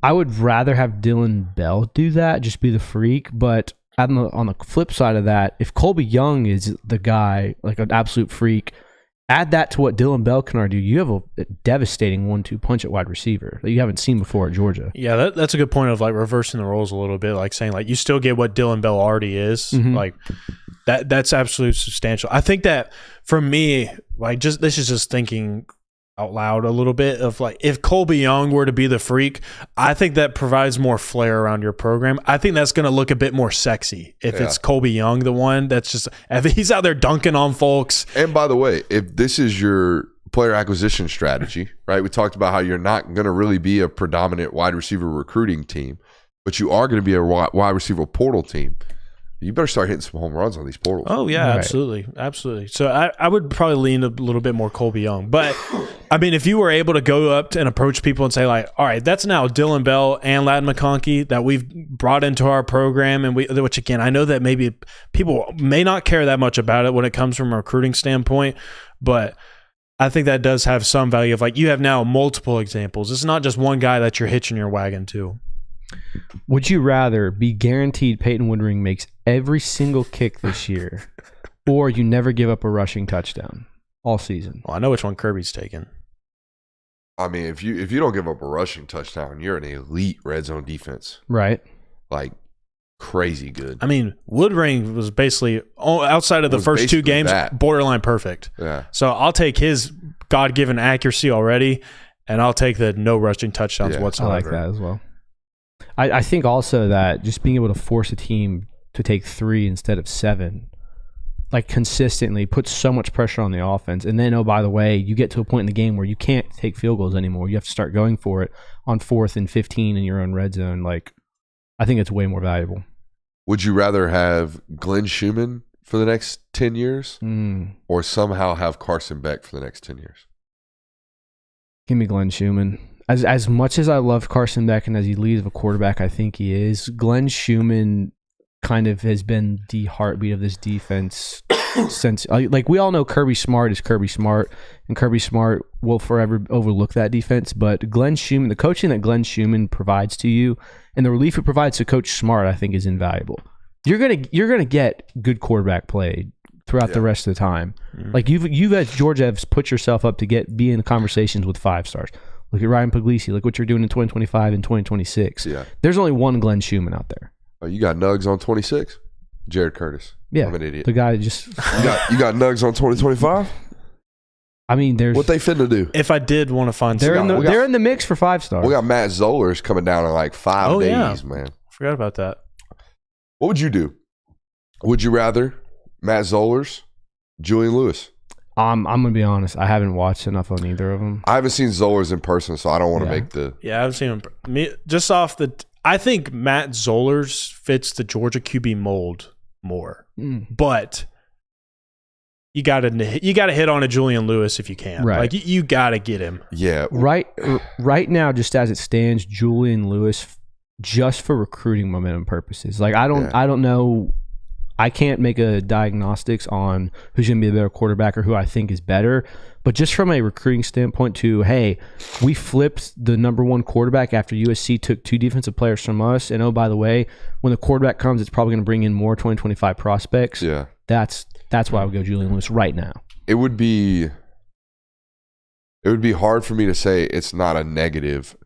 D: I would rather have Dylan Bell do that, just be the freak. But on the flip side of that, if Colby Young is the guy, like an absolute freak, add that to what Dylan Bell can already do. You have a devastating 1-2 punch at wide receiver that you haven't seen before at Georgia.
C: Yeah, that's a good point of like reversing the roles a little bit, like saying like you still get what Dylan Bell already is. Like that's absolutely substantial. I think that for me, like this is just thinking out loud a little bit of like if Colby Young were to be the freak, I think that provides more flair around your program. I think that's going to look a bit more sexy if it's Colby Young, the one that's just if he's out there dunking on folks.
A: And by the way, if this is your player acquisition strategy, right? We talked about how you're not going to really be a predominant wide receiver recruiting team, but you are going to be a wide receiver portal team. You better start hitting some home runs on these portals.
C: Oh, yeah, right. Absolutely. So I would probably lean a little bit more Colby Young. But, I mean, if you were able to go up and approach people and say, like, all right, that's now Dylan Bell and Ladd McConkey that we've brought into our program, and which, again, I know that maybe people may not care that much about it when it comes from a recruiting standpoint, but I think that does have some value of, like, you have now multiple examples. It's not just one guy that you're hitching your wagon to.
D: Would you rather be guaranteed Peyton Woodring makes every single kick this year, or you never give up a rushing touchdown all season?
C: Well, I know which one Kirby's taking.
A: I mean, if you don't give up a rushing touchdown, you're an elite red zone defense.
D: Right.
A: Like, crazy good.
C: I mean, Woodring was basically, outside of the first 2 games, borderline perfect.
A: Yeah.
C: So I'll take his God-given accuracy already, and I'll take the no rushing touchdowns whatsoever.
D: I like that as well. I think also that just being able to force a team to take 3 instead of 7, like consistently, puts so much pressure on the offense. And then, oh, by the way, you get to a point in the game where you can't take field goals anymore. You have to start going for it on 4th and 15 in your own red zone. Like, I think it's way more valuable.
A: Would you rather have Glenn Schumann for the next 10 years or somehow have Carson Beck for the next 10 years?
D: Give me Glenn Schumann. As much as I love Carson Beck and as elite of a quarterback I think he is, Glenn Schumann kind of has been the heartbeat of this defense since, like, we all know Kirby Smart is Kirby Smart, and Kirby Smart will forever overlook that defense. But Glenn Schumann, the coaching that Glenn Schumann provides to you, and the relief it provides to Coach Smart, I think is invaluable. You're gonna get good quarterback play throughout the rest of the time. Like you've as Georgia have put yourself up to be in conversations with 5 stars. Look at Ryan Puglisi. Look what you're doing in 2025 and 2026.
A: Yeah.
D: There's only one Glenn Schumann out there.
A: Oh, you got Nugs on 26? Jared Curtis.
D: Yeah.
A: I'm an idiot.
D: The guy just...
A: You got Nugs on 2025?
D: I mean, there's...
A: What they finna do?
C: If I did want to find...
D: They're in the mix for 5 stars.
A: We got Matt Zollers coming down in like 5 days, man.
C: Forgot about that.
A: What would you do? Would you rather Matt Zollers Julian Lewis.
D: I'm gonna be honest. I haven't watched enough on either of them.
A: I haven't seen Zollers in person, so I don't want to make the.
C: Yeah, I haven't seen him. Just off the, I think Matt Zollers fits the Georgia QB mold more, but you gotta hit on a Julian Lewis if you can.
D: Right.
C: Like you gotta get him.
A: Yeah.
D: Right now, just as it stands, Julian Lewis, just for recruiting momentum purposes. Like I don't know. I can't make a diagnostics on who's going to be the better quarterback or who I think is better. But just from a recruiting standpoint to, hey, we flipped the number one quarterback after USC took 2 defensive players from us. And, oh, by the way, when the quarterback comes, it's probably going to bring in more 2025 prospects.
A: Yeah.
D: That's why I would go Julian Lewis right now.
A: It would be hard for me to say it's not a negative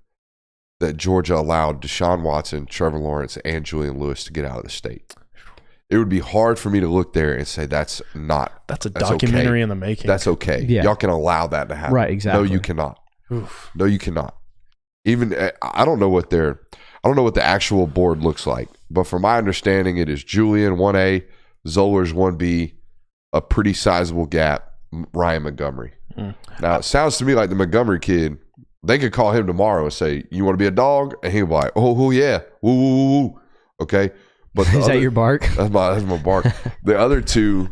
A: that Georgia allowed Deshaun Watson, Trevor Lawrence, and Julian Lewis to get out of the state. It would be hard for me to look there and say that's
C: a documentary
A: okay.
C: in the making.
A: That's okay.
D: Yeah.
A: Y'all can allow that to happen.
D: Right, exactly.
A: No, you cannot.
C: Oof.
A: No, you cannot. Even I don't know what the actual board looks like, but from my understanding, it is Julian 1A, Zollers 1B, a pretty sizable gap, Ryan Montgomery. Now it sounds to me like the Montgomery kid. They could call him tomorrow and say, "You want to be a dog?" And he'll be like, "Oh yeah, woo woo woo woo." Okay. But
D: Is that your bark?
A: That's my bark. The other two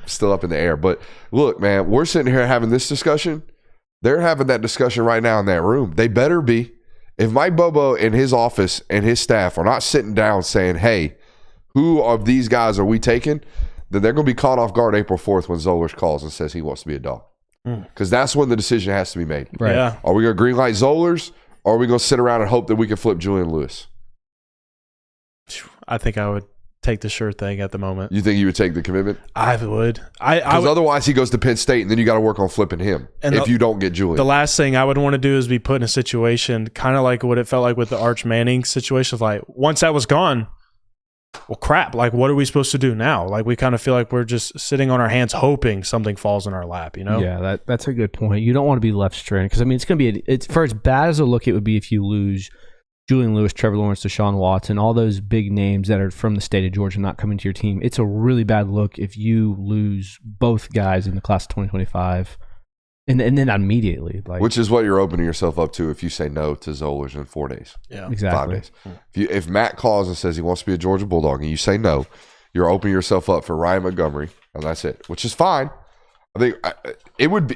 A: still up in the air. But look, man, we're sitting here having this discussion. They're having that discussion right now in that room. They better be. If Mike Bobo and his office and his staff are not sitting down saying, hey, who of these guys are we taking? Then they're going to be caught off guard April 4th when Zollers calls and says he wants to be a dog. Because that's when the decision has to be made.
D: Right.
C: Yeah.
A: Are we going to greenlight Zollers, or are we going to sit around and hope that we can flip Julian Lewis?
C: I think I would take the sure thing at the moment.
A: You think you would take the commitment?
C: I would.
A: Because otherwise he goes to Penn State, and then you got to work on flipping him if you don't get Julian.
C: The last thing I would want to do is be put in a situation kind of like what it felt like with the Arch Manning situation. Like, once that was gone, well, crap. Like, what are we supposed to do now? Like, we kind of feel like we're just sitting on our hands hoping something falls in our lap, you know?
D: Yeah, that's a good point. You don't want to be left stranded because, I mean, it's going to be it's for as bad as a look it would be if you lose Julian Lewis, Trevor Lawrence, Deshaun Watson, all those big names that are from the state of Georgia not coming to your team. It's a really bad look if you lose both guys in the class of 2025 and then immediately.
A: Which is what you're opening yourself up to if you say no to Zollers in 4 days.
C: Yeah,
D: exactly.
A: 5 days. If Matt calls and says he wants to be a Georgia Bulldog and you say no, you're opening yourself up for Ryan Montgomery, and that's it, which is fine. I think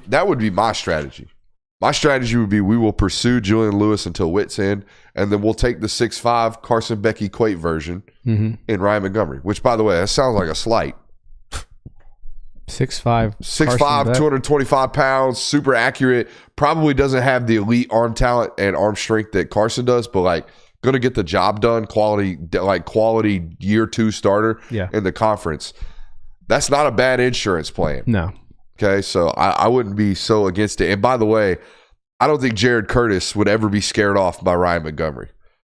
A: that would be my strategy. My strategy would be we will pursue Julian Lewis until wit's end, and then we'll take the 6'5" Carson Becky Quate version in Ryan Montgomery, which, by the way, that sounds like a slight.
D: 6'5",
A: 225 pounds, super accurate, probably doesn't have the elite arm talent and arm strength that Carson does, but like going to get the job done, quality year 2 starter in the conference. That's not a bad insurance plan.
D: No.
A: Okay, so I wouldn't be so against it. And by the way, I don't think Jared Curtis would ever be scared off by Ryan Montgomery,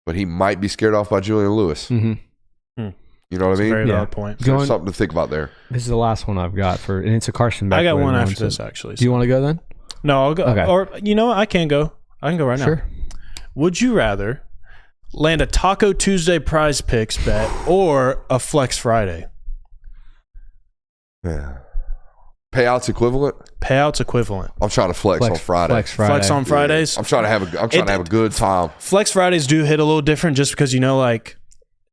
A: but he might be scared off by Julian Lewis.
D: Mm-hmm.
A: You know what I mean?
C: Very valid point.
A: So something to think about there.
D: This is the last one I've got and it's a Carson Beck.
C: I got one after this, actually.
D: Do you want to go then?
C: No, I'll go.
D: Okay.
C: Or, you know what? I can go. I can go right now.
D: Sure.
C: Would you rather land a Taco Tuesday prize picks bet or a Flex Friday?
A: Yeah. Payouts equivalent?
C: Payouts equivalent.
A: I'm trying to flex on Friday.
C: Flex on Fridays?
A: Yeah. I'm trying to have a good time.
C: Flex Fridays do hit a little different just because, you know, like,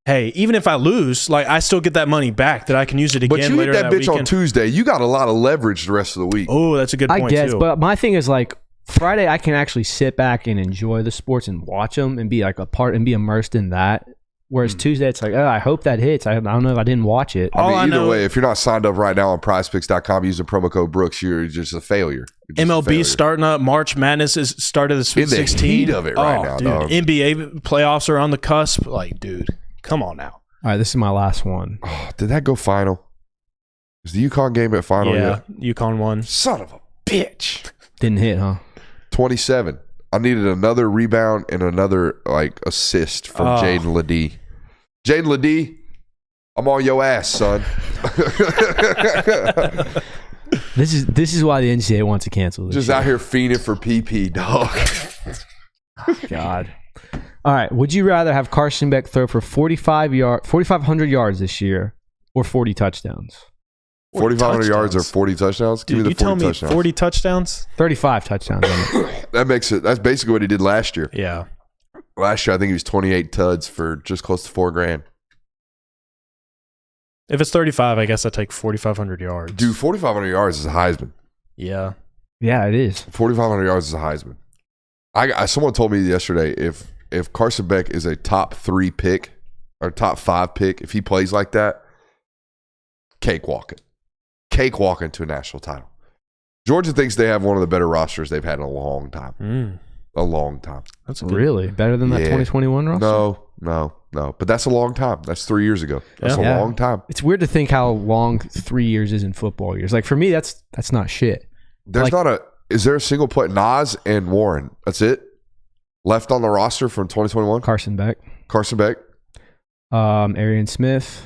C: hey, even if I lose, like, I still get that money back that I can use it again later.
A: But you hit that bitch
C: weekend.
A: On Tuesday. You got a lot of leverage the rest of the week.
C: Oh, that's a good point,
D: I guess,
C: too.
D: but my thing is, like, Friday I can actually sit back and enjoy the sports and watch them and be like a part and be immersed in that. Whereas Tuesday, it's like, oh, I hope that hits. I don't know if I didn't watch it.
A: Either way, if you're not signed up right now on prizepicks.com using promo code Brooks, you're just a failure.
C: MLB starting up. March Madness is started the Sweet 16.
A: In the heat of it right now,
C: dude.
A: dog.
C: NBA playoffs are on the cusp. Like, dude, come on now.
D: All right, this is my last one.
A: Oh, did that go final? Is the UConn game at final yet?
C: Yeah, UConn won.
A: Son of a bitch.
D: Didn't hit, huh?
A: 27. I needed another rebound and another assist from Jaden Ledee. Jaden Ledee, I'm on your ass, son.
D: This is why the NCAA wants to cancel this.
A: Just out here fiending for PP, dog.
D: God. All right. Would you rather have Carson Beck throw for 4,500 yards this year or 40 touchdowns?
A: 4,500 yards or 40 touchdowns?
C: Dude,
A: Give me
C: you
A: the 40
C: tell me
A: touchdowns.
C: 40 touchdowns?
D: 35 touchdowns.
A: That's basically what he did last year.
C: Yeah.
A: Last year, I think he was 28 tuds for just close to $4,000.
C: If it's 35, I guess I take 4,500 yards.
A: Dude, 4,500 yards is a Heisman.
C: Yeah.
D: Yeah, it is.
A: 4,500 yards is a Heisman. Someone told me yesterday if Carson Beck is a top 3 pick or top 5 pick, if he plays like that, cakewalking to a national title. Georgia thinks they have one of the better rosters they've had in a long time. A long time.
C: That's
D: really better than that 2021 roster.
A: No. But that's a long time. That's 3 years ago. That's a long time.
D: It's weird to think how long 3 years is in football years. Like for me, that's not shit.
A: Is there a single play? Nas and Warren. That's it. Left on the roster from 2021.
D: Carson Beck.
A: Arian
D: Smith.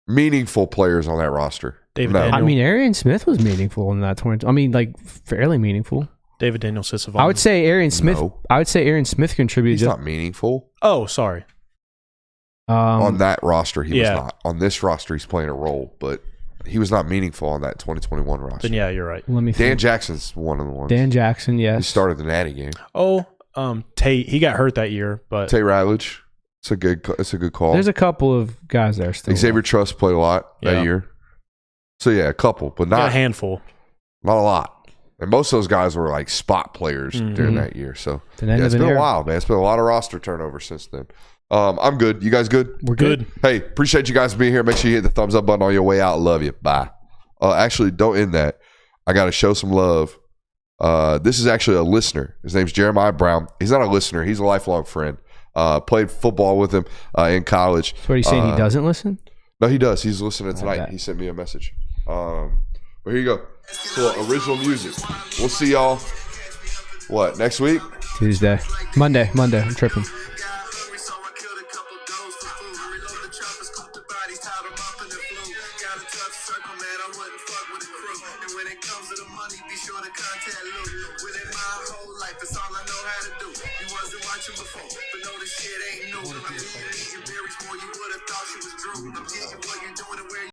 A: Meaningful players on that roster.
C: Daniel.
D: I mean, Arian Smith was meaningful in that 20. I mean, like fairly meaningful.
C: David Daniel Sisavon.
D: I would say Arian Smith.
A: No.
D: I would say Arian Smith contributed.
A: He's not meaningful.
C: Oh, sorry.
A: On that roster, he was not. On this roster, he's playing a role, but he was not meaningful on that 2021 roster.
C: Then yeah, you're right.
D: Let me think.
A: Dan Jackson's one of the ones.
D: Dan Jackson, yes.
A: He started the Natty game.
C: Oh, Tate. He got hurt that year, but
A: Tate Ratledge. It's a good call.
D: There's a couple of guys there still.
A: Xavier Truss played a lot that year. So yeah, a couple, but not
C: a handful.
A: Not a lot. And most of those guys were like spot players during that year. So it's been a while, man. It's been a lot of roster turnover since then. I'm good. You guys good?
C: We're good.
A: Hey, appreciate you guys being here. Make sure you hit the thumbs up button on your way out. Love you. Bye. Actually, don't end that. I got to show some love. This is actually a listener. His name's Jeremiah Brown. He's not a listener. He's a lifelong friend. Played football with him in college.
D: So what are you saying? He doesn't listen?
A: No, he does. He's listening tonight. He sent me a message. But here you go. So original music. We'll see y'all. What, next week?
D: Tuesday. Monday. I'm tripping.